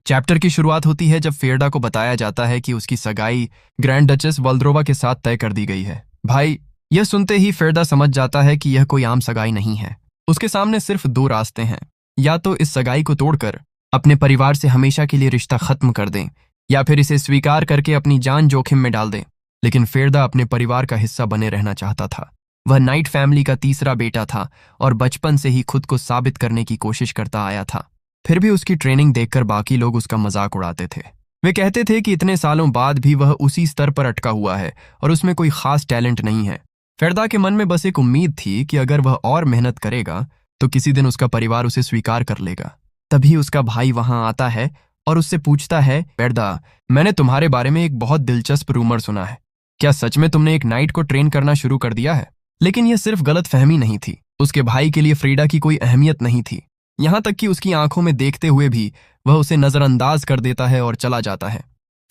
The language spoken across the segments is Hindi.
चैप्टर की शुरुआत होती है जब फेरडा को बताया जाता है कि उसकी सगाई ग्रैंड डचेस वल्द्रोवा के साथ तय कर दी गई है। भाई, यह सुनते ही फेरडा समझ जाता है कि यह कोई आम सगाई नहीं है। उसके सामने सिर्फ दो रास्ते हैं, या तो इस सगाई को तोड़कर अपने परिवार से हमेशा के लिए रिश्ता खत्म कर दें, या फिर इसे स्वीकार करके अपनी जान जोखिम में डाल दें। लेकिन फेरडा अपने परिवार का हिस्सा बने रहना चाहता था। वह नाइट फैमिली का तीसरा बेटा था और बचपन से ही खुद को साबित करने की कोशिश करता आया था। फिर भी उसकी ट्रेनिंग देखकर बाकी लोग उसका मजाक उड़ाते थे। वे कहते थे कि इतने सालों बाद भी वह उसी स्तर पर अटका हुआ है और उसमें कोई खास टैलेंट नहीं है। फेरदा के मन में बस एक उम्मीद थी कि अगर वह और मेहनत करेगा तो किसी दिन उसका परिवार उसे स्वीकार कर लेगा। तभी उसका भाई वहां आता है और उससे पूछता है, फेरदा, मैंने तुम्हारे बारे में एक बहुत दिलचस्प रूमर सुना है। क्या सच में तुमने एक नाइट को ट्रेन करना शुरू कर दिया है? लेकिन यह सिर्फ गलत फहमी नहीं थी। उसके भाई के लिए फ्रीडा की कोई अहमियत नहीं थी, यहां तक कि उसकी आंखों में देखते हुए भी वह उसे नजरअंदाज कर देता है और चला जाता है।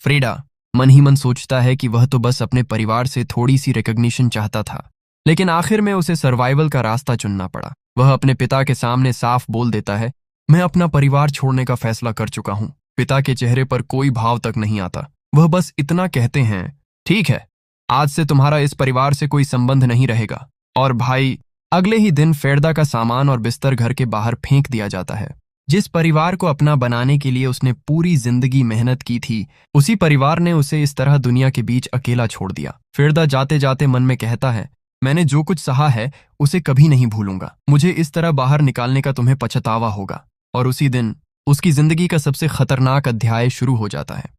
फ्रीडा मन ही मन सोचता है कि वह तो बस अपने परिवार से थोड़ी सी रिकॉग्निशन चाहता था, लेकिन आखिर में उसे सर्वाइवल का रास्ता चुनना पड़ा। वह अपने पिता के सामने साफ बोल देता है, मैं अपना परिवार छोड़ने का फैसला कर चुका हूं। पिता के चेहरे पर कोई भाव तक नहीं आता। वह बस इतना कहते हैं, ठीक है, आज से तुम्हारा इस परिवार से कोई संबंध नहीं रहेगा। और भाई, अगले ही दिन फेरदा का सामान और बिस्तर घर के बाहर फेंक दिया जाता है। जिस परिवार को अपना बनाने के लिए उसने पूरी जिंदगी मेहनत की थी, उसी परिवार ने उसे इस तरह दुनिया के बीच अकेला छोड़ दिया। फेरदा जाते जाते मन में कहता है, मैंने जो कुछ सहा है उसे कभी नहीं भूलूंगा। मुझे इस तरह बाहर निकालने का तुम्हें पछतावा होगा। और उसी दिन उसकी जिंदगी का सबसे खतरनाक अध्याय शुरू हो जाता है।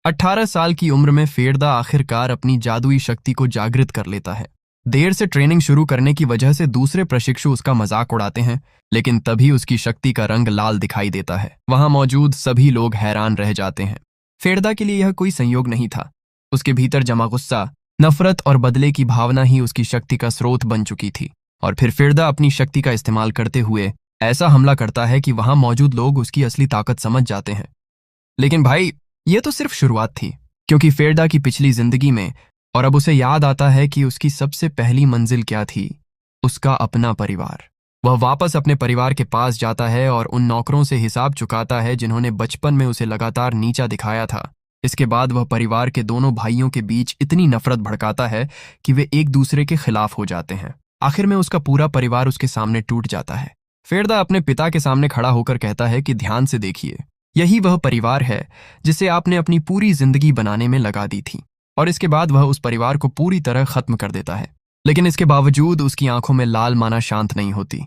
18 साल की उम्र में फेरदा आखिरकार अपनी जादुई शक्ति को जागृत कर लेता है। देर से ट्रेनिंग शुरू करने की वजह से दूसरे प्रशिक्षु उसका मजाक उड़ाते हैं, लेकिन तभी उसकी शक्ति का रंग लाल दिखाई देता है। वहां मौजूद सभी लोग हैरान रह जाते हैं। फेरदा के लिए यह कोई संयोग नहीं था। उसके भीतर जमा गुस्सा, नफरत और बदले की भावना ही उसकी शक्ति का स्रोत बन चुकी थी। और फिर फेरदा अपनी शक्ति का इस्तेमाल करते हुए ऐसा हमला करता है कि वहां मौजूद लोग उसकी असली ताकत समझ जाते हैं। लेकिन भाई, यह तो सिर्फ शुरुआत थी, क्योंकि फेरदा की पिछली जिंदगी में और अब उसे याद आता है कि उसकी सबसे पहली मंजिल क्या थी, उसका अपना परिवार। वह वापस अपने परिवार के पास जाता है और उन नौकरों से हिसाब चुकाता है जिन्होंने बचपन में उसे लगातार नीचा दिखाया था। इसके बाद वह परिवार के दोनों भाइयों के बीच इतनी नफरत भड़काता है कि वे एक दूसरे के खिलाफ हो जाते हैं। आखिर में उसका पूरा परिवार उसके सामने टूट जाता है। फेरदा अपने पिता के सामने खड़ा होकर कहता है कि ध्यान से देखिए, यही वह परिवार है जिसे आपने अपनी पूरी जिंदगी बनाने में लगा दी थी। और इसके बाद वह उस परिवार को पूरी तरह खत्म कर देता है। लेकिन इसके बावजूद उसकी आंखों में लाल माना शांत नहीं होती।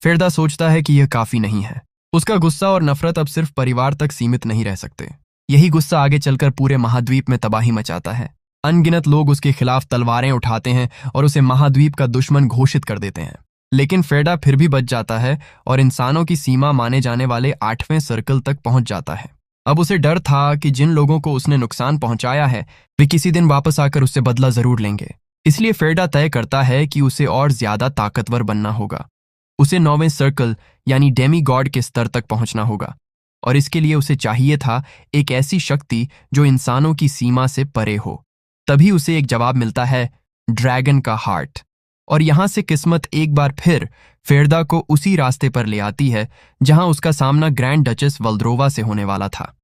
फेरदा सोचता है कि यह काफी नहीं है। उसका गुस्सा और नफरत अब सिर्फ परिवार तक सीमित नहीं रह सकते। यही गुस्सा आगे चलकर पूरे महाद्वीप में तबाही मचाता है। अनगिनत लोग उसके खिलाफ तलवारें उठाते हैं और उसे महाद्वीप का दुश्मन घोषित कर देते हैं। लेकिन फेरदा फिर भी बच जाता है और इंसानों की सीमा माने जाने वाले 8वें सर्कल तक पहुंच जाता है। अब उसे डर था कि जिन लोगों को उसने नुकसान पहुंचाया है वे किसी दिन वापस आकर उससे बदला जरूर लेंगे। इसलिए फेरडा तय करता है कि उसे और ज्यादा ताकतवर बनना होगा। उसे 9वें सर्कल यानी डेमी गॉड के स्तर तक पहुंचना होगा। और इसके लिए उसे चाहिए था एक ऐसी शक्ति जो इंसानों की सीमा से परे हो। तभी उसे एक जवाब मिलता है, ड्रैगन का हार्ट। और यहां से किस्मत एक बार फिर फेरदा को उसी रास्ते पर ले आती है जहां उसका सामना ग्रैंड डचेस वल्द्रोवा से होने वाला था।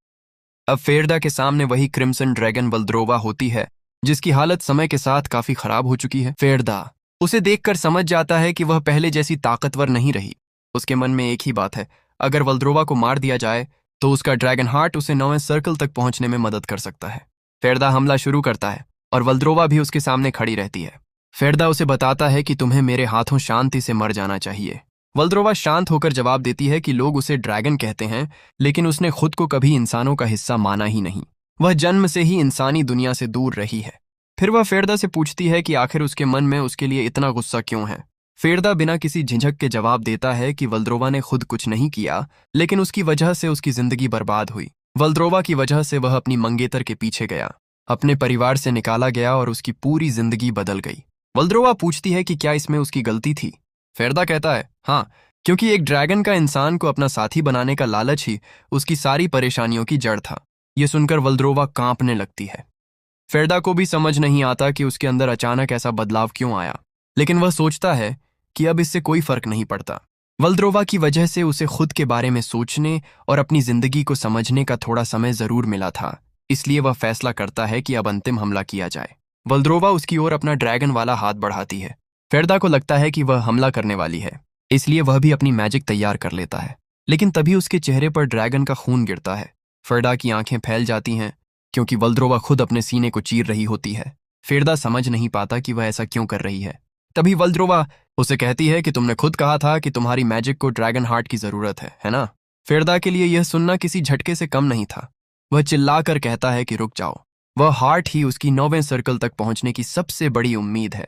अब फेरदा के सामने वही क्रिम्सन ड्रैगन वल्द्रोवा होती है, जिसकी हालत समय के साथ काफी खराब हो चुकी है। फेरदा उसे देखकर समझ जाता है कि वह पहले जैसी ताकतवर नहीं रही। उसके मन में एक ही बात है, अगर वल्द्रोवा को मार दिया जाए तो उसका ड्रैगन हार्ट उसे 9वें सर्कल तक पहुंचने में मदद कर सकता है। फेरदा हमला शुरू करता है और वल्द्रोवा भी उसके सामने खड़ी रहती है। फेरदा उसे बताता है कि तुम्हें मेरे हाथों शांति से मर जाना चाहिए। वल्द्रोवा शांत होकर जवाब देती है कि लोग उसे ड्रैगन कहते हैं, लेकिन उसने खुद को कभी इंसानों का हिस्सा माना ही नहीं। वह जन्म से ही इंसानी दुनिया से दूर रही है। फिर वह फेरदा से पूछती है कि आखिर उसके मन में उसके लिए इतना गुस्सा क्यों है। फेरदा बिना किसी झिझक के जवाब देता है कि वल्द्रोवा ने खुद कुछ नहीं किया, लेकिन उसकी वजह से उसकी जिंदगी बर्बाद हुई। वल्द्रोवा की वजह से वह अपनी मंगेतर के पीछे गया, अपने परिवार से निकाला गया और उसकी पूरी जिंदगी बदल गई। वल्द्रोवा पूछती है कि क्या इसमें उसकी गलती थी। फेरदा कहता है, हाँ, क्योंकि एक ड्रैगन का इंसान को अपना साथी बनाने का लालच ही उसकी सारी परेशानियों की जड़ था। यह सुनकर वल्द्रोवा कांपने लगती है। फेरदा को भी समझ नहीं आता कि उसके अंदर अचानक ऐसा बदलाव क्यों आया, लेकिन वह सोचता है कि अब इससे कोई फर्क नहीं पड़ता। वल्द्रोवा की वजह से उसे खुद के बारे में सोचने और अपनी जिंदगी को समझने का थोड़ा समय जरूर मिला था, इसलिए वह फैसला करता है कि अब अंतिम हमला किया जाए। वल्द्रोवा उसकी ओर अपना ड्रैगन वाला हाथ बढ़ाती है। फेरदा को लगता है कि वह हमला करने वाली है, इसलिए वह भी अपनी मैजिक तैयार कर लेता है। लेकिन तभी उसके चेहरे पर ड्रैगन का खून गिरता है। फेरदा की आंखें फैल जाती हैं क्योंकि वल्द्रोवा खुद अपने सीने को चीर रही होती है। फेरदा समझ नहीं पाता कि वह ऐसा क्यों कर रही है। तभी वल्द्रोवा उसे कहती है कि तुमने खुद कहा था कि तुम्हारी मैजिक को ड्रैगन हार्ट की जरूरत है ना? फेरदा के लिए यह सुनना किसी झटके से कम नहीं था। वह चिल्लाकर कहता है कि रुक जाओ, वह हार्ट ही उसकी 9वें सर्कल तक पहुंचने की सबसे बड़ी उम्मीद है।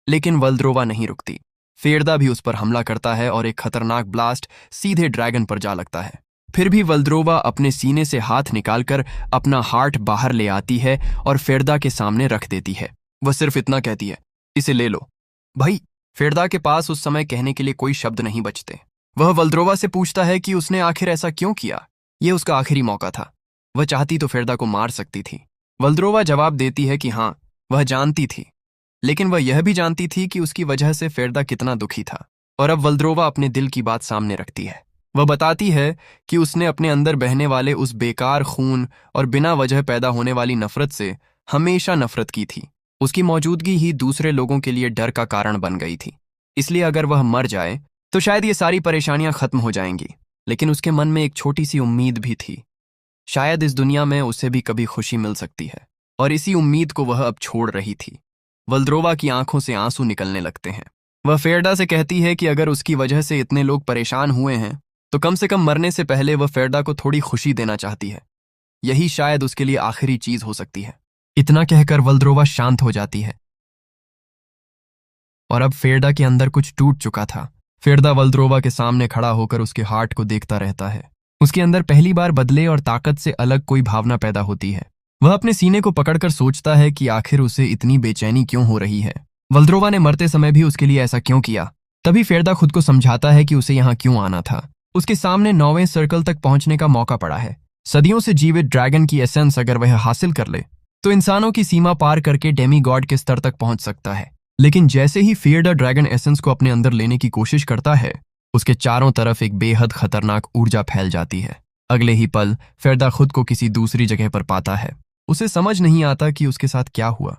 लेकिन वल्द्रोवा नहीं रुकती। फेरदा भी उस पर हमला करता है और एक खतरनाक ब्लास्ट सीधे ड्रैगन पर जा लगता है। फिर भी वल्द्रोवा अपने सीने से हाथ निकालकर अपना हार्ट बाहर ले आती है और फेरदा के सामने रख देती है। वह सिर्फ इतना कहती है, इसे ले लो। भाई, फेरदा के पास उस समय कहने के लिए कोई शब्द नहीं बचते। वह वल्द्रोवा से पूछता है कि उसने आखिर ऐसा क्यों किया। यह उसका आखिरी मौका था। वह चाहती तो फेरदा को मार सकती थी। वल्द्रोवा जवाब देती है कि हाँ, वह जानती थी, लेकिन वह यह भी जानती थी कि उसकी वजह से फेरदा कितना दुखी था। और अब वल्द्रोवा अपने दिल की बात सामने रखती है। वह बताती है कि उसने अपने अंदर बहने वाले उस बेकार खून और बिना वजह पैदा होने वाली नफरत से हमेशा नफरत की थी। उसकी मौजूदगी ही दूसरे लोगों के लिए डर का कारण बन गई थी। इसलिए अगर वह मर जाए तो शायद ये सारी परेशानियां खत्म हो जाएंगी। लेकिन उसके मन में एक छोटी सी उम्मीद भी थी। शायद इस दुनिया में उसे भी कभी खुशी मिल सकती है, और इसी उम्मीद को वह अब छोड़ रही थी। वल्द्रोवा की आंखों से आंसू निकलने लगते हैं। वह फेरदा से कहती है कि अगर उसकी वजह से इतने लोग परेशान हुए हैं तो कम से कम मरने से पहले वह फेरदा को थोड़ी खुशी देना चाहती है। यही शायद उसके लिए आखिरी चीज हो सकती है। इतना कहकर वल्द्रोवा शांत हो जाती है और अब फेरदा के अंदर कुछ टूट चुका था। फेरदा वल्द्रोवा के सामने खड़ा होकर उसके हार्ट को देखता रहता है। उसके अंदर पहली बार बदले और ताकत से अलग कोई भावना पैदा होती है। वह अपने सीने को पकड़कर सोचता है कि आखिर उसे इतनी बेचैनी क्यों हो रही है। वल्द्रोवा ने मरते समय भी उसके लिए ऐसा क्यों किया। तभी फेरदा खुद को समझाता है कि उसे यहाँ क्यों आना था। उसके सामने 9वें सर्कल तक पहुंचने का मौका पड़ा है। सदियों से जीवित ड्रैगन की एसेंस अगर वह हासिल कर ले तो इंसानों की सीमा पार करके डेमी गॉड के स्तर तक पहुंच सकता है। लेकिन जैसे ही फेरदा ड्रैगन एसेंस को अपने अंदर लेने की कोशिश करता है, उसके चारों तरफ एक बेहद खतरनाक ऊर्जा फैल जाती है। अगले ही पल फेरदा खुद को किसी दूसरी जगह पर पाता है। उसे समझ नहीं आता कि उसके साथ क्या हुआ।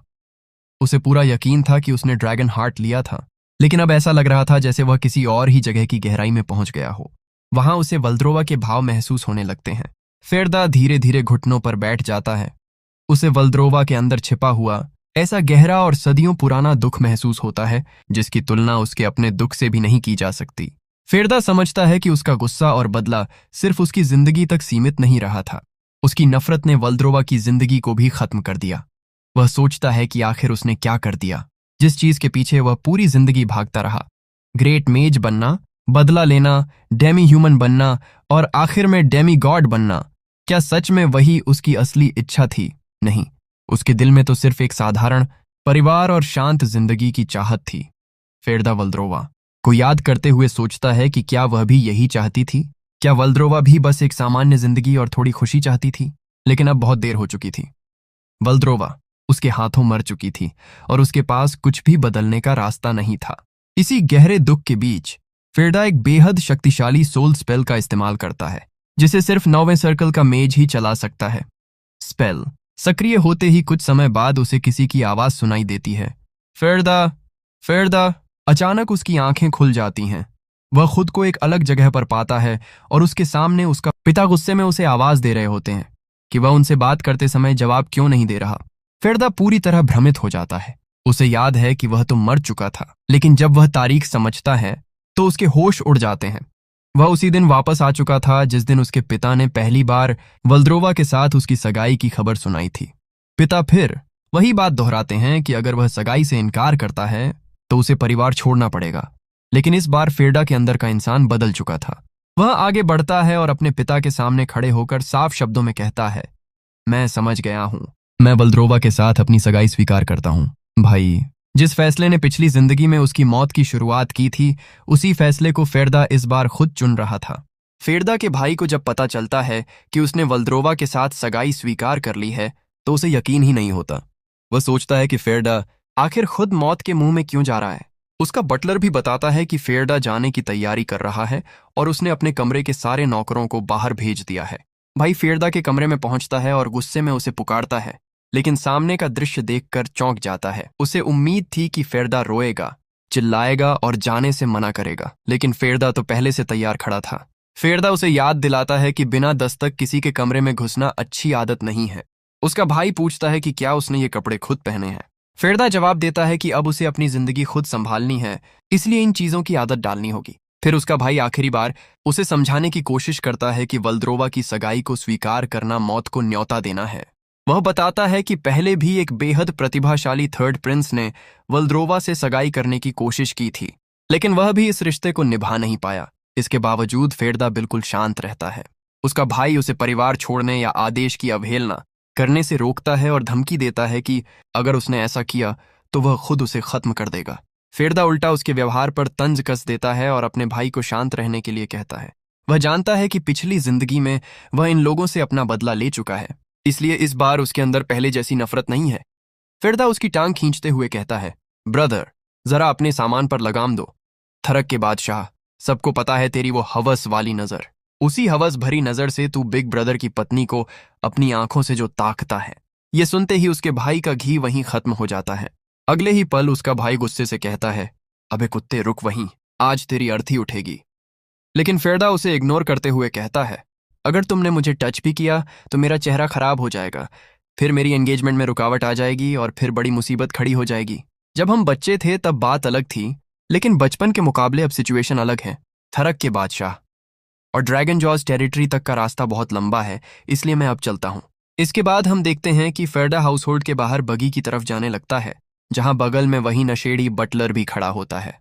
उसे पूरा यकीन था कि उसने ड्रैगन हार्ट लिया था, लेकिन अब ऐसा लग रहा था जैसे वह किसी और ही जगह की गहराई में पहुंच गया हो। वहां उसे वल्द्रोवा के भाव महसूस होने लगते हैं। फेरदा धीरे धीरे घुटनों पर बैठ जाता है। उसे वल्द्रोवा के अंदर छिपा हुआ ऐसा गहरा और सदियों पुराना दुख महसूस होता है जिसकी तुलना उसके अपने दुख से भी नहीं की जा सकती। फेरदा समझता है कि उसका गुस्सा और बदला सिर्फ उसकी जिंदगी तक सीमित नहीं रहा था। उसकी नफरत ने वल्द्रोवा की जिंदगी को भी खत्म कर दिया। वह सोचता है कि आखिर उसने क्या कर दिया जिस चीज के पीछे वह पूरी जिंदगी भागता रहा। ग्रेट मेज बनना, बदला लेना, डेमी ह्यूमन बनना और आखिर में डेमी गॉड बनना। क्या सच में वही उसकी असली इच्छा थी? नहीं, उसके दिल में तो सिर्फ एक साधारण परिवार और शांत जिंदगी की चाहत थी। फेरदा वल्द्रोवा को याद करते हुए सोचता है कि क्या वह भी यही चाहती थी। क्या वल्द्रोवा भी बस एक सामान्य जिंदगी और थोड़ी खुशी चाहती थी? लेकिन अब बहुत देर हो चुकी थी। वल्द्रोवा उसके हाथों मर चुकी थी और उसके पास कुछ भी बदलने का रास्ता नहीं था। इसी गहरे दुख के बीच फेरदा एक बेहद शक्तिशाली सोल स्पेल का इस्तेमाल करता है जिसे सिर्फ 9वें सर्कल का मेज ही चला सकता है। स्पेल सक्रिय होते ही कुछ समय बाद उसे किसी की आवाज सुनाई देती है, फेरदा, फेरदा। अचानक उसकी आंखें खुल जाती हैं। वह खुद को एक अलग जगह पर पाता है और उसके सामने उसका पिता गुस्से में उसे आवाज दे रहे होते हैं कि वह उनसे बात करते समय जवाब क्यों नहीं दे रहा। फेरदा पूरी तरह भ्रमित हो जाता है। उसे याद है कि वह तो मर चुका था, लेकिन जब वह तारीख समझता है तो उसके होश उड़ जाते हैं। वह उसी दिन वापस आ चुका था जिस दिन उसके पिता ने पहली बार वल्द्रोवा के साथ उसकी सगाई की खबर सुनाई थी। पिता फिर वही बात दोहराते हैं कि अगर वह सगाई से इनकार करता है तो उसे परिवार छोड़ना पड़ेगा। लेकिन इस बार फेरदा के अंदर का इंसान बदल चुका था। वह आगे बढ़ता है और अपने पिता के सामने खड़े होकर साफ शब्दों में कहता है, मैं समझ गया हूं। मैं वल्द्रोवा के साथ अपनी सगाई स्वीकार करता हूं। भाई, जिस फैसले ने पिछली जिंदगी में उसकी मौत की शुरुआत की थी, उसी फैसले को फेरदा इस बार खुद चुन रहा था। फेरदा के भाई को जब पता चलता है कि उसने वल्द्रोवा के साथ सगाई स्वीकार कर ली है तो उसे यकीन ही नहीं होता। वह सोचता है कि फेरदा आखिर खुद मौत के मुंह में क्यों जा रहा है। उसका बटलर भी बताता है कि फेरडा जाने की तैयारी कर रहा है और उसने अपने कमरे के सारे नौकरों को बाहर भेज दिया है। भाई फेरडा के कमरे में पहुंचता है और गुस्से में उसे पुकारता है, लेकिन सामने का दृश्य देखकर चौंक जाता है। उसे उम्मीद थी कि फेरडा रोएगा, चिल्लाएगा और जाने से मना करेगा, लेकिन फेरडा तो पहले से तैयार खड़ा था। फेरडा उसे याद दिलाता है कि बिना दस्तक किसी के कमरे में घुसना अच्छी आदत नहीं है। उसका भाई पूछता है कि क्या उसने ये कपड़े खुद पहने हैं। फेरडा जवाब देता है कि अब उसे अपनी जिंदगी खुद संभालनी है, इसलिए इन चीजों की आदत डालनी होगी। फिर उसका भाई आखिरी बार उसे समझाने की कोशिश करता है कि वल्द्रोवा की सगाई को स्वीकार करना मौत को न्योता देना है। वह बताता है कि पहले भी एक बेहद प्रतिभाशाली थर्ड प्रिंस ने वल्द्रोवा से सगाई करने की कोशिश की थी, लेकिन वह भी इस रिश्ते को निभा नहीं पाया। इसके बावजूद फेरडा बिल्कुल शांत रहता है। उसका भाई उसे परिवार छोड़ने या आदेश की अवहेलना करने से रोकता है और धमकी देता है कि अगर उसने ऐसा किया तो वह खुद उसे खत्म कर देगा। फेरडा उल्टा उसके व्यवहार पर तंज कस देता है और अपने भाई को शांत रहने के लिए कहता है। वह जानता है कि पिछली जिंदगी में वह इन लोगों से अपना बदला ले चुका है, इसलिए इस बार उसके अंदर पहले जैसी नफरत नहीं है। फेरडा उसकी टांग खींचते हुए कहता है, ब्रदर, जरा अपने सामान पर लगाम दो। थरक के बादशाह, सबको पता है तेरी वो हवस वाली नजर। उसी हवस भरी नजर से तू बिग ब्रदर की पत्नी को अपनी आंखों से जो ताकता है। ये सुनते ही उसके भाई का घी वहीं खत्म हो जाता है। अगले ही पल उसका भाई गुस्से से कहता है, अबे कुत्ते रुक वहीं, आज तेरी अर्थी उठेगी। लेकिन फेरडा उसे इग्नोर करते हुए कहता है, अगर तुमने मुझे टच भी किया तो मेरा चेहरा खराब हो जाएगा, फिर मेरी एंगेजमेंट में रुकावट आ जाएगी और फिर बड़ी मुसीबत खड़ी हो जाएगी। जब हम बच्चे थे तब बात अलग थी, लेकिन बचपन के मुकाबले अब सिचुएशन अलग है। थरक के बादशाह, और ड्रैगन जॉज टेरिटरी तक का रास्ता बहुत लंबा है, इसलिए मैं अब चलता हूं। इसके बाद हम देखते हैं कि फेरडा हाउस होल्ड के बाहर बगी की तरफ जाने लगता है, जहां बगल में वही नशेड़ी बटलर भी खड़ा होता है।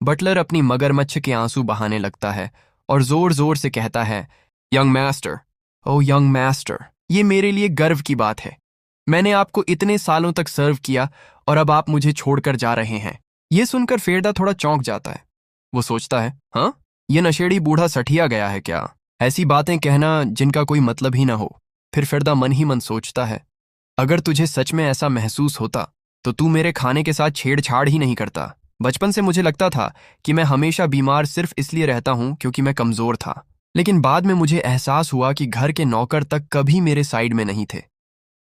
बटलर अपनी मगरमच्छ के आंसू बहाने लगता है और जोर जोर से कहता है, यंग मास्टर, ओ यंग मास्टर, ये मेरे लिए गर्व की बात है। मैंने आपको इतने सालों तक सर्व किया और अब आप मुझे छोड़कर जा रहे हैं। यह सुनकर फेरडा थोड़ा चौंक जाता है। वो सोचता है, हाँ, ये नशेड़ी बूढ़ा सठिया गया है क्या? ऐसी बातें कहना जिनका कोई मतलब ही ना हो। फिर फेरडा मन ही मन सोचता है, अगर तुझे सच में ऐसा महसूस होता तो तू मेरे खाने के साथ छेड़छाड़ ही नहीं करता। बचपन से मुझे लगता था कि मैं हमेशा बीमार सिर्फ इसलिए रहता हूं क्योंकि मैं कमजोर था, लेकिन बाद में मुझे एहसास हुआ कि घर के नौकर तक कभी मेरे साइड में नहीं थे।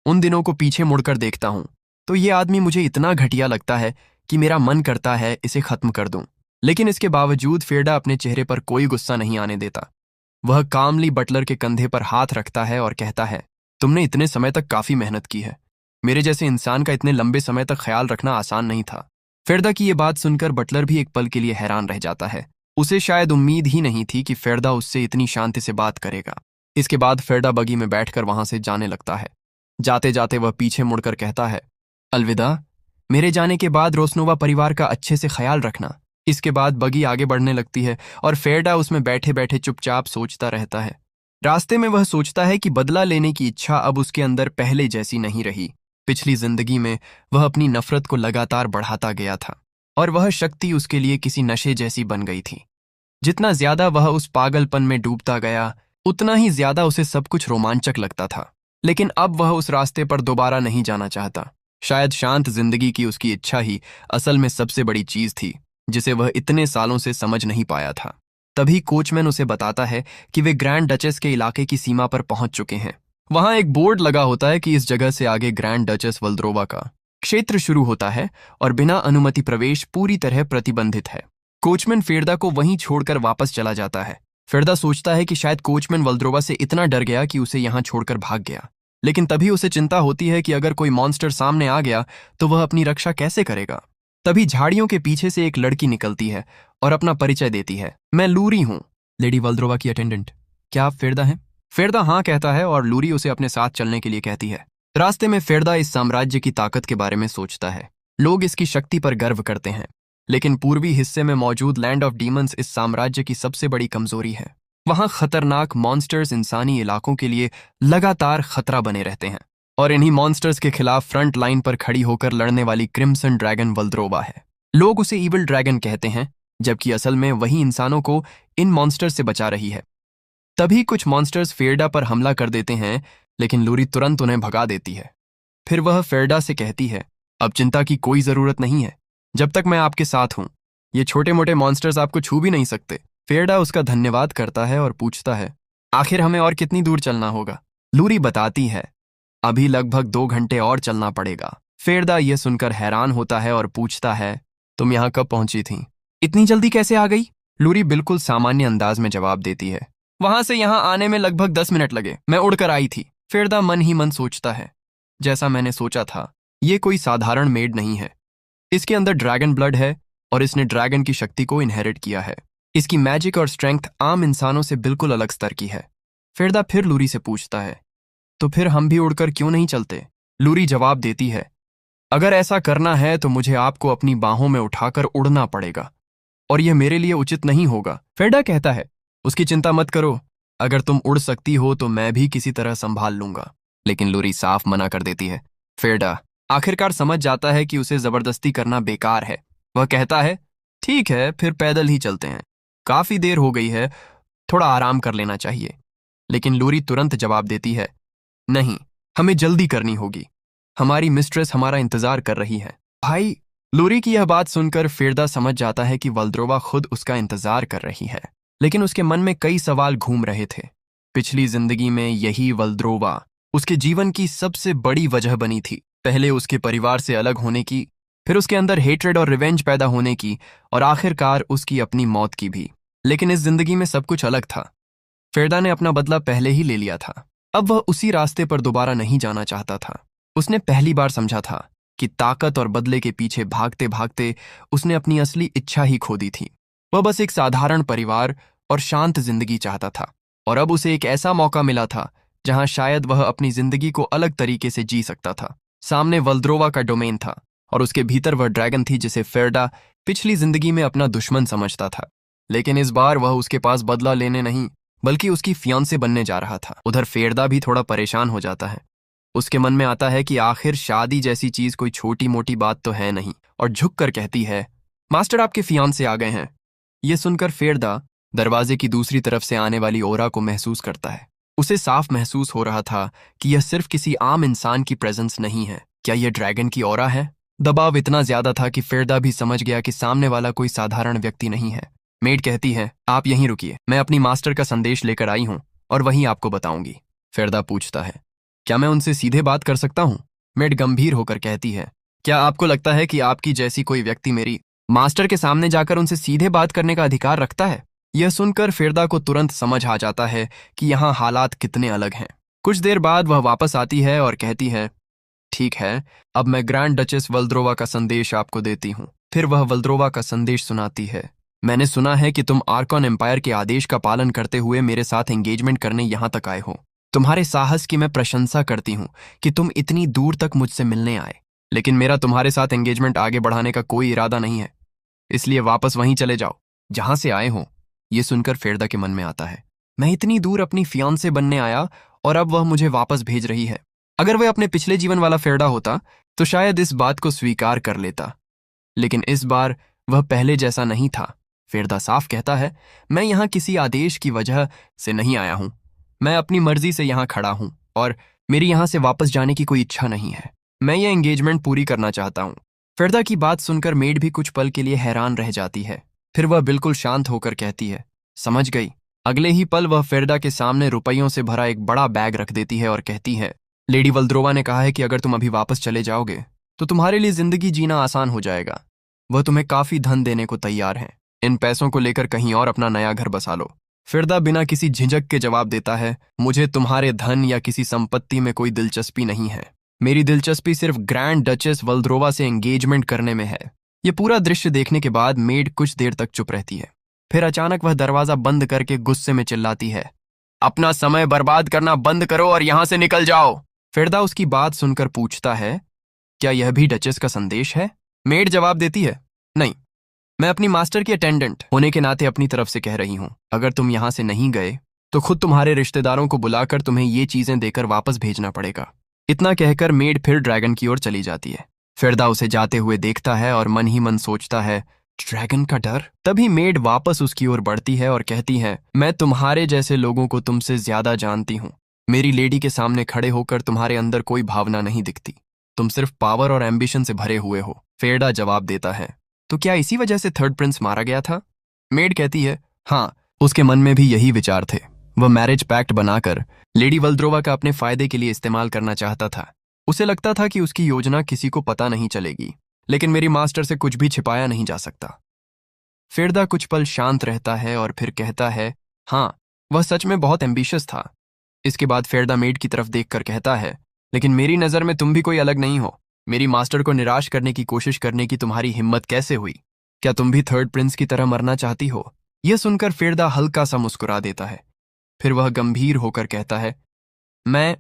उन दिनों को पीछे मुड़कर देखता हूं तो ये आदमी मुझे इतना घटिया लगता है कि मेरा मन करता है इसे खत्म कर दूं। लेकिन इसके बावजूद फेरडा अपने चेहरे पर कोई गुस्सा नहीं आने देता। वह कामली बटलर के कंधे पर हाथ रखता है और कहता है, तुमने इतने समय तक काफी मेहनत की है। मेरे जैसे इंसान का इतने लंबे समय तक ख्याल रखना आसान नहीं था। फेरडा की ये बात सुनकर बटलर भी एक पल के लिए हैरान रह जाता है। उसे शायद उम्मीद ही नहीं थी कि फेरडा उससे इतनी शांति से बात करेगा। इसके बाद फेरडा बगी में बैठकर वहां से जाने लगता है। जाते जाते वह पीछे मुड़कर कहता है, अलविदा, मेरे जाने के बाद रोसनोवा परिवार का अच्छे से ख्याल रखना। इसके बाद बगी आगे बढ़ने लगती है और फेरडा उसमें बैठे बैठे चुपचाप सोचता रहता है। रास्ते में वह सोचता है कि बदला लेने की इच्छा अब उसके अंदर पहले जैसी नहीं रही। पिछली जिंदगी में वह अपनी नफरत को लगातार बढ़ाता गया था और वह शक्ति उसके लिए किसी नशे जैसी बन गई थी। जितना ज्यादा वह उस पागलपन में डूबता गया, उतना ही ज्यादा उसे सब कुछ रोमांचक लगता था। लेकिन अब वह उस रास्ते पर दोबारा नहीं जाना चाहता। शायद शांत जिंदगी की उसकी इच्छा ही असल में सबसे बड़ी चीज थी, जिसे वह इतने सालों से समझ नहीं पाया था। तभी कोचमैन उसे बताता है कि वे ग्रैंड डचेस के इलाके की सीमा पर पहुंच चुके हैं। वहां एक बोर्ड लगा होता है कि इस जगह से आगे ग्रैंड डचेस वल्द्रोवा का क्षेत्र शुरू होता है और बिना अनुमति प्रवेश पूरी तरह प्रतिबंधित है। कोचमैन फेरडा को वहीं छोड़कर वापस चला जाता है। फेरडा सोचता है कि शायद कोचमैन वल्द्रोवा से इतना डर गया कि उसे यहां छोड़कर भाग गया। लेकिन तभी उसे चिंता होती है कि अगर कोई मॉन्स्टर सामने आ गया तो वह अपनी रक्षा कैसे करेगा। तभी झाड़ियों के पीछे से एक लड़की निकलती है और अपना परिचय देती है, मैं लूरी हूं, लेडी वल्द्रोवा की अटेंडेंट। क्या आप फेरडा हैं? फेरडा हाँ कहता है और लूरी उसे अपने साथ चलने के लिए कहती है। रास्ते में फेरडा इस साम्राज्य की ताकत के बारे में सोचता है। लोग इसकी शक्ति पर गर्व करते हैं, लेकिन पूर्वी हिस्से में मौजूद लैंड ऑफ डीमंस इस साम्राज्य की सबसे बड़ी कमजोरी है। वहां खतरनाक मॉन्स्टर्स इंसानी इलाकों के लिए लगातार खतरा बने रहते हैं और इन्हीं मॉन्स्टर्स के खिलाफ फ्रंट लाइन पर खड़ी होकर लड़ने वाली क्रिम्सन ड्रैगन वल्द्रोवा है। लोग उसे ईविल ड्रैगन कहते हैं, जबकि असल में वही इंसानों को इन मॉन्स्टर्स से बचा रही है। तभी कुछ मॉन्स्टर्स फेरडा पर हमला कर देते हैं, लेकिन लूरी तुरंत उन्हें भगा देती है। फिर वह फेरडा से कहती है, अब चिंता की कोई जरूरत नहीं है, जब तक मैं आपके साथ हूं ये छोटे मोटे मॉन्स्टर्स आपको छू भी नहीं सकते। फेरडा उसका धन्यवाद करता है और पूछता है, आखिर हमें और कितनी दूर चलना होगा? लूरी बताती है, अभी लगभग 2 घंटे और चलना पड़ेगा। फेरडा यह सुनकर हैरान होता है और पूछता है, तुम यहाँ कब पहुंची थी? इतनी जल्दी कैसे आ गई? लूरी बिल्कुल सामान्य अंदाज में जवाब देती है, वहां से यहाँ आने में लगभग 10 मिनट लगे, मैं उड़कर आई थी। फेरडा मन ही मन सोचता है, जैसा मैंने सोचा था, ये कोई साधारण मेड नहीं है। इसके अंदर ड्रैगन ब्लड है और इसने ड्रैगन की शक्ति को इनहेरिट किया है। इसकी मैजिक और स्ट्रेंथ आम इंसानों से बिल्कुल अलग स्तर की है। फेरडा फिर लूरी से पूछता है, तो फिर हम भी उड़कर क्यों नहीं चलते? लूरी जवाब देती है, अगर ऐसा करना है तो मुझे आपको अपनी बाहों में उठाकर उड़ना पड़ेगा और यह मेरे लिए उचित नहीं होगा। फेरडा कहता है, उसकी चिंता मत करो, अगर तुम उड़ सकती हो तो मैं भी किसी तरह संभाल लूंगा। लेकिन लूरी साफ मना कर देती है। फेरडा आखिरकार समझ जाता है कि उसे जबरदस्ती करना बेकार है। वह कहता है, ठीक है, फिर पैदल ही चलते हैं, काफी देर हो गई है, थोड़ा आराम कर लेना चाहिए। लेकिन लूरी तुरंत जवाब देती है, नहीं, हमें जल्दी करनी होगी, हमारी मिस्ट्रेस हमारा इंतजार कर रही है। भाई, लूरी की यह बात सुनकर फेरडा समझ जाता है कि वल्द्रोवा खुद उसका इंतजार कर रही है। लेकिन उसके मन में कई सवाल घूम रहे थे। पिछली जिंदगी में यही वल्द्रोवा उसके जीवन की सबसे बड़ी वजह बनी थी। पहले उसके परिवार से अलग होने की, फिर उसके अंदर हेट्रेड और रिवेंज पैदा होने की, और आखिरकार उसकी अपनी मौत की भी। लेकिन इस जिंदगी में सब कुछ अलग था। फेरडा ने अपना बदला पहले ही ले लिया था। अब वह उसी रास्ते पर दोबारा नहीं जाना चाहता था। उसने पहली बार समझा था कि ताकत और बदले के पीछे भागते भागते उसने अपनी असली इच्छा ही खो दी थी। वह बस एक साधारण परिवार और शांत जिंदगी चाहता था, और अब उसे एक ऐसा मौका मिला था जहां शायद वह अपनी जिंदगी को अलग तरीके से जी सकता था। सामने वल्द्रोवा का डोमेन था और उसके भीतर वह ड्रैगन थी जिसे फेरडा पिछली जिंदगी में अपना दुश्मन समझता था। लेकिन इस बार वह उसके पास बदला लेने नहीं, बल्कि उसकी फियांसे बनने जा रहा था। उधर फेरडा भी थोड़ा परेशान हो जाता है। उसके मन में आता है कि आखिर शादी जैसी चीज कोई छोटी मोटी बात तो है नहीं, और झुक कर कहती है, मास्टर आपके फियांसे आ गए हैं। यह सुनकर फेरडा दरवाजे की दूसरी तरफ से आने वाली ओरा को महसूस करता है। उसे साफ महसूस हो रहा था कि यह सिर्फ किसी आम इंसान की प्रेजेंस नहीं है। क्या यह ड्रैगन की ओरा है? दबाव इतना ज्यादा था कि फेरडा भी समझ गया कि सामने वाला कोई साधारण व्यक्ति नहीं है। मेड कहती है, आप यहीं रुकिए, मैं अपनी मास्टर का संदेश लेकर आई हूं और वहीं आपको बताऊंगी। फेरडा पूछता है, क्या मैं उनसे सीधे बात कर सकता हूं? मेड गंभीर होकर कहती है, क्या आपको लगता है कि आपकी जैसी कोई व्यक्ति मेरी मास्टर के सामने जाकर उनसे सीधे बात करने का अधिकार रखता है? यह सुनकर फेरडा को तुरंत समझ आ जाता है कि यहाँ हालात कितने अलग हैं। कुछ देर बाद वह वापस आती है और कहती है, ठीक है, अब मैं ग्रैंड डचेस वल्द्रोवा का संदेश आपको देती हूँ। फिर वह वल्द्रोवा का संदेश सुनाती है, मैंने सुना है कि तुम आर्कॉन एम्पायर के आदेश का पालन करते हुए मेरे साथ एंगेजमेंट करने यहाँ तक आए हो। तुम्हारे साहस की मैं प्रशंसा करती हूँ कि तुम इतनी दूर तक मुझसे मिलने आए। लेकिन मेरा तुम्हारे साथ एंगेजमेंट आगे बढ़ाने का कोई इरादा नहीं है, इसलिए वापस वहीं चले जाओ जहां से आए हो। ये सुनकर फेरडा के मन में आता है, मैं इतनी दूर अपनी फियांसे बनने आया और अब वह मुझे वापस भेज रही है। अगर वह अपने पिछले जीवन वाला फेरडा होता तो शायद इस बात को स्वीकार कर लेता, लेकिन इस बार वह पहले जैसा नहीं था। फेरडा साफ कहता है, मैं यहाँ किसी आदेश की वजह से नहीं आया हूँ, मैं अपनी मर्जी से यहाँ खड़ा हूँ और मेरी यहाँ से वापस जाने की कोई इच्छा नहीं है। मैं ये एंगेजमेंट पूरी करना चाहता हूँ। फेरडा की बात सुनकर मेड भी कुछ पल के लिए हैरान रह जाती है। फिर वह बिल्कुल शांत होकर कहती है, समझ गई। अगले ही पल वह फेरडा के सामने रुपयों से भरा एक बड़ा बैग रख देती है और कहती है, लेडी वल्द्रोवा ने कहा है कि अगर तुम अभी वापस चले जाओगे तो तुम्हारे लिए जिंदगी जीना आसान हो जाएगा। वह तुम्हें काफी धन देने को तैयार है। इन पैसों को लेकर कहीं और अपना नया घर बसा लो। फेरडा बिना किसी झिझक के जवाब देता है, मुझे तुम्हारे धन या किसी संपत्ति में कोई दिलचस्पी नहीं है। मेरी दिलचस्पी सिर्फ ग्रैंड डचेस वल्द्रोवा से एंगेजमेंट करने में है। यह पूरा दृश्य देखने के बाद मेड कुछ देर तक चुप रहती है। फिर अचानक वह दरवाजा बंद करके गुस्से में चिल्लाती है, अपना समय बर्बाद करना बंद करो और यहां से निकल जाओ। फेरडा उसकी बात सुनकर पूछता है, क्या यह भी डचेस का संदेश है? मेड जवाब देती है, नहीं, मैं अपनी मास्टर की अटेंडेंट होने के नाते अपनी तरफ से कह रही हूं। अगर तुम यहां से नहीं गए तो खुद तुम्हारे रिश्तेदारों को बुलाकर तुम्हें ये चीजें देकर वापस भेजना पड़ेगा। इतना कहकर मेड फिर ड्रैगन की ओर चली जाती है। फेरडा उसे जाते हुए देखता है और मन ही मन सोचता है, ड्रैगन का डर। तभी मेड वापस उसकी ओर बढ़ती है और कहती है, मैं तुम्हारे जैसे लोगों को तुमसे ज्यादा जानती हूँ। मेरी लेडी के सामने खड़े होकर तुम्हारे अंदर कोई भावना नहीं दिखती, तुम सिर्फ पावर और एम्बिशन से भरे हुए हो। फेरडा जवाब देता है, तो क्या इसी वजह से थर्ड प्रिंस मारा गया था? मेड कहती है, हाँ, उसके मन में भी यही विचार थे। वह मैरिज पैक्ट बनाकर लेडी वल्द्रोवा का अपने फायदे के लिए इस्तेमाल करना चाहता था। उसे लगता था कि उसकी योजना किसी को पता नहीं चलेगी, लेकिन मेरी मास्टर से कुछ भी छिपाया नहीं जा सकता। फेरदा कुछ पल शांत रहता है और फिर कहता है, हाँ, वह सच में बहुत एम्बिशियस था। इसके बाद फेरदा मेड की तरफ देखकर कहता है, लेकिन मेरी नज़र में तुम भी कोई अलग नहीं हो। मेरी मास्टर को निराश करने की कोशिश करने की तुम्हारी हिम्मत कैसे हुई? क्या तुम भी थर्ड प्रिंस की तरह मरना चाहती हो? यह सुनकर फेरदा हल्का सा मुस्कुरा देता है। फिर वह गंभीर होकर कहता है, मैं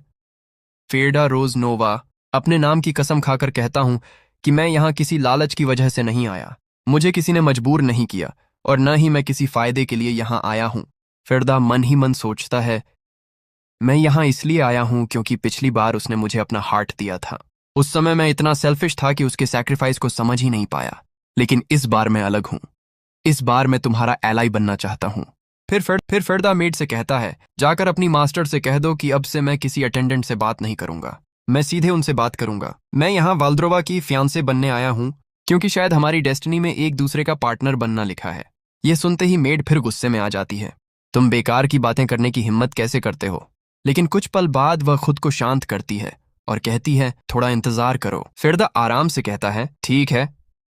फेरडा रोज नोवा अपने नाम की कसम खाकर कहता हूं कि मैं यहां किसी लालच की वजह से नहीं आया। मुझे किसी ने मजबूर नहीं किया और न ही मैं किसी फायदे के लिए यहां आया हूं। फेरदा मन ही मन सोचता है, मैं यहां इसलिए आया हूं क्योंकि पिछली बार उसने मुझे अपना हार्ट दिया था। उस समय मैं इतना सेल्फिश था कि उसके सैक्रिफाइस को समझ ही नहीं पाया। लेकिन इस बार मैं अलग हूं। इस बार मैं तुम्हारा एलाई बनना चाहता हूं। फिर फेरदा मेड से कहता है, जाकर अपनी मास्टर से कह दो कि अब से मैं किसी अटेंडेंट से बात नहीं करूंगा। मैं सीधे उनसे बात करूंगा। मैं यहाँ वाल्द्रोवा की फियांसे बनने आया हूं क्योंकि शायद हमारी डेस्टिनी में एक दूसरे का पार्टनर बनना लिखा है। यह सुनते ही मेड फिर गुस्से में आ जाती है। तुम बेकार की बातें करने की हिम्मत कैसे करते हो? लेकिन कुछ पल बाद वह खुद को शांत करती है और कहती है, थोड़ा इंतजार करो। फेरदा आराम से कहता है, ठीक है।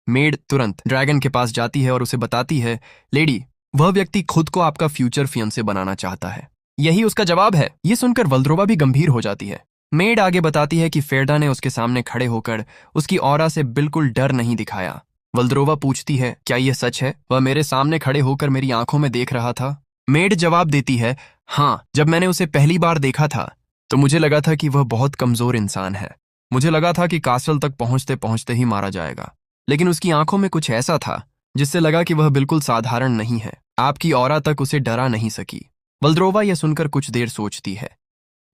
मेड तुरंत ड्रैगन के पास जाती है और उसे बताती है, लेडी, वह व्यक्ति खुद को आपका फ्यूचर फियांसे बनाना चाहता है। यही उसका जवाब है। यह सुनकर वल्द्रोवा भी गंभीर हो जाती है। मेड आगे बताती है कि फेरदा ने उसके सामने खड़े होकर उसकी ऑरा से बिल्कुल डर नहीं दिखाया। वल्द्रोवा पूछती है, क्या यह सच है? वह मेरे सामने खड़े होकर मेरी आंखों में देख रहा था? मेड जवाब देती है, हाँ, जब मैंने उसे पहली बार देखा था तो मुझे लगा था कि वह बहुत कमजोर इंसान है। मुझे लगा था कि कासल तक पहुंचते पहुंचते ही मारा जाएगा। लेकिन उसकी आंखों में कुछ ऐसा था जिससे लगा कि वह बिल्कुल साधारण नहीं है। आपकी ऑरा तक उसे डरा नहीं सकी। वल्द्रोवा यह सुनकर कुछ देर सोचती है।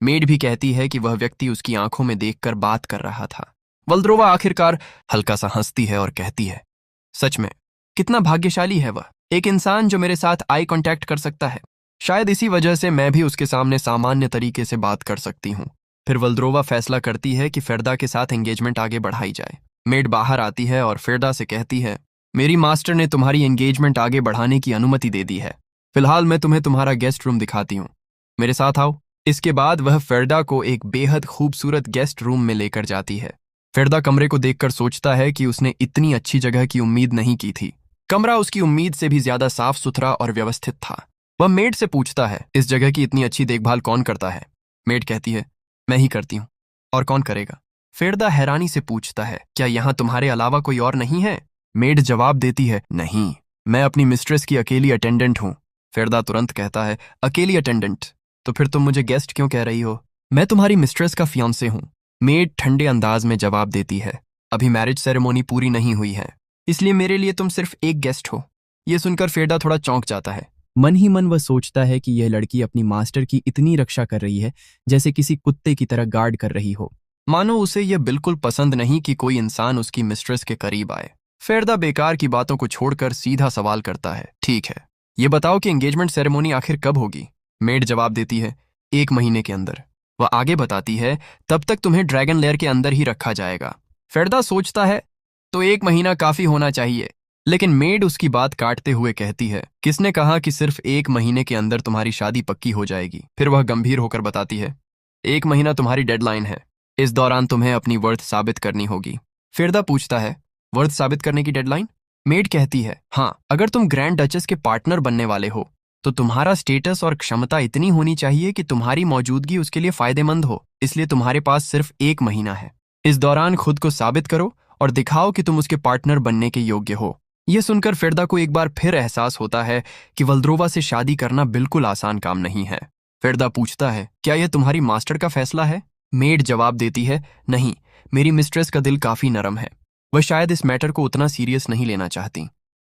मेड भी कहती है कि वह व्यक्ति उसकी आंखों में देखकर बात कर रहा था। वल्द्रोवा आखिरकार हल्का सा हंसती है और कहती है, सच में कितना भाग्यशाली है वह, एक इंसान जो मेरे साथ आई कांटेक्ट कर सकता है। शायद इसी वजह से मैं भी उसके सामने सामान्य तरीके से बात कर सकती हूँ। फिर वल्द्रोवा फैसला करती है कि फेरदा के साथ एंगेजमेंट आगे बढ़ाई जाए। मेड बाहर आती है और फेरदा से कहती है, मेरी मास्टर ने तुम्हारी एंगेजमेंट आगे बढ़ाने की अनुमति दे दी है। फिलहाल मैं तुम्हें तुम्हारा गेस्ट रूम दिखाती हूँ, मेरे साथ आओ। इसके बाद वह फेरदा को एक बेहद खूबसूरत गेस्ट रूम में लेकर जाती है। फेरदा कमरे को देखकर सोचता है कि उसने इतनी अच्छी जगह की उम्मीद नहीं की थी। कमरा उसकी उम्मीद से भी ज्यादा साफ सुथरा और व्यवस्थित था। वह मेड से पूछता है, इस जगह की इतनी अच्छी देखभाल कौन करता है? मेड कहती है, मैं ही करती हूँ। और कौन करेगा? फेरदा हैरानी से पूछता है, क्या यहाँ तुम्हारे अलावा कोई और नहीं है? मेड जवाब देती है, नहीं, मैं अपनी मिस्ट्रेस की अकेली अटेंडेंट हूँ। फेरदा तुरंत कहता है, अकेली अटेंडेंट? तो फिर तुम मुझे गेस्ट क्यों कह रही हो? मैं तुम्हारी मिस्ट्रेस का फियांसे हूँ। मेड ठंडे अंदाज में जवाब देती है, अभी मैरिज सेरेमोनी पूरी नहीं हुई है, इसलिए मेरे लिए तुम सिर्फ एक गेस्ट हो। यह सुनकर फेरदा थोड़ा चौंक जाता है। मन ही मन वह सोचता है कि यह लड़की अपनी मास्टर की इतनी रक्षा कर रही है जैसे किसी कुत्ते की तरह गार्ड कर रही हो। मानो उसे यह बिल्कुल पसंद नहीं कि कोई इंसान उसकी मिस्ट्रेस के करीब आए। फेरदा बेकार की बातों को छोड़कर सीधा सवाल करता है, ठीक है, ये बताओ कि एंगेजमेंट सेरेमोनी आखिर कब होगी? मेड जवाब देती है, 1 महीने के अंदर। वह आगे बताती है, तब तक तुम्हें ड्रैगन लेयर के अंदर ही रखा जाएगा। फेरदा सोचता है, तो 1 महीना काफी होना चाहिए। लेकिन मेड उसकी बात काटते हुए कहती है, किसने कहा कि सिर्फ 1 महीने के अंदर तुम्हारी शादी पक्की हो जाएगी? फिर वह गंभीर होकर बताती है, 1 महीना तुम्हारी डेडलाइन है। इस दौरान तुम्हें अपनी वर्थ साबित करनी होगी। फेरदा पूछता है, वर्थ साबित करने की डेडलाइन? मेड कहती है, हाँ, अगर तुम ग्रैंड डचेस के पार्टनर बनने वाले हो तो तुम्हारा स्टेटस और क्षमता इतनी होनी चाहिए कि तुम्हारी मौजूदगी उसके लिए फायदेमंद हो। इसलिए तुम्हारे पास सिर्फ 1 महीना है। इस दौरान खुद को साबित करो और दिखाओ कि तुम उसके पार्टनर बनने के योग्य हो। यह सुनकर फेरदा को एक बार फिर एहसास होता है कि वल्द्रोवा से शादी करना बिल्कुल आसान काम नहीं है। फेरदा पूछता है, क्या यह तुम्हारी मास्टर का फैसला है? मेड जवाब देती है, नहीं, मेरी मिस्ट्रेस का दिल काफी नरम है। वह शायद इस मैटर को उतना सीरियस नहीं लेना चाहती।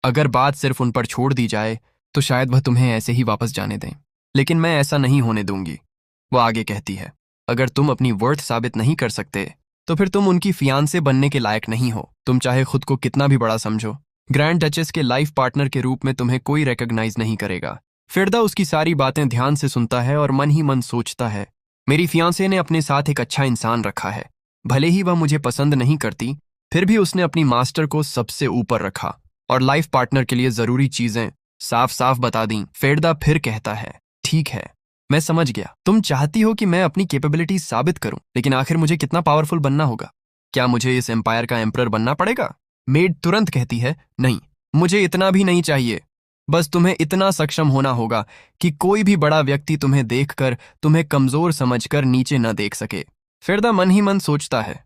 अगर बात सिर्फ उन पर छोड़ दी जाए तो शायद वह तुम्हें ऐसे ही वापस जाने दें, लेकिन मैं ऐसा नहीं होने दूंगी। वह आगे कहती है, अगर तुम अपनी वर्थ साबित नहीं कर सकते तो फिर तुम उनकी फियांसे बनने के लायक नहीं हो। तुम चाहे खुद को कितना भी बड़ा समझो, ग्रैंड डचेस के लाइफ पार्टनर के रूप में तुम्हें कोई रिकॉग्नाइज नहीं करेगा। फेरदा उसकी सारी बातें ध्यान से सुनता है और मन ही मन सोचता है, मेरी फियांसे ने अपने साथ एक अच्छा इंसान रखा है। भले ही वह मुझे पसंद नहीं करती, फिर भी उसने अपनी मास्टर को सबसे ऊपर रखा और लाइफ पार्टनर के लिए जरूरी चीजें साफ साफ बता दी। फेरदा फिर कहता है, ठीक है, मैं समझ गया। तुम चाहती हो कि मैं अपनी कैपेबिलिटी साबित करूं, लेकिन आखिर मुझे कितना पावरफुल बनना होगा? क्या मुझे इस एम्पायर का एम्परर बनना पड़ेगा? मेड तुरंत कहती है, नहीं, मुझे इतना भी नहीं चाहिए। बस तुम्हें इतना सक्षम होना होगा कि कोई भी बड़ा व्यक्ति तुम्हें देखकर तुम्हें कमजोर समझकर नीचे न देख सके। फेरदा मन ही मन सोचता है,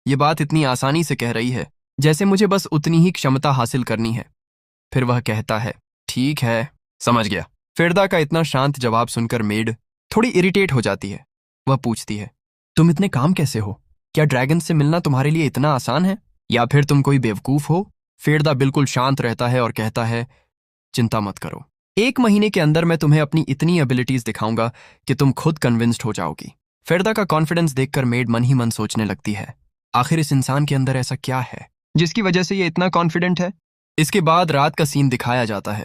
ये बात इतनी आसानी से कह रही है जैसे मुझे बस उतनी ही क्षमता हासिल करनी है। फिर वह कहता है, ठीक है, समझ गया। फेरदा का इतना शांत जवाब सुनकर मेड थोड़ी इरिटेट हो जाती है। वह पूछती है, तुम इतने काम कैसे हो? क्या ड्रैगन से मिलना तुम्हारे लिए इतना आसान है, या फिर तुम कोई बेवकूफ हो? फेरदा बिल्कुल शांत रहता है और कहता है, चिंता मत करो, 1 महीने के अंदर मैं तुम्हें अपनी इतनी एबिलिटीज दिखाऊंगा कि तुम खुद कन्विंस्ड हो जाओगी। फेरदा का कॉन्फिडेंस देखकर मेड मन ही मन सोचने लगती है, आखिर इस इंसान के अंदर ऐसा क्या है जिसकी वजह से ये इतना कॉन्फिडेंट है। इसके बाद रात का सीन दिखाया जाता है।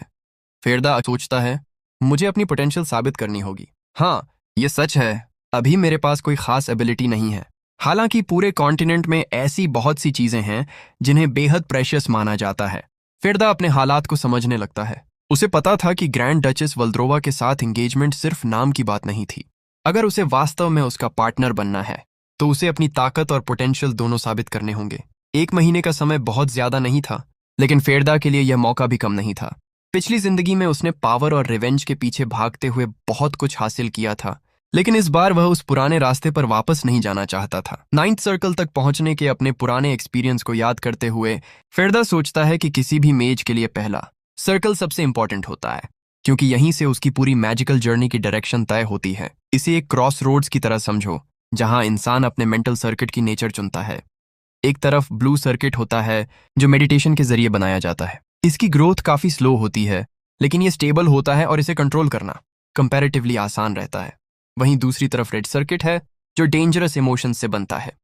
फेरदा सोचता है, मुझे अपनी पोटेंशियल साबित करनी होगी। हाँ, ये सच है, अभी मेरे पास कोई खास एबिलिटी नहीं है। हालांकि पूरे कॉन्टिनेंट में ऐसी बहुत सी चीजें हैं जिन्हें बेहद प्रेशियस माना जाता है। फेरदा अपने हालात को समझने लगता है। उसे पता था कि ग्रैंड डचेस वल्द्रोवा के साथ एंगेजमेंट सिर्फ नाम की बात नहीं थी। अगर उसे वास्तव में उसका पार्टनर बनना है तो उसे अपनी ताकत और पोटेंशियल दोनों साबित करने होंगे। 1 महीने का समय बहुत ज्यादा नहीं था, लेकिन फेरदा के लिए यह मौका भी कम नहीं था। पिछली जिंदगी में उसने पावर और रिवेंज के पीछे भागते हुए बहुत कुछ हासिल किया था, लेकिन इस बार वह उस पुराने रास्ते पर वापस नहीं जाना चाहता था। 9th सर्कल तक पहुंचने के अपने पुराने एक्सपीरियंस को याद करते हुए फेरदा सोचता है कि किसी भी मेज के लिए पहला सर्कल सबसे इंपॉर्टेंट होता है, क्योंकि यहीं से उसकी पूरी मैजिकल जर्नी की डायरेक्शन तय होती है। इसे एक क्रॉस रोड्स की तरह समझो, जहां इंसान अपने मेंटल सर्किट की नेचर चुनता है। एक तरफ ब्लू सर्किट होता है जो मेडिटेशन के जरिए बनाया जाता है। इसकी ग्रोथ काफी स्लो होती है, लेकिन ये स्टेबल होता है और इसे कंट्रोल करना कंपैरेटिवली आसान रहता है। वहीं दूसरी तरफ रेड सर्किट है जो डेंजरस इमोशंस से बनता है।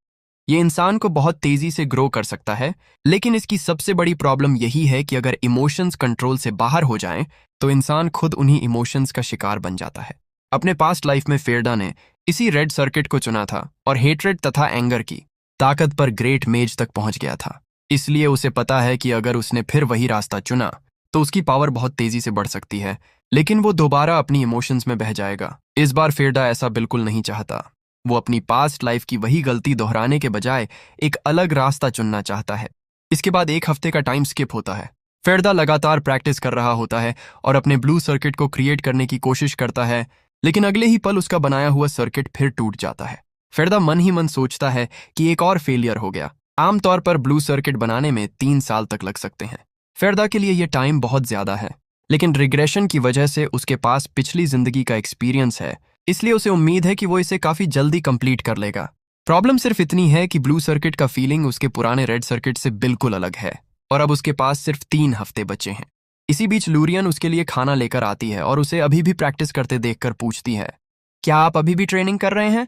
ये इंसान को बहुत तेजी से ग्रो कर सकता है, लेकिन इसकी सबसे बड़ी प्रॉब्लम यही है कि अगर इमोशंस कंट्रोल से बाहर हो जाएं, तो इंसान खुद उन्हीं इमोशंस का शिकार बन जाता है। अपने पास्ट लाइफ में फेरदा ने इसी रेड सर्किट को चुना था और हेट्रेड तथा एंगर की ताकत पर ग्रेट मेज तक पहुंच गया था। इसलिए उसे पता है कि अगर उसने फिर वही रास्ता चुना तो उसकी पावर बहुत तेजी से बढ़ सकती है, लेकिन वो दोबारा अपनी इमोशंस में बह जाएगा। इस बार फेरदा ऐसा बिल्कुल नहीं चाहता। वो अपनी पास्ट लाइफ की वही गलती दोहराने के बजाय एक अलग रास्ता चुनना चाहता है। इसके बाद 1 हफ्ते का टाइम स्किप होता है। फेरदा लगातार प्रैक्टिस कर रहा होता है और अपने ब्लू सर्किट को क्रिएट करने की कोशिश करता है, लेकिन अगले ही पल उसका बनाया हुआ सर्किट फिर टूट जाता है। फेरदा मन ही मन सोचता है कि एक और फेलियर हो गया। आमतौर पर ब्लू सर्किट बनाने में 3 साल तक लग सकते हैं। फेरदा के लिए यह टाइम बहुत ज्यादा है, लेकिन रिग्रेशन की वजह से उसके पास पिछली जिंदगी का एक्सपीरियंस है, इसलिए उसे उम्मीद है कि वो इसे काफी जल्दी कंप्लीट कर लेगा। प्रॉब्लम सिर्फ इतनी है कि ब्लू सर्किट का फीलिंग उसके पुराने रेड सर्किट से बिल्कुल अलग है और अब उसके पास सिर्फ 3 हफ्ते बचे हैं। इसी बीच लूरियन उसके लिए खाना लेकर आती है और उसे अभी भी प्रैक्टिस करते देखकर पूछती है, क्या आप अभी भी ट्रेनिंग कर रहे हैं?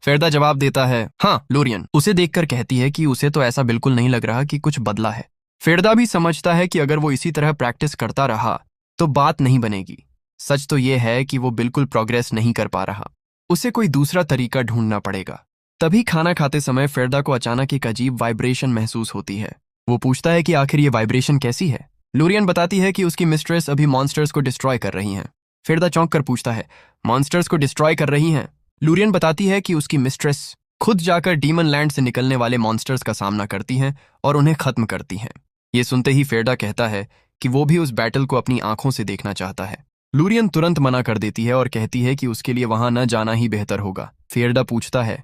फेरदा जवाब देता है, हाँ। लूरियन उसे देखकर कहती है कि उसे तो ऐसा बिल्कुल नहीं लग रहा कि कुछ बदला है। फेरदा भी समझता है कि अगर वो इसी तरह प्रैक्टिस करता रहा तो बात नहीं बनेगी। सच तो यह है कि वो बिल्कुल प्रोग्रेस नहीं कर पा रहा। उसे कोई दूसरा तरीका ढूंढना पड़ेगा। तभी खाना खाते समय फेरदा को अचानक एक अजीब वाइब्रेशन महसूस होती है। वो पूछता है कि आखिर ये वाइब्रेशन कैसी है। लूरियन बताती है कि उसकी मिस्ट्रेस अभी मॉन्स्टर्स को डिस्ट्रॉय कर रही हैं। फेरदा चौंक कर पूछता है, मॉन्स्टर्स को डिस्ट्रॉय कर रही हैं? लूरियन बताती है कि उसकी मिस्ट्रेस खुद जाकर डीमन लैंड से निकलने वाले मॉन्स्टर्स का सामना करती हैं और उन्हें खत्म करती हैं। ये सुनते ही फेरदा कहता है कि वो भी उस बैटल को अपनी आंखों से देखना चाहता है। लूरियन तुरंत मना कर देती है और कहती है कि उसके लिए वहां न जाना ही बेहतर होगा। फेरदा पूछता है,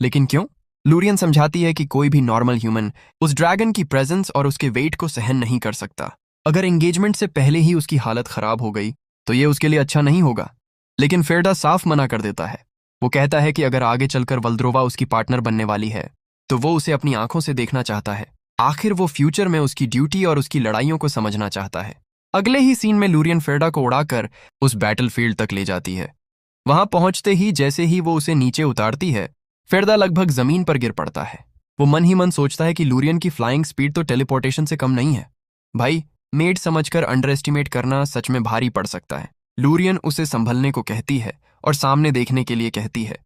लेकिन क्यों? लूरियन समझाती है कि कोई भी नॉर्मल ह्यूमन उस ड्रैगन की प्रेजेंस और उसके वेट को सहन नहीं कर सकता। अगर एंगेजमेंट से पहले ही उसकी हालत खराब हो गई तो ये उसके लिए अच्छा नहीं होगा। लेकिन फेरदा साफ मना कर देता है। वो कहता है कि अगर आगे चलकर वल्द्रोवा उसकी पार्टनर बनने वाली है तो वो उसे अपनी आंखों से देखना चाहता है। आखिर वो फ्यूचर में उसकी ड्यूटी और उसकी लड़ाइयों को समझना चाहता है। अगले ही सीन में लूरियन फेरदा को उड़ाकर उस बैटलफील्ड तक ले जाती है। वहां पहुंचते ही जैसे ही वो उसे नीचे उतारती है, फेरदा लगभग जमीन पर गिर पड़ता है। वो मन ही मन सोचता है कि लूरियन की फ्लाइंग स्पीड तो टेलीपोर्टेशन से कम नहीं है। भाई, मेड समझकर अंडर एस्टिमेट करना सच में भारी पड़ सकता है। लूरियन उसे संभलने को कहती है और सामने देखने के लिए कहती है।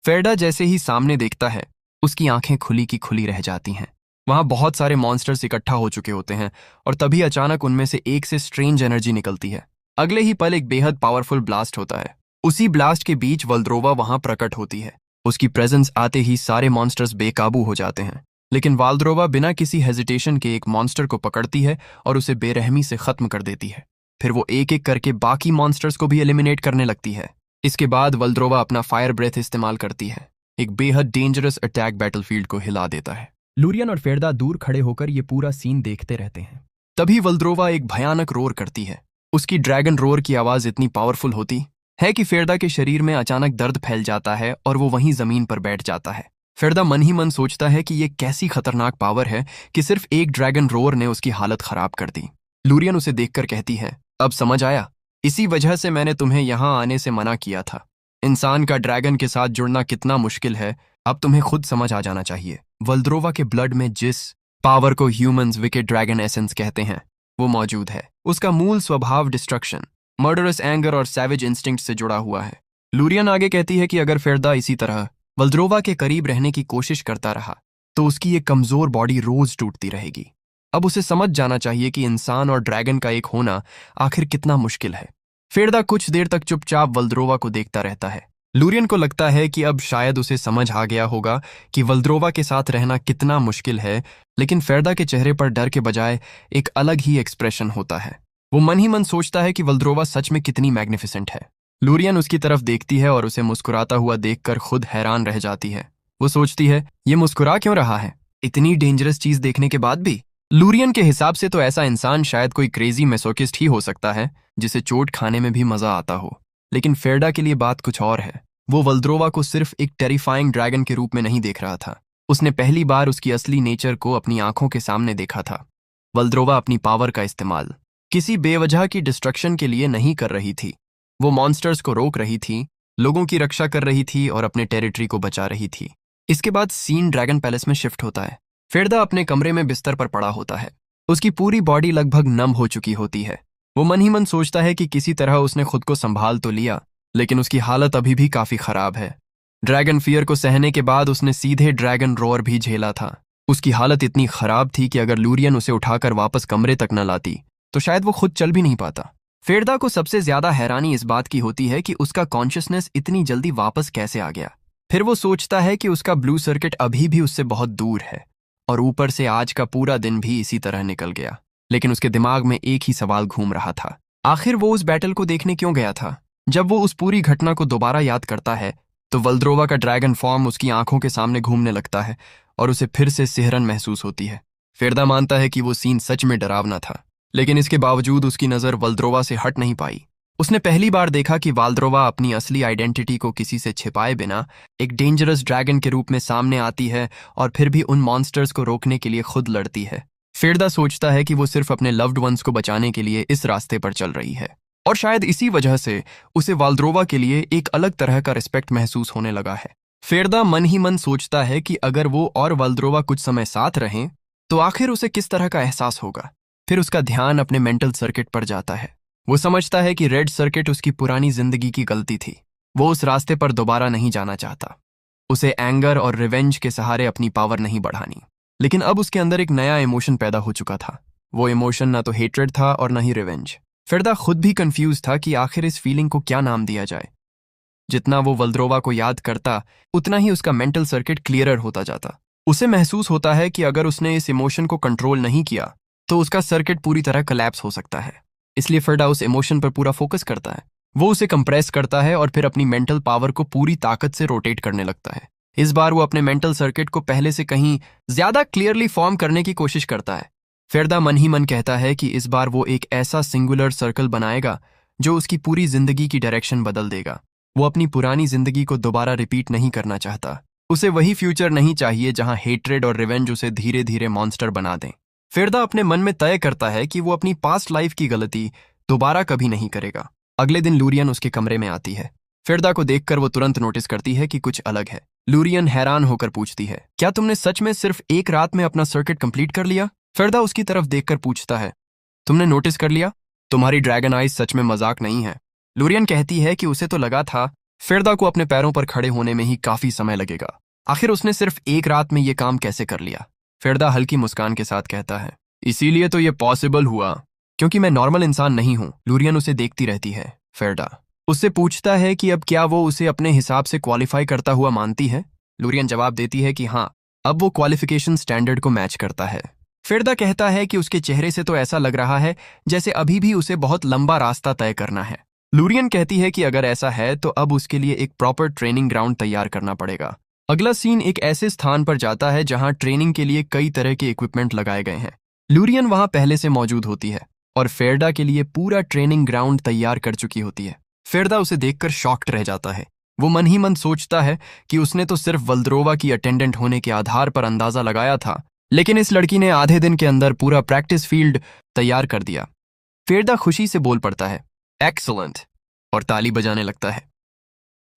फेरदा जैसे ही सामने देखता है, उसकी आंखें खुली की खुली रह जाती हैं। वहां बहुत सारे मॉन्स्टर्स इकट्ठा हो चुके होते हैं और तभी अचानक उनमें से एक से स्ट्रेंज एनर्जी निकलती है। अगले ही पल एक बेहद पावरफुल ब्लास्ट होता है। उसी ब्लास्ट के बीच वल्द्रोवा वहां प्रकट होती है। उसकी प्रेजेंस आते ही सारे मॉन्स्टर्स बेकाबू हो जाते हैं, लेकिन वाल्द्रोवा बिना किसी हेजिटेशन के एक मॉन्स्टर को पकड़ती है और उसे बेरहमी से खत्म कर देती है। फिर वो एक एक करके बाकी मॉन्स्टर्स को भी एलिमिनेट करने लगती है। इसके बाद वल्द्रोवा अपना फायर ब्रेथ इस्तेमाल करती है। एक बेहद डेंजरस अटैक बैटलफील्ड को हिला देता है। लूरियन और फेरदा दूर खड़े होकर ये पूरा सीन देखते रहते हैं। तभी वल्द्रोवा एक भयानक रोर करती है। उसकी ड्रैगन रोर की आवाज इतनी पावरफुल होती है कि फेरदा के शरीर में अचानक दर्द फैल जाता है और वो वहीं जमीन पर बैठ जाता है। फेरदा मन ही मन सोचता है कि ये कैसी खतरनाक पावर है कि सिर्फ एक ड्रैगन रोर ने उसकी हालत खराब कर दी। लूरियन उसे देखकर कहती है, अब समझ आया, इसी वजह से मैंने तुम्हें यहां आने से मना किया था। इंसान का ड्रैगन के साथ जुड़ना कितना मुश्किल है, अब तुम्हें खुद समझ आ जाना चाहिए। वल्द्रोवा के ब्लड में जिस पावर को ह्यूमंस विकेड ड्रैगन एसेंस कहते हैं वो मौजूद है। उसका मूल स्वभाव डिस्ट्रक्शन, मर्डरस एंगर और सैवेज इंस्टिंक्ट से जुड़ा हुआ है। लूरियन आगे कहती है कि अगर फेरदा इसी तरह वल्द्रोवा के करीब रहने की कोशिश करता रहा तो उसकी ये कमजोर बॉडी रोज टूटती रहेगी। अब उसे समझ जाना चाहिए कि इंसान और ड्रैगन का एक होना आखिर कितना मुश्किल है। फेरदा कुछ देर तक चुपचाप वल्द्रोवा को देखता रहता है। लूरियन को लगता है कि अब शायद उसे समझ आ गया होगा कि वल्द्रोवा के साथ रहना कितना मुश्किल है, लेकिन फेरदा के चेहरे पर डर के बजाय एक अलग ही एक्सप्रेशन होता है। वो मन ही मन सोचता है कि वल्द्रोवा सच में कितनी मैग्निफिसेंट है। लूरियन उसकी तरफ देखती है और उसे मुस्कुराता हुआ देखकर खुद हैरान रह जाती है। वो सोचती है, ये मुस्कुरा क्यों रहा है इतनी डेंजरस चीज देखने के बाद भी। लूरियन के हिसाब से तो ऐसा इंसान शायद कोई क्रेजी मैसोकिस्ट ही हो सकता है जिसे चोट खाने में भी मजा आता हो, लेकिन फेरडा के लिए बात कुछ और है। वो वल्द्रोवा को सिर्फ एक टेरिफाइंग ड्रैगन के रूप में नहीं देख रहा था। उसने पहली बार उसकी असली नेचर को अपनी आंखों के सामने देखा था। वल्द्रोवा अपनी पावर का इस्तेमाल किसी बेवजह की डिस्ट्रक्शन के लिए नहीं कर रही थी। वो मॉन्स्टर्स को रोक रही थी, लोगों की रक्षा कर रही थी और अपने टेरिटरी को बचा रही थी। इसके बाद सीन ड्रैगन पैलेस में शिफ्ट होता है। फेरदा अपने कमरे में बिस्तर पर पड़ा होता है। उसकी पूरी बॉडी लगभग नम हो चुकी होती है। वो मन ही मन सोचता है कि किसी तरह उसने खुद को संभाल तो लिया, लेकिन उसकी हालत अभी भी काफी खराब है। ड्रैगन फियर को सहने के बाद उसने सीधे ड्रैगन रोर भी झेला था। उसकी हालत इतनी खराब थी कि अगर लूरियन उसे उठाकर वापस कमरे तक न लाती तो शायद वो खुद चल भी नहीं पाता। फेरदा को सबसे ज्यादा हैरानी इस बात की होती है कि उसका कॉन्शियसनेस इतनी जल्दी वापस कैसे आ गया। फिर वो सोचता है कि उसका ब्लू सर्किट अभी भी उससे बहुत दूर है और ऊपर से आज का पूरा दिन भी इसी तरह निकल गया। लेकिन उसके दिमाग में एक ही सवाल घूम रहा था, आखिर वो उस बैटल को देखने क्यों गया था। जब वो उस पूरी घटना को दोबारा याद करता है तो वल्द्रोवा का ड्रैगन फॉर्म उसकी आंखों के सामने घूमने लगता है और उसे फिर से सिहरन महसूस होती है। फेरदा मानता है कि वो सीन सच में डरावना था, लेकिन इसके बावजूद उसकी नजर वल्द्रोवा से हट नहीं पाई। उसने पहली बार देखा कि वाल्द्रोवा अपनी असली आइडेंटिटी को किसी से छिपाए बिना एक डेंजरस ड्रैगन के रूप में सामने आती है और फिर भी उन मॉन्स्टर्स को रोकने के लिए खुद लड़ती है। फेरदा सोचता है कि वो सिर्फ अपने लव्ड वंस को बचाने के लिए इस रास्ते पर चल रही है और शायद इसी वजह से उसे वाल्द्रोवा के लिए एक अलग तरह का रिस्पेक्ट महसूस होने लगा है। फेरदा मन ही मन सोचता है कि अगर वो और वाल्द्रोवा कुछ समय साथ रहें तो आखिर उसे किस तरह का एहसास होगा। फिर उसका ध्यान अपने मेंटल सर्किट पर जाता है। वो समझता है कि रेड सर्किट उसकी पुरानी जिंदगी की गलती थी। वो उस रास्ते पर दोबारा नहीं जाना चाहता। उसे एंगर और रिवेंज के सहारे अपनी पावर नहीं बढ़ानी। लेकिन अब उसके अंदर एक नया इमोशन पैदा हो चुका था। वो इमोशन ना तो हेट्रेड था और ना ही रिवेंज। फेरदा खुद भी कंफ्यूज था कि आखिर इस फीलिंग को क्या नाम दिया जाए। जितना वो वल्द्रोवा को याद करता उतना ही उसका मेंटल सर्किट क्लियरर होता जाता। उसे महसूस होता है कि अगर उसने इस इमोशन को कंट्रोल नहीं किया तो उसका सर्किट पूरी तरह कोलैप्स हो सकता है। इसलिए फेरदा उस इमोशन पर पूरा फोकस करता है। वो उसे कंप्रेस करता है और फिर अपनी मेंटल पावर को पूरी ताकत से रोटेट करने लगता है। इस बार वो अपने मेंटल सर्किट को पहले से कहीं ज्यादा क्लियरली फॉर्म करने की कोशिश करता है। फेरदा मन ही मन कहता है कि इस बार वो एक ऐसा सिंगुलर सर्कल बनाएगा जो उसकी पूरी जिंदगी की डायरेक्शन बदल देगा। वो अपनी पुरानी जिंदगी को दोबारा रिपीट नहीं करना चाहता। उसे वही फ्यूचर नहीं चाहिए जहां हेट्रेड और रिवेंज उसे धीरे धीरे मॉन्स्टर बना दें। फेरदा अपने मन में तय करता है कि वो अपनी पास्ट लाइफ की गलती दोबारा कभी नहीं करेगा। अगले दिन लूरियन उसके कमरे में आती है। फेरदा को देखकर वो तुरंत नोटिस करती है कि कुछ अलग है। लूरियन हैरान होकर पूछती है, क्या तुमने सच में सिर्फ एक रात में अपना सर्किट कंप्लीट कर लिया? फेरदा उसकी तरफ देखकर पूछता है, तुमने नोटिस कर लिया? तुम्हारी ड्रैगन आइज सच में मजाक नहीं है। लूरियन कहती है कि उसे तो लगा था फेरदा को अपने पैरों पर खड़े होने में ही काफी समय लगेगा। आखिर उसने सिर्फ एक रात में ये काम कैसे कर लिया। फेरदा हल्की मुस्कान के साथ कहता है, इसीलिए तो ये पॉसिबल हुआ, क्योंकि मैं नॉर्मल इंसान नहीं हूं। लूरियन उसे देखती रहती है। फेरदा उससे पूछता है कि अब क्या वो उसे अपने हिसाब से क्वालिफाई करता हुआ मानती है। लूरियन जवाब देती है कि हाँ, अब वो क्वालिफिकेशन स्टैंडर्ड को मैच करता है। फेरदा कहता है कि उसके चेहरे से तो ऐसा लग रहा है जैसे अभी भी उसे बहुत लंबा रास्ता तय करना है। लूरियन कहती है कि अगर ऐसा है तो अब उसके लिए एक प्रॉपर ट्रेनिंग ग्राउंड तैयार करना पड़ेगा। अगला सीन एक ऐसे स्थान पर जाता है जहां ट्रेनिंग के लिए कई तरह के इक्विपमेंट लगाए गए हैं। लूरियन वहां पहले से मौजूद होती है और फेरदा के लिए पूरा ट्रेनिंग ग्राउंड तैयार कर चुकी होती है। फेरदा उसे देखकर शॉक्ड रह जाता है। वो मन ही मन सोचता है कि उसने तो सिर्फ वल्द्रोवा की अटेंडेंट होने के आधार पर अंदाजा लगाया था, लेकिन इस लड़की ने आधे दिन के अंदर पूरा प्रैक्टिस फील्ड तैयार कर दिया। फेरदा खुशी से बोल पड़ता है, एक्सीलेंट, और ताली बजाने लगता है।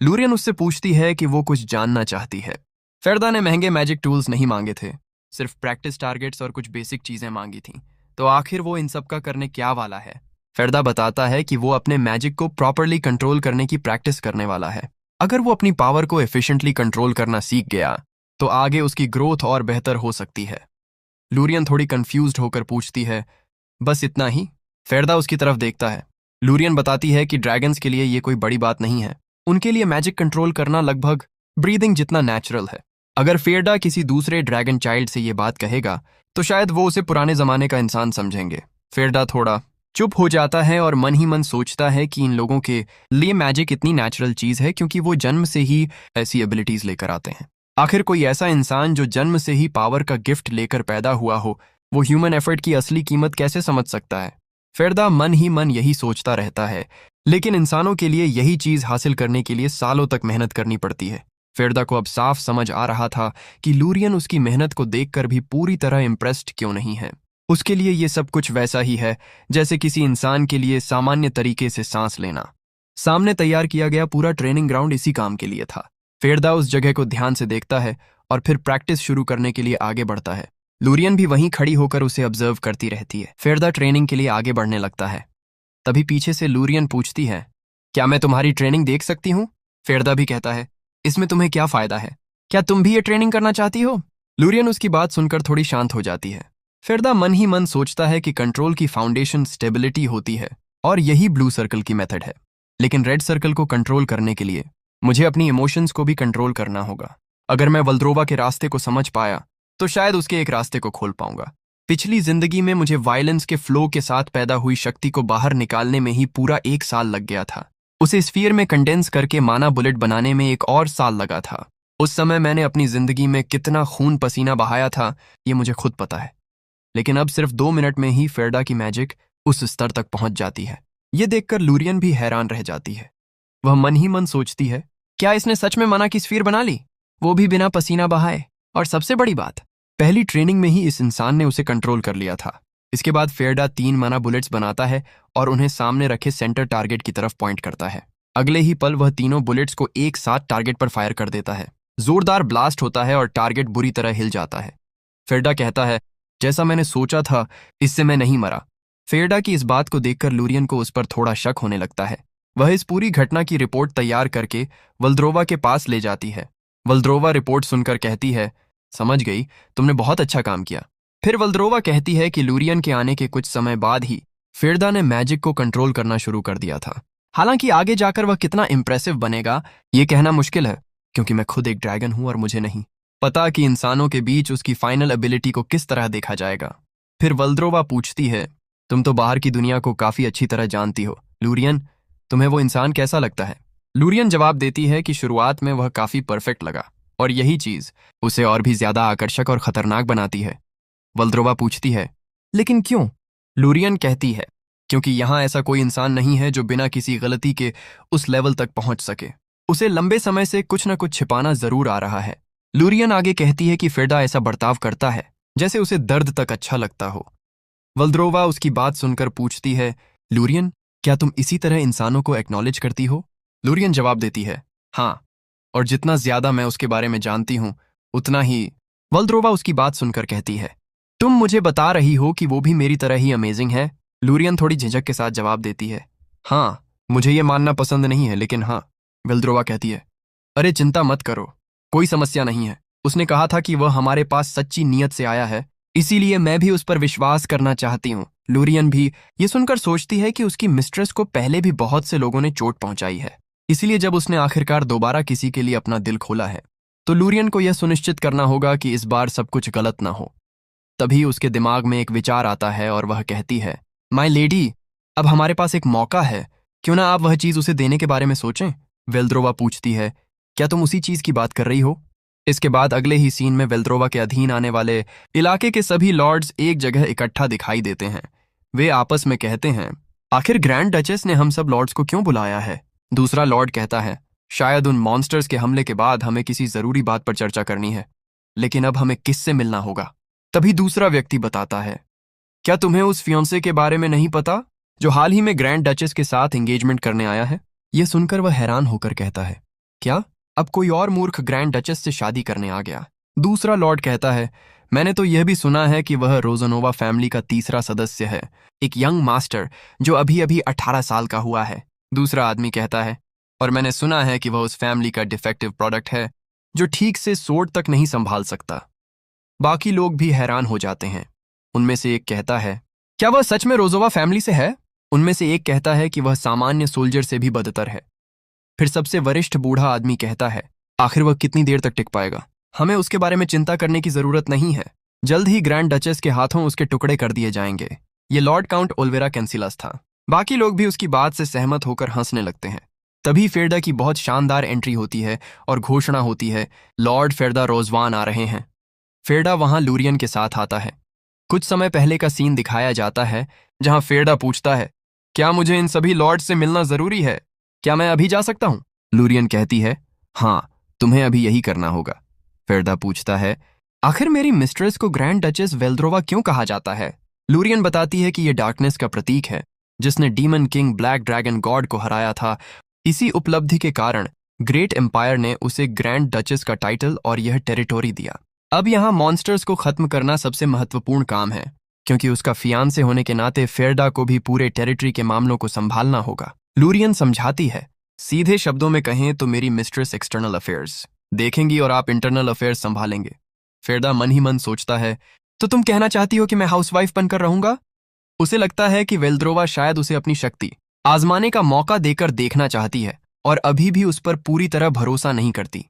लूरियन उससे पूछती है कि वो कुछ जानना चाहती है। फेरदा ने महंगे मैजिक टूल्स नहीं मांगे थे, सिर्फ प्रैक्टिस टारगेट्स और कुछ बेसिक चीजें मांगी थीं। तो आखिर वो इन सब का करने क्या वाला है? फेरदा बताता है कि वो अपने मैजिक को प्रॉपरली कंट्रोल करने की प्रैक्टिस करने वाला है। अगर वो अपनी पावर को एफिशिएंटली कंट्रोल करना सीख गया तो आगे उसकी ग्रोथ और बेहतर हो सकती है। लूरियन थोड़ी कंफ्यूज्ड होकर पूछती है, बस इतना ही? फेरदा उसकी तरफ देखता है। लूरियन बताती है कि ड्रैगन्स के लिए ये कोई बड़ी बात नहीं है। उनके लिए मैजिक कंट्रोल करना लगभग ब्रीदिंग जितना नेचुरल है। अगर फेरदा किसी दूसरे ड्रैगन चाइल्ड से ये बात कहेगा तो शायद वो उसे पुराने जमाने का इंसान समझेंगे। फेरदा थोड़ा चुप हो जाता है और मन ही मन सोचता है कि इन लोगों के लिए मैजिक इतनी नेचुरल चीज है क्योंकि वो जन्म से ही ऐसी एबिलिटीज लेकर आते हैं। आखिर कोई ऐसा इंसान जो जन्म से ही पावर का गिफ्ट लेकर पैदा हुआ हो, वो ह्यूमन एफर्ट की असली कीमत कैसे समझ सकता है? फेरदा मन ही मन यही सोचता रहता है, लेकिन इंसानों के लिए यही चीज हासिल करने के लिए सालों तक मेहनत करनी पड़ती है। फेरदा को अब साफ समझ आ रहा था कि लूरियन उसकी मेहनत को देखकर भी पूरी तरह इम्प्रेस्ड क्यों नहीं है। उसके लिए ये सब कुछ वैसा ही है जैसे किसी इंसान के लिए सामान्य तरीके से सांस लेना। सामने तैयार किया गया पूरा ट्रेनिंग ग्राउंड इसी काम के लिए था। फेरदा उस जगह को ध्यान से देखता है और फिर प्रैक्टिस शुरू करने के लिए आगे बढ़ता है। लूरियन भी वहीं खड़ी होकर उसे ऑब्जर्व करती रहती है। फेरदा ट्रेनिंग के लिए आगे बढ़ने लगता है। तभी पीछे से लूरियन पूछती है, क्या मैं तुम्हारी ट्रेनिंग देख सकती हूँ? फेरदा भी कहता है, इसमें तुम्हें क्या फायदा है? क्या तुम भी ये ट्रेनिंग करना चाहती हो? लूरियन उसकी बात सुनकर थोड़ी शांत हो जाती है। फेरदा मन ही मन सोचता है कि कंट्रोल की फाउंडेशन स्टेबिलिटी होती है और यही ब्लू सर्कल की मेथड है। लेकिन रेड सर्कल को कंट्रोल करने के लिए मुझे अपनी इमोशंस को भी कंट्रोल करना होगा। अगर मैं वल्द्रोवा के रास्ते को समझ पाया तो शायद उसके एक रास्ते को खोल पाऊंगा। पिछली जिंदगी में मुझे वायलेंस के फ्लो के साथ पैदा हुई शक्ति को बाहर निकालने में ही पूरा 1 साल लग गया था। उसे स्फीयर में कंडेंस करके माना बुलेट बनाने में 1 और साल लगा था। उस समय मैंने अपनी जिंदगी में कितना खून पसीना बहाया था ये मुझे खुद पता है। लेकिन अब सिर्फ 2 मिनट में ही फेरदा की मैजिक उस स्तर तक पहुंच जाती है। ये देखकर लूरियन भी हैरान रह जाती है। वह मन ही मन सोचती है, क्या इसने सच में माना की स्फीयर बना ली, वो भी बिना पसीना बहाए? और सबसे बड़ी बात, पहली ट्रेनिंग में ही इस इंसान ने उसे कंट्रोल कर लिया था। इसके बाद फेरदा 3 माना बुलेट्स बनाता है और उन्हें सामने रखे सेंटर टारगेट की तरफ पॉइंट करता है। अगले ही पल वह तीनों बुलेट्स को एक साथ टारगेट पर फायर कर देता है। जोरदार ब्लास्ट होता है और टारगेट बुरी तरह हिल जाता है। फेरदा कहता है, जैसा मैंने सोचा था, इससे मैं नहीं मरा। फेरदा की इस बात को देखकर लूरियन को उस पर थोड़ा शक होने लगता है। वह इस पूरी घटना की रिपोर्ट तैयार करके वल्द्रोवा के पास ले जाती है। वल्द्रोवा रिपोर्ट सुनकर कहती है, समझ गई, तुमने बहुत अच्छा काम किया। फिर वल्द्रोवा कहती है कि लूरियन के आने के कुछ समय बाद ही फेरदा ने मैजिक को कंट्रोल करना शुरू कर दिया था। हालांकि आगे जाकर वह कितना इंप्रेसिव बनेगा ये कहना मुश्किल है, क्योंकि मैं खुद एक ड्रैगन हूं और मुझे नहीं पता कि इंसानों के बीच उसकी फाइनल एबिलिटी को किस तरह देखा जाएगा। फिर वल्द्रोवा पूछती है, तुम तो बाहर की दुनिया को काफी अच्छी तरह जानती हो, लूरियन, तुम्हें वो इंसान कैसा लगता है? लूरियन जवाब देती है कि शुरुआत में वह काफी परफेक्ट लगा और यही चीज उसे और भी ज्यादा आकर्षक और खतरनाक बनाती है। वल्द्रोवा पूछती है, लेकिन क्यों? लूरियन कहती है, क्योंकि यहां ऐसा कोई इंसान नहीं है जो बिना किसी गलती के उस लेवल तक पहुंच सके। उसे लंबे समय से कुछ न कुछ छिपाना जरूर आ रहा है। लूरियन आगे कहती है कि फेरदा ऐसा बर्ताव करता है जैसे उसे दर्द तक अच्छा लगता हो। वल्द्रोवा उसकी बात सुनकर पूछती है, लूरियन, क्या तुम इसी तरह इंसानों को एक्नॉलेज करती हो? लूरियन जवाब देती है, हाँ, और जितना ज्यादा मैं उसके बारे में जानती हूं उतना ही। वल्द्रोवा उसकी बात सुनकर कहती है, तुम मुझे बता रही हो कि वो भी मेरी तरह ही अमेजिंग है? लूरियन थोड़ी झिझक के साथ जवाब देती है, हाँ, मुझे ये मानना पसंद नहीं है, लेकिन हाँ। वल्द्रोवा कहती है, अरे चिंता मत करो, कोई समस्या नहीं है। उसने कहा था कि वह हमारे पास सच्ची नीयत से आया है, इसीलिए मैं भी उस पर विश्वास करना चाहती हूँ। लूरियन भी ये सुनकर सोचती है कि उसकी मिस्ट्रेस को पहले भी बहुत से लोगों ने चोट पहुंचाई है, इसीलिए जब उसने आखिरकार दोबारा किसी के लिए अपना दिल खोला है तो लूरियन को यह सुनिश्चित करना होगा कि इस बार सब कुछ गलत ना हो। तभी उसके दिमाग में एक विचार आता है और वह कहती है, माय लेडी, अब हमारे पास एक मौका है, क्यों ना आप वह चीज उसे देने के बारे में सोचें। वेल्द्रोवा पूछती है, क्या तुम उसी चीज की बात कर रही हो? इसके बाद अगले ही सीन में वेल्द्रोवा के अधीन आने वाले इलाके के सभी लॉर्ड्स एक जगह इकट्ठा दिखाई देते हैं। वे आपस में कहते हैं, आखिर ग्रैंड डचेस ने हम सब लॉर्ड्स को क्यों बुलाया है? दूसरा लॉर्ड कहता है, शायद उन मॉन्स्टर्स के हमले के बाद हमें किसी जरूरी बात पर चर्चा करनी है, लेकिन अब हमें किससे मिलना होगा? तभी दूसरा व्यक्ति बताता है, क्या तुम्हें उस फियोंसे के बारे में नहीं पता जो हाल ही में ग्रैंड डचेस के साथ एंगेजमेंट करने आया है? यह सुनकर वह हैरान होकर कहता है, क्या अब कोई और मूर्ख ग्रैंड डचेस से शादी करने आ गया? दूसरा लॉर्ड कहता है, मैंने तो यह भी सुना है कि वह रोजनोवा फैमिली का तीसरा सदस्य है, एक यंग मास्टर जो अभी अभी 18 साल का हुआ है। दूसरा आदमी कहता है, और मैंने सुना है कि वह उस फैमिली का डिफेक्टिव प्रोडक्ट है जो ठीक से सोड तक नहीं संभाल सकता। बाकी लोग भी हैरान हो जाते हैं। उनमें से एक कहता है, क्या वह सच में रोजोवा फैमिली से है? उनमें से एक कहता है कि वह सामान्य सोल्जर से भी बदतर है। फिर सबसे वरिष्ठ बूढ़ा आदमी कहता है, आखिर वह कितनी देर तक टिक पाएगा? हमें उसके बारे में चिंता करने की जरूरत नहीं है, जल्द ही ग्रैंड डचेस के हाथों उसके टुकड़े कर दिए जाएंगे। ये लॉर्ड काउंट ओल्वेरा कैंसिलस था। बाकी लोग भी उसकी बात से सहमत होकर हंसने लगते हैं। तभी फेरडा की बहुत शानदार एंट्री होती है और घोषणा होती है, लॉर्ड फेरडा रोजवान आ रहे हैं। फेरडा वहां लूरियन के साथ आता है। कुछ समय पहले का सीन दिखाया जाता है जहां फेरडा पूछता है, क्या मुझे इन सभी लॉर्ड से मिलना जरूरी है? क्या मैं अभी जा सकता हूं? लूरियन कहती है, हाँ, तुम्हें अभी यही करना होगा। फेरडा पूछता है, आखिर मेरी मिस्ट्रेस को ग्रैंड डचेस वेल्द्रोवा क्यों कहा जाता है? लूरियन बताती है कि यह डार्कनेस का प्रतीक है जिसने demon king black dragon God को हराया था। इसी उपलब्धि के कारण ग्रेट एम्पायर ने उसे ग्रैंड डचेस का टाइटल और यह टेरिटोरी दिया। अब यहाँ मॉन्स्टर्स को खत्म करना सबसे महत्वपूर्ण काम है, क्योंकि उसका फियांसे होने के नाते फेरडा को भी पूरे टेरिटरी के मामलों को संभालना होगा। लूरियन समझाती है, सीधे शब्दों में कहें तो मेरी मिस्ट्रेस एक्सटर्नल अफेयर्स देखेंगी और आप इंटरनल अफेयर्स संभालेंगे। फेरडा मन ही मन सोचता है, तो तुम कहना चाहती हो कि मैं हाउसवाइफ बनकर रहूंगा? उसे लगता है कि वेल्द्रोवा शायद उसे अपनी शक्ति आजमाने का मौका देकर देखना चाहती है और अभी भी उस पर पूरी तरह भरोसा नहीं करती।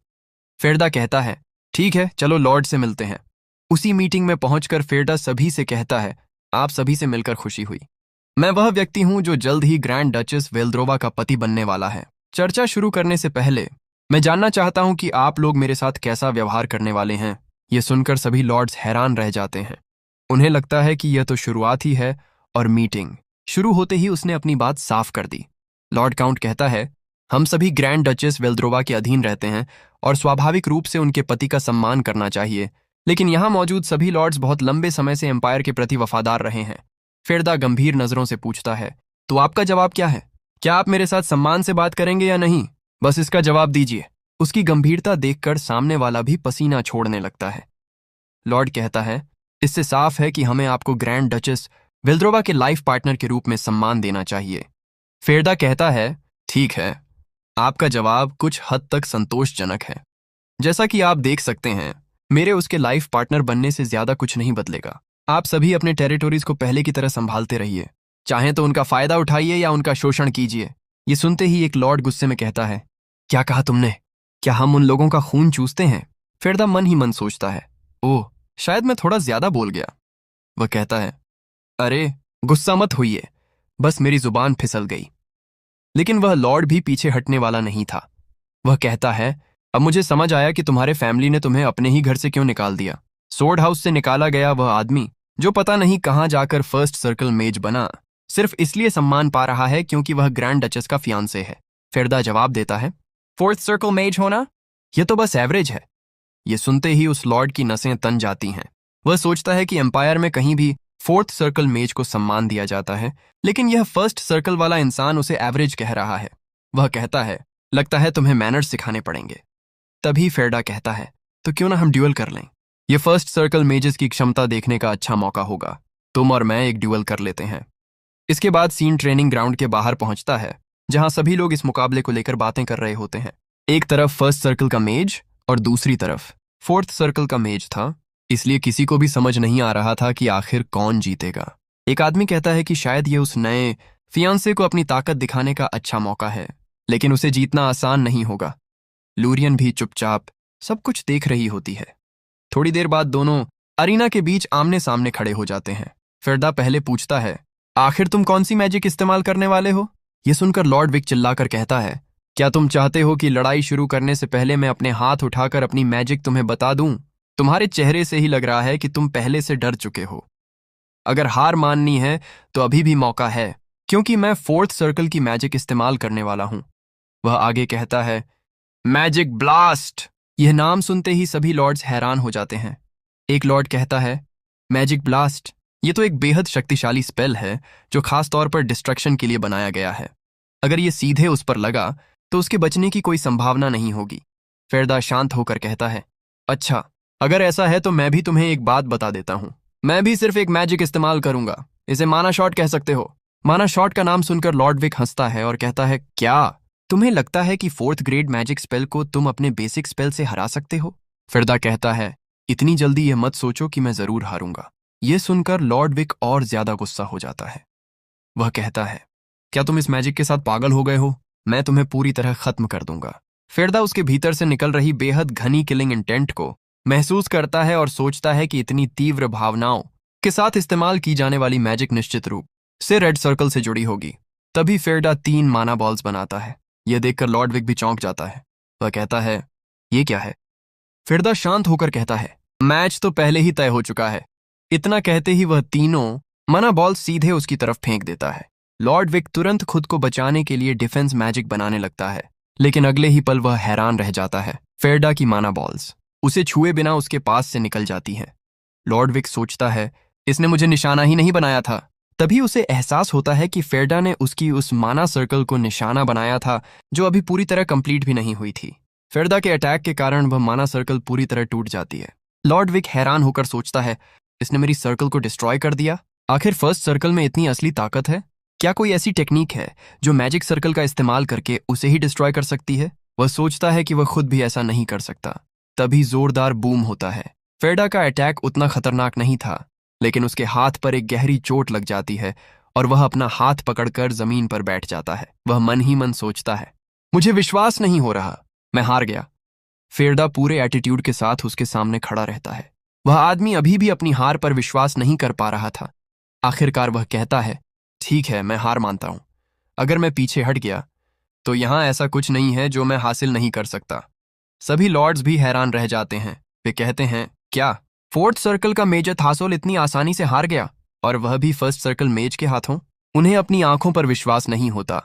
फेरडा कहता है, ठीक है, चलो लॉर्ड से मिलते हैं। उसी मीटिंग में पहुंचकर फेरडा सभी से कहता है, आप सभी से मिलकर खुशी हुई। मैं वह व्यक्ति हूं जो जल्द ही ग्रैंड डचेस वेल्द्रोवा का पति बनने वाला है। चर्चा शुरू करने से पहले मैं जानना चाहता हूं कि आप लोग मेरे साथ कैसा व्यवहार करने वाले हैं। यह सुनकर सभी लॉर्ड्स हैरान रह जाते हैं। उन्हें लगता है कि यह तो शुरुआत ही है और मीटिंग शुरू होते ही उसने अपनी बात साफ कर दी। लॉर्ड काउंट कहता है, हम सभी ग्रैंड डचेस वेल्द्रोवा के अधीन रहते हैं और स्वाभाविक रूप से उनके पति का सम्मान करना चाहिए, लेकिन यहां मौजूद सभी लॉर्ड्स बहुत लंबे समय से एम्पायर के प्रति वफादार रहे हैं। फेरडा गंभीर नजरों से पूछता है, तो आपका जवाब क्या है? क्या आप मेरे साथ सम्मान से बात करेंगे या नहीं? बस इसका जवाब दीजिए। उसकी गंभीरता देखकर सामने वाला भी पसीना छोड़ने लगता है। लॉर्ड कहता है, इससे साफ है कि हमें आपको ग्रैंड डचेस वेल्द्रोवा के लाइफ पार्टनर के रूप में सम्मान देना चाहिए। फेरडा कहता है, ठीक है, आपका जवाब कुछ हद तक संतोषजनक है। जैसा कि आप देख सकते हैं, मेरे उसके लाइफ पार्टनर बनने से ज्यादा कुछ नहीं बदलेगा। आप सभी अपने टेरिटोरीज को पहले की तरह संभालते रहिए, चाहे तो उनका फायदा उठाइए या उनका शोषण कीजिए। ये सुनते ही एक लॉर्ड गुस्से में कहता है, क्या कहा तुमने? क्या हम उन लोगों का खून चूसते हैं? फेरडा मन ही मन सोचता है, ओह, शायद मैं थोड़ा ज्यादा बोल गया। वह कहता है, अरे गुस्सा मत होइए, बस मेरी जुबान फिसल गई। लेकिन वह लॉर्ड भी पीछे हटने वाला नहीं था। वह कहता है, अब मुझे समझ आया कि तुम्हारे फैमिली ने तुम्हें अपने ही घर से क्यों निकाल दिया। सोर्ड हाउस से निकाला गया वह आदमी जो पता नहीं कहां जाकर फर्स्ट सर्कल मेज बना, सिर्फ इसलिए सम्मान पा रहा है क्योंकि वह ग्रैंड डचेस का फियांसे है। फेरडा जवाब देता है, फोर्थ सर्कल मेज होना, यह तो बस एवरेज है। यह सुनते ही उस लॉर्ड की नसें तन जाती हैं। वह सोचता है कि एम्पायर में कहीं भी फोर्थ सर्कल मेज को सम्मान दिया जाता है, लेकिन यह फर्स्ट सर्कल वाला इंसान उसे एवरेज कह रहा है। वह कहता है, लगता है तुम्हें मैनर्स सिखाने पड़ेंगे। तभी फेरडा कहता है, तो क्यों ना हम ड्यूअल कर लें? यह फर्स्ट सर्कल मेजेस की क्षमता देखने का अच्छा मौका होगा। तुम और मैं एक ड्यूअल कर लेते हैं। इसके बाद सीन ट्रेनिंग ग्राउंड के बाहर पहुंचता है, जहां सभी लोग इस मुकाबले को लेकर बातें कर रहे होते हैं। एक तरफ फर्स्ट सर्कल का मेज और दूसरी तरफ फोर्थ सर्कल का मेज था, इसलिए किसी को भी समझ नहीं आ रहा था कि आखिर कौन जीतेगा। एक आदमी कहता है कि शायद ये उस नए फियांसे को अपनी ताकत दिखाने का अच्छा मौका है, लेकिन उसे जीतना आसान नहीं होगा। लूरियन भी चुपचाप सब कुछ देख रही होती है। थोड़ी देर बाद दोनों अरीना के बीच आमने सामने खड़े हो जाते हैं। फिरदा पहले पूछता है, आखिर तुम कौन सी मैजिक इस्तेमाल करने वाले हो? यह सुनकर लॉर्ड विक चिल्लाकर कहता है, क्या तुम चाहते हो कि लड़ाई शुरू करने से पहले मैं अपने हाथ उठाकर अपनी मैजिक तुम्हें बता दूं? तुम्हारे चेहरे से ही लग रहा है कि तुम पहले से डर चुके हो। अगर हार माननी है तो अभी भी मौका है, क्योंकि मैं फोर्थ सर्कल की मैजिक इस्तेमाल करने वाला हूं। वह आगे कहता है, मैजिक ब्लास्ट। यह नाम सुनते ही सभी लॉर्ड्स हैरान हो जाते हैं। एक लॉर्ड कहता है, मैजिक ब्लास्ट, यह तो एक बेहद शक्तिशाली स्पेल है जो खास तौर पर डिस्ट्रक्शन के लिए बनाया गया है। अगर यह सीधे उस पर लगा तो उसके बचने की कोई संभावना नहीं होगी। फेरदा शांत होकर कहता है, अच्छा, अगर ऐसा है तो मैं भी तुम्हें एक बात बता देता हूं। मैं भी सिर्फ एक मैजिक इस्तेमाल करूंगा, इसे माना शॉट कह सकते हो। माना शॉट का नाम सुनकर लॉर्ड विक हंसता है और कहता है, क्या तुम्हें लगता है कि फोर्थ ग्रेड मैजिक स्पेल को तुम अपने बेसिक स्पेल से हरा सकते हो? फिरदा कहता है, इतनी जल्दी यह मत सोचो कि मैं जरूर हारूंगा। यह सुनकर लॉर्ड विक और ज्यादा गुस्सा हो जाता है। वह कहता है, क्या तुम इस मैजिक के साथ पागल हो गए हो? मैं तुम्हें पूरी तरह खत्म कर दूंगा। फिरदा उसके भीतर से निकल रही बेहद घनी किलिंग इंटेंट को महसूस करता है और सोचता है कि इतनी तीव्र भावनाओं के साथ इस्तेमाल की जाने वाली मैजिक निश्चित रूप से रेड सर्कल से जुड़ी होगी। तभी फिरदा 3 माना बॉल्स बनाता है। यह देखकर लॉर्ड विक भी चौंक जाता है। वह कहता है, ये क्या है? फिरदा शांत होकर कहता है, मैच तो पहले ही तय हो चुका है। इतना कहते ही वह तीनों माना बॉल सीधे उसकी तरफ फेंक देता है। लॉर्ड विक तुरंत खुद को बचाने के लिए डिफेंस मैजिक बनाने लगता है, लेकिन अगले ही पल वह हैरान रह जाता है। फेरडा की माना बॉल्स उसे छुए बिना उसके पास से निकल जाती हैं। लॉर्ड विक सोचता है, इसने मुझे निशाना ही नहीं बनाया था। तभी उसे एहसास होता है कि फेरडा ने उसकी उस माना सर्कल को निशाना बनाया था जो अभी पूरी तरह कंप्लीट भी नहीं हुई थी। फेरडा के अटैक के कारण वह माना सर्कल पूरी तरह टूट जाती है। लॉर्ड विक हैरान होकर सोचता है, इसने मेरी सर्कल को डिस्ट्रॉय कर दिया। आखिर फर्स्ट सर्कल में इतनी असली ताकत है? क्या कोई ऐसी टेक्निक है जो मैजिक सर्कल का इस्तेमाल करके उसे ही डिस्ट्रॉय कर सकती है? वह सोचता है कि वह खुद भी ऐसा नहीं कर सकता। तभी जोरदार बूम होता है। फेरडा का अटैक उतना खतरनाक नहीं था, लेकिन उसके हाथ पर एक गहरी चोट लग जाती है और वह अपना हाथ पकड़कर जमीन पर बैठ जाता है। वह मन ही मन सोचता है, मुझे विश्वास नहीं हो रहा, मैं हार गया। फेरडा पूरे एटीट्यूड के साथ उसके सामने खड़ा रहता है। वह आदमी अभी भी अपनी हार पर विश्वास नहीं कर पा रहा था। आखिरकार वह कहता है, ठीक है, मैं हार मानता हूं। अगर मैं पीछे हट गया तो यहां ऐसा कुछ नहीं है जो मैं हासिल नहीं कर सकता। सभी लॉर्ड्स भी हैरान रह जाते हैं। वे कहते हैं, क्या फोर्थ सर्कल का मेजर थासोल इतनी आसानी से हार गया, और वह भी फर्स्ट सर्कल मेज के हाथों? उन्हें अपनी आंखों पर विश्वास नहीं होता।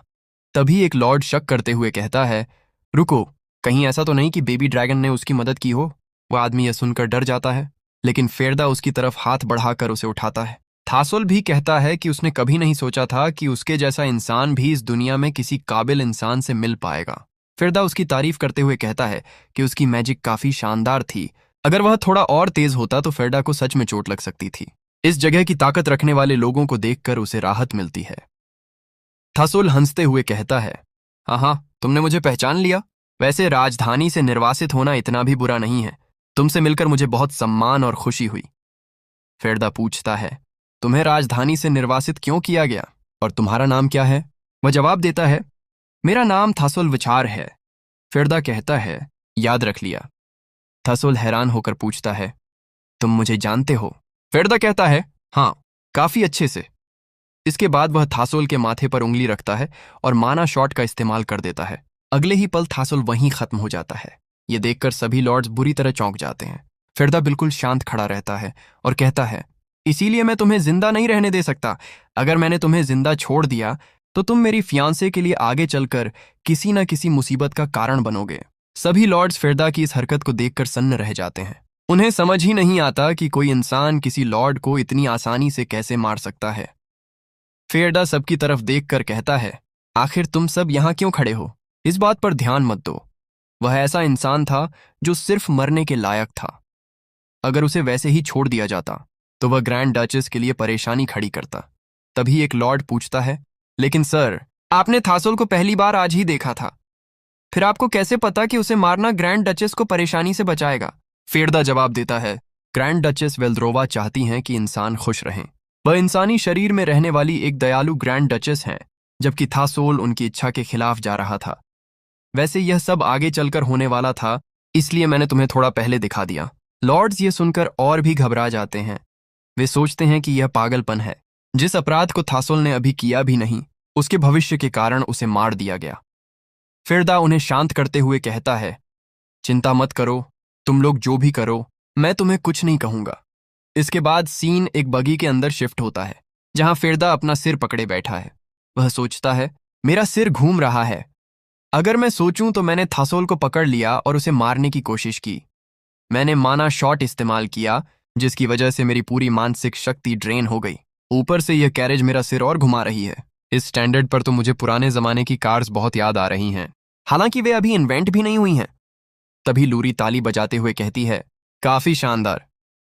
तभी एक लॉर्ड शक करते हुए कहता है, रुको, कहीं ऐसा तो नहीं कि बेबी ड्रैगन ने उसकी मदद की हो? वह आदमी यह सुनकर डर जाता है, लेकिन फेरदा उसकी तरफ हाथ बढ़ाकर उसे उठाता है। थासोल भी कहता है कि उसने कभी नहीं सोचा था कि उसके जैसा इंसान भी इस दुनिया में किसी काबिल इंसान से मिल पाएगा। फेरदा उसकी तारीफ करते हुए कहता है कि उसकी मैजिक काफी शानदार थी। अगर वह थोड़ा और तेज होता तो फेरडा को सच में चोट लग सकती थी। इस जगह की ताकत रखने वाले लोगों को देखकर उसे राहत मिलती है। थासोल हंसते हुए कहता है, हाँ, तुमने मुझे पहचान लिया। वैसे राजधानी से निर्वासित होना इतना भी बुरा नहीं है। तुमसे मिलकर मुझे बहुत सम्मान और खुशी हुई। फेरदा पूछता है, तुम्हें राजधानी से निर्वासित क्यों किया गया, और तुम्हारा नाम क्या है? वह जवाब देता है, मेरा नाम थासोल विचार है। फेरदा कहता है, याद रख लिया। थासोल हैरान होकर पूछता है, तुम मुझे जानते हो? फेरदा कहता है, हाँ, काफी अच्छे से। इसके बाद वह थासोल के माथे पर उंगली रखता है और माना शॉट का इस्तेमाल कर देता है। अगले ही पल थासोल वहीं खत्म हो जाता है। यह देखकर सभी लॉर्ड्स बुरी तरह चौंक जाते हैं। फेरदा बिल्कुल शांत खड़ा रहता है और कहता है, इसीलिए मैं तुम्हें जिंदा नहीं रहने दे सकता। अगर मैंने तुम्हें जिंदा छोड़ दिया तो तुम मेरी फियांसे के लिए आगे चलकर किसी न किसी मुसीबत का कारण बनोगे। सभी लॉर्ड्स फेरदा की इस हरकत को देखकर सन्न रह जाते हैं। उन्हें समझ ही नहीं आता कि कोई इंसान किसी लॉर्ड को इतनी आसानी से कैसे मार सकता है। फेरदा सबकी तरफ देखकर कहता है, आखिर तुम सब यहां क्यों खड़े हो? इस बात पर ध्यान मत दो। वह ऐसा इंसान था जो सिर्फ मरने के लायक था। अगर उसे वैसे ही छोड़ दिया जाता तो वह ग्रैंड डचेस के लिए परेशानी खड़ी करता। तभी एक लॉर्ड पूछता है, लेकिन सर, आपने थासोल को पहली बार आज ही देखा था, फिर आपको कैसे पता कि उसे मारना ग्रैंड डचेस को परेशानी से बचाएगा? फेरदा जवाब देता है, ग्रैंड डचेस वेल्द्रोवा चाहती हैं कि इंसान खुश रहें। वह इंसानी शरीर में रहने वाली एक दयालु ग्रैंड डचेस हैं, जबकि थासोल उनकी इच्छा के खिलाफ जा रहा था। वैसे यह सब आगे चलकर होने वाला था, इसलिए मैंने तुम्हें थोड़ा पहले दिखा दिया। लॉर्ड्स ये सुनकर और भी घबरा जाते हैं। वे सोचते हैं कि यह पागलपन है। जिस अपराध को थासोल ने अभी किया भी नहीं, उसके भविष्य के कारण उसे मार दिया गया। फिरदा उन्हें शांत करते हुए कहता है, चिंता मत करो, तुम लोग जो भी करो, मैं तुम्हें कुछ नहीं कहूंगा। इसके बाद सीन एक बगी के अंदर शिफ्ट होता है, जहां फिरदा अपना सिर पकड़े बैठा है। वह सोचता है, मेरा सिर घूम रहा है। अगर मैं सोचूं तो मैंने थासोल को पकड़ लिया और उसे मारने की कोशिश की। मैंने माना शॉट इस्तेमाल किया, जिसकी वजह से मेरी पूरी मानसिक शक्ति ड्रेन हो गई। ऊपर से यह कैरेज मेरा सिर और घुमा रही है। इस स्टैंडर्ड पर तो मुझे पुराने जमाने की कार्स बहुत याद आ रही हैं, हालांकि वे अभी इन्वेंट भी नहीं हुई हैं। तभी लूरी ताली बजाते हुए कहती है, काफी शानदार।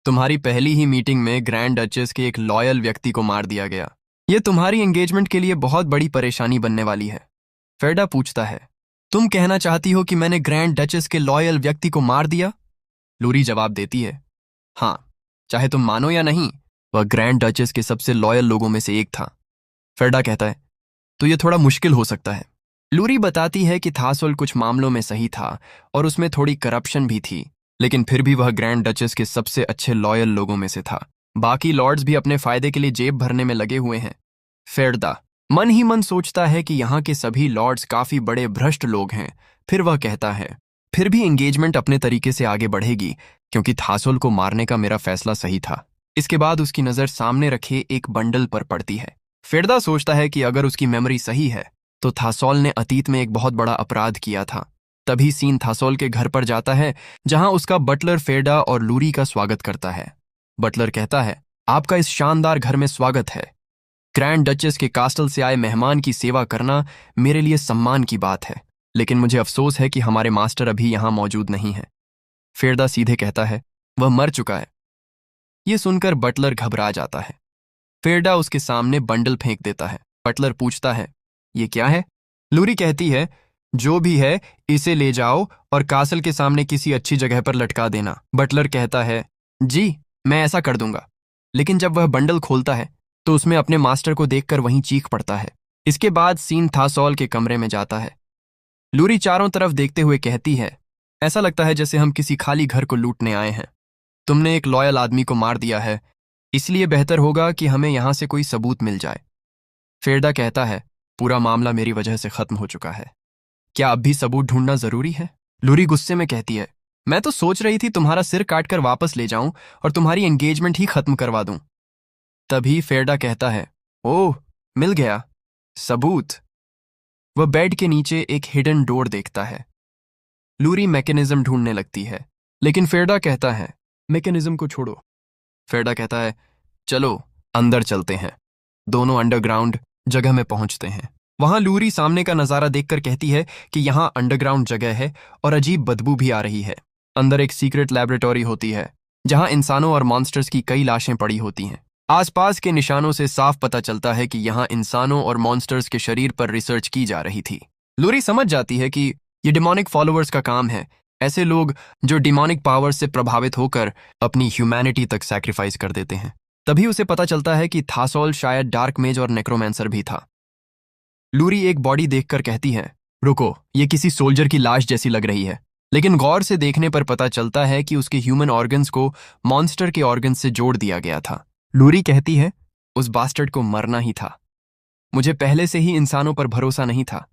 तुम्हारी पहली ही मीटिंग में ग्रैंड डचेस के एक लॉयल व्यक्ति को मार दिया गया। यह तुम्हारी एंगेजमेंट के लिए बहुत बड़ी परेशानी बनने वाली है। फेरडा पूछता है, तुम कहना चाहती हो कि मैंने ग्रैंड डचेस के लॉयल व्यक्ति को मार दिया? लूरी जवाब देती है, हाँ, चाहे तुम मानो या नहीं, वह ग्रैंड डचेस के सबसे लॉयल लोगों में से एक था। फेरडा कहता है, तो यह थोड़ा मुश्किल हो सकता है। लूरी बताती है कि थासोल कुछ मामलों में सही था और उसमें थोड़ी करप्शन भी थी, लेकिन फिर भी वह ग्रैंड डचेस के सबसे अच्छे लॉयल लोगों में से था। बाकी लॉर्ड्स भी अपने फायदे के लिए जेब भरने में लगे हुए हैं। फेरदा मन ही मन सोचता है कि यहाँ के सभी लॉर्ड्स काफी बड़े भ्रष्ट लोग हैं। फिर वह कहता है, फिर भी एंगेजमेंट अपने तरीके से आगे बढ़ेगी, क्योंकि थासोल को मारने का मेरा फैसला सही था। इसके बाद उसकी नजर सामने रखे एक बंडल पर पड़ती है। फेरदा सोचता है कि अगर उसकी मेमोरी सही है तो थासोल ने अतीत में एक बहुत बड़ा अपराध किया था। तभी सीन थासोल के घर पर जाता है, जहां उसका बटलर फेरडा और लूरी का स्वागत करता है। बटलर कहता है, आपका इस शानदार घर में स्वागत है। ग्रैंड डचेस के कास्टल से आए मेहमान की सेवा करना मेरे लिए सम्मान की बात है, लेकिन मुझे अफसोस है कि हमारे मास्टर अभी यहां मौजूद नहीं है। फेरदा सीधे कहता है, वह मर चुका है। यह सुनकर बटलर घबरा जाता है। फेरडा उसके सामने बंडल फेंक देता है। बटलर पूछता है, ये क्या है? लूरी कहती है, जो भी है इसे ले जाओ और कासल के सामने किसी अच्छी जगह पर लटका देना। बटलर कहता है, जी मैं ऐसा कर दूंगा। लेकिन जब वह बंडल खोलता है तो उसमें अपने मास्टर को देखकर वहीं चीख पड़ता है। इसके बाद सीन थासोल के कमरे में जाता है। लूरी चारों तरफ देखते हुए कहती है, ऐसा लगता है जैसे हम किसी खाली घर को लूटने आए हैं। तुमने एक लॉयल आदमी को मार दिया है, इसलिए बेहतर होगा कि हमें यहां से कोई सबूत मिल जाए। फेरडा कहता है, पूरा मामला मेरी वजह से खत्म हो चुका है। क्या अब भी सबूत ढूंढना जरूरी है? लूरी गुस्से में कहती है, मैं तो सोच रही थी तुम्हारा सिर काटकर वापस ले जाऊं और तुम्हारी एंगेजमेंट ही खत्म करवा दूं। तभी फेरडा कहता है, ओह, मिल गया सबूत। वह बेड के नीचे एक हिडन डोर देखता है। लूरी मैकेनिज्म ढूंढने लगती है, लेकिन फेरडा कहता है, मैकेनिज्म को छोड़ो। फेरडा कहता है, चलो अंदर चलते हैं। दोनों अंडरग्राउंड जगह में पहुंचते हैं। वहां लूरी सामने का नजारा देखकर कहती है कि यहां अंडरग्राउंड जगह है और अजीब बदबू भी आ रही है। अंदर एक सीक्रेट लैबोरेटरी होती है, जहां इंसानों और मॉन्स्टर्स की कई लाशें पड़ी होती हैं। आसपास के निशानों से साफ पता चलता है कि यहां इंसानों और मॉन्स्टर्स के शरीर पर रिसर्च की जा रही थी। लूरी समझ जाती है कि ये डिमोनिक फॉलोअर्स का काम है, ऐसे लोग जो डिमोनिक पावर से प्रभावित होकर अपनी ह्यूमैनिटी तक सैक्रिफाइस कर देते हैं। तभी उसे पता चलता है कि थासोल शायद डार्क मेज और नेक्रोमैंसर भी था। लूरी एक बॉडी देखकर कहती है, रुको, ये किसी सोल्जर की लाश जैसी लग रही है। लेकिन गौर से देखने पर पता चलता है कि उसके ह्यूमन ऑर्गन्स को मॉन्स्टर के ऑर्गन्स से जोड़ दिया गया था। लूरी कहती है, उस बास्टर्ड को मरना ही था। मुझे पहले से ही इंसानों पर भरोसा नहीं था।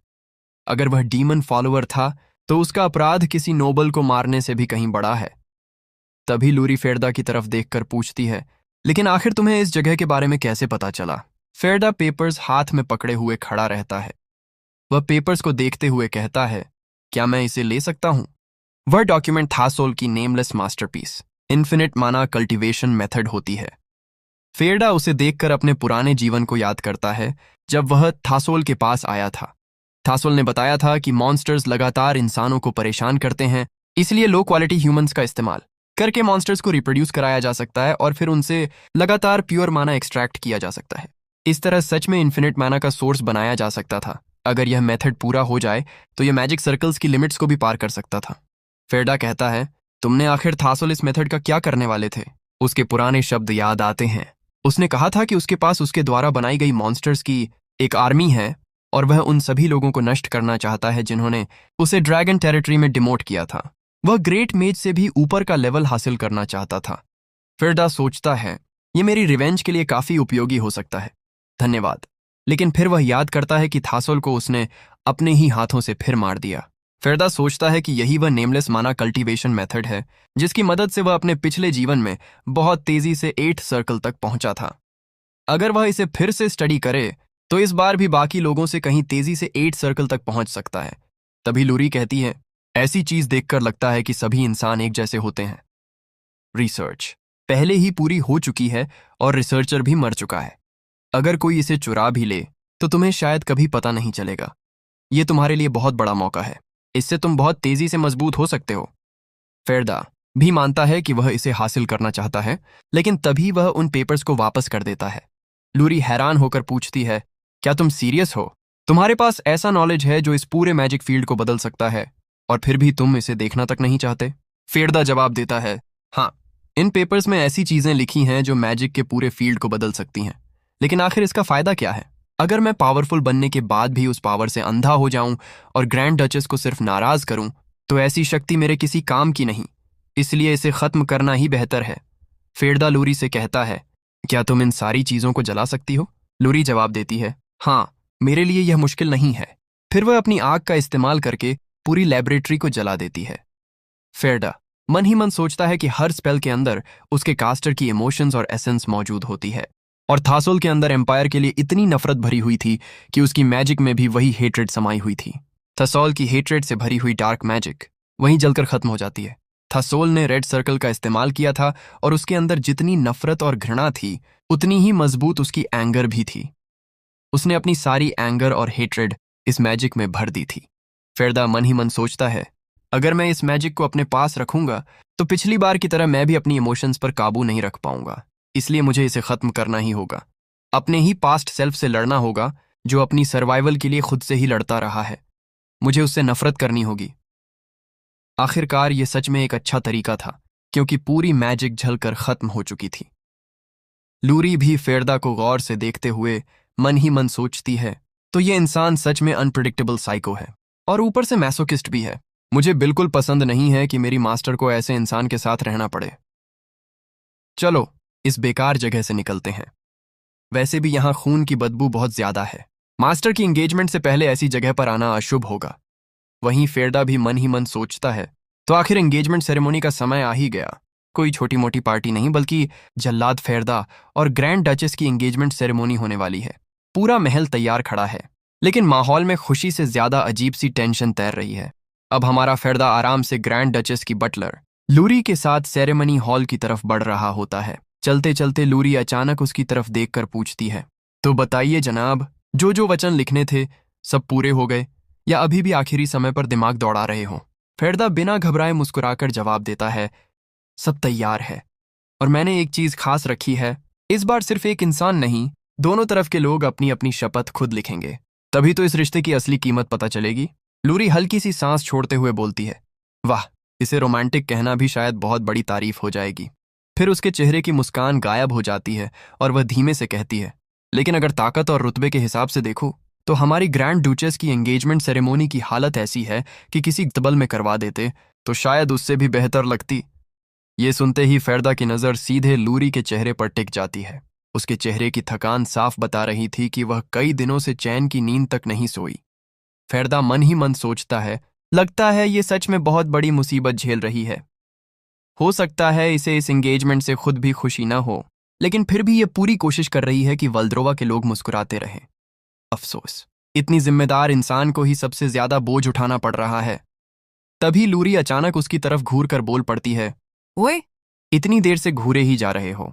अगर वह डीमन फॉलोअर था तो उसका अपराध किसी नोबल को मारने से भी कहीं बड़ा है। तभी लूरी फेरदा की तरफ देखकर पूछती है, लेकिन आखिर तुम्हें इस जगह के बारे में कैसे पता चला? फेरदा पेपर्स हाथ में पकड़े हुए खड़ा रहता है। वह पेपर्स को देखते हुए कहता है, क्या मैं इसे ले सकता हूं? वह डॉक्यूमेंट थासोल की नेमलेस मास्टरपीस इन्फिनिट माना कल्टीवेशन मेथड होती है। फेरडा उसे देखकर अपने पुराने जीवन को याद करता है, जब वह थासोल के पास आया था। थासोल ने बताया था कि मॉन्स्टर्स लगातार इंसानों को परेशान करते हैं, इसलिए लो क्वालिटी ह्यूमंस का इस्तेमाल करके मॉन्स्टर्स को रिप्रोड्यूस कराया जा सकता है और फिर उनसे लगातार प्योर माना एक्सट्रैक्ट किया जा सकता है। इस तरह सच में इन्फिनिट माना का सोर्स बनाया जा सकता था। अगर यह मेथड पूरा हो जाए तो यह मैजिक सर्कल्स की लिमिट्स को भी पार कर सकता था। फेरडा कहता है, तुमने आखिर थासुल इस मेथड का क्या करने वाले थे? उसके पुराने शब्द याद आते हैं। उसने कहा था कि उसके पास उसके द्वारा बनाई गई मॉन्स्टर्स की एक आर्मी है और वह उन सभी लोगों को नष्ट करना चाहता है जिन्होंने उसे ड्रैगन टेरिटरी में डिमोट किया था। वह ग्रेट मेज से भी ऊपर का लेवल हासिल करना चाहता था। फिरदा सोचता है, ये मेरी रिवेंज के लिए काफी उपयोगी हो सकता है, धन्यवाद। लेकिन फिर वह याद करता है कि थासुल को उसने अपने ही हाथों से फिर मार दिया। फिरदा सोचता है कि यही वह नेमलेस माना कल्टीवेशन मेथड है जिसकी मदद से वह अपने पिछले जीवन में बहुत तेजी से 8 सर्कल तक पहुंचा था। अगर वह इसे फिर से स्टडी करे तो इस बार भी बाकी लोगों से कहीं तेजी से 8 सर्कल तक पहुंच सकता है। तभी लूरी कहती है, ऐसी चीज देखकर लगता है कि सभी इंसान एक जैसे होते हैं। रिसर्च पहले ही पूरी हो चुकी है और रिसर्चर भी मर चुका है। अगर कोई इसे चुरा भी ले तो तुम्हें शायद कभी पता नहीं चलेगा। ये तुम्हारे लिए बहुत बड़ा मौका है, इससे तुम बहुत तेजी से मजबूत हो सकते हो। फेरदा भी मानता है कि वह इसे हासिल करना चाहता है, लेकिन तभी वह उन पेपर्स को वापस कर देता है। लूरी हैरान होकर पूछती है, क्या तुम सीरियस हो? तुम्हारे पास ऐसा नॉलेज है जो इस पूरे मैजिक फील्ड को बदल सकता है और फिर भी तुम इसे देखना तक नहीं चाहते? फेरदा जवाब देता है, हाँ, इन पेपर्स में ऐसी चीजें लिखी हैं जो मैजिक के पूरे फील्ड को बदल सकती हैं, लेकिन आखिर इसका फायदा क्या है? अगर मैं पावरफुल बनने के बाद भी उस पावर से अंधा हो जाऊं और ग्रैंड डचेस को सिर्फ नाराज करूं तो ऐसी शक्ति मेरे किसी काम की नहीं, इसलिए इसे खत्म करना ही बेहतर है। फेरदा लूरी से कहता है, क्या तुम इन सारी चीजों को जला सकती हो? लूरी जवाब देती है, हाँ, मेरे लिए यह मुश्किल नहीं है। फिर वह अपनी आग का इस्तेमाल करके पूरी लेबोरेटरी को जला देती है। फेरदा मन ही मन सोचता है कि हर स्पेल के अंदर उसके कास्टर की इमोशंस और एसेंस मौजूद होती है, और थासुल के अंदर एम्पायर के लिए इतनी नफरत भरी हुई थी कि उसकी मैजिक में भी वही हेट्रेड समाई हुई थी। थासुल की हेट्रेड से भरी हुई डार्क मैजिक वहीं जलकर खत्म हो जाती है। थासुल ने रेड सर्कल का इस्तेमाल किया था और उसके अंदर जितनी नफरत और घृणा थी उतनी ही मजबूत उसकी एंगर भी थी। उसने अपनी सारी एंगर और हेट्रेड इस मैजिक में भर दी थी। फेरदा मन ही मन सोचता है, अगर मैं इस मैजिक को अपने पास रखूंगा तो पिछली बार की तरह मैं भी अपनी इमोशंस पर काबू नहीं रख पाऊंगा, इसलिए मुझे इसे खत्म करना ही होगा। अपने ही पास्ट सेल्फ से लड़ना होगा जो अपनी सर्वाइवल के लिए खुद से ही लड़ता रहा है। मुझे उससे नफरत करनी होगी। आखिरकार ये सच में एक अच्छा तरीका था क्योंकि पूरी मैजिक झलकर खत्म हो चुकी थी। लूरी भी फेरदा को गौर से देखते हुए मन ही मन सोचती है, तो ये इंसान सच में अनप्रिडिक्टेबल साइको है और ऊपर से मैसोकिस्ट भी है। मुझे बिल्कुल पसंद नहीं है कि मेरी मास्टर को ऐसे इंसान के साथ रहना पड़े। चलो इस बेकार जगह से निकलते हैं। वैसे भी यहाँ खून की बदबू बहुत ज्यादा है। मास्टर की एंगेजमेंट से पहले ऐसी जगह पर आना अशुभ होगा। वहीं फेरदा भी मन ही मन सोचता है, तो आखिर एंगेजमेंट सेरेमनी का समय आ ही गया। कोई छोटी मोटी पार्टी नहीं बल्कि जल्लाद फेरदा और ग्रैंड डचेस की एंगेजमेंट सेरेमनी होने वाली है। पूरा महल तैयार खड़ा है, लेकिन माहौल में खुशी से ज्यादा अजीब सी टेंशन तैर रही है। अब हमारा फेरदा आराम से ग्रैंड डचेस की बटलर लूरी के साथ सेरेमनी हॉल की तरफ बढ़ रहा होता है। चलते चलते लूरी अचानक उसकी तरफ देखकर पूछती है, तो बताइए जनाब, जो वचन लिखने थे सब पूरे हो गए या अभी भी आखिरी समय पर दिमाग दौड़ा रहे हो? फेरदा बिना घबराए मुस्कुराकर जवाब देता है, सब तैयार है और मैंने एक चीज खास रखी है। इस बार सिर्फ एक इंसान नहीं, दोनों तरफ के लोग अपनी अपनी शपथ खुद लिखेंगे, तभी तो इस रिश्ते की असली कीमत पता चलेगी। लूरी हल्की सी सांस छोड़ते हुए बोलती है, वाह, इसे रोमांटिक कहना भी शायद बहुत बड़ी तारीफ हो जाएगी। फिर उसके चेहरे की मुस्कान गायब हो जाती है और वह धीमे से कहती है, लेकिन अगर ताकत और रुतबे के हिसाब से देखो तो हमारी ग्रैंड डूचेस की एंगेजमेंट सेरेमनी की हालत ऐसी है कि किसी तबल में करवा देते तो शायद उससे भी बेहतर लगती। ये सुनते ही फेरदा की नज़र सीधे लूरी के चेहरे पर टिक जाती है। उसके चेहरे की थकान साफ बता रही थी कि वह कई दिनों से चैन की नींद तक नहीं सोई। फेरदा मन ही मन सोचता है, लगता है ये सच में बहुत बड़ी मुसीबत झेल रही है। हो सकता है इसे इस एंगेजमेंट से खुद भी खुशी ना हो, लेकिन फिर भी ये पूरी कोशिश कर रही है कि वल्द्रोवा के लोग मुस्कुराते रहें। अफसोस, इतनी जिम्मेदार इंसान को ही सबसे ज्यादा बोझ उठाना पड़ रहा है। तभी लूरी अचानक उसकी तरफ घूर कर बोल पड़ती है, ओए, इतनी देर से घूरे ही जा रहे हो?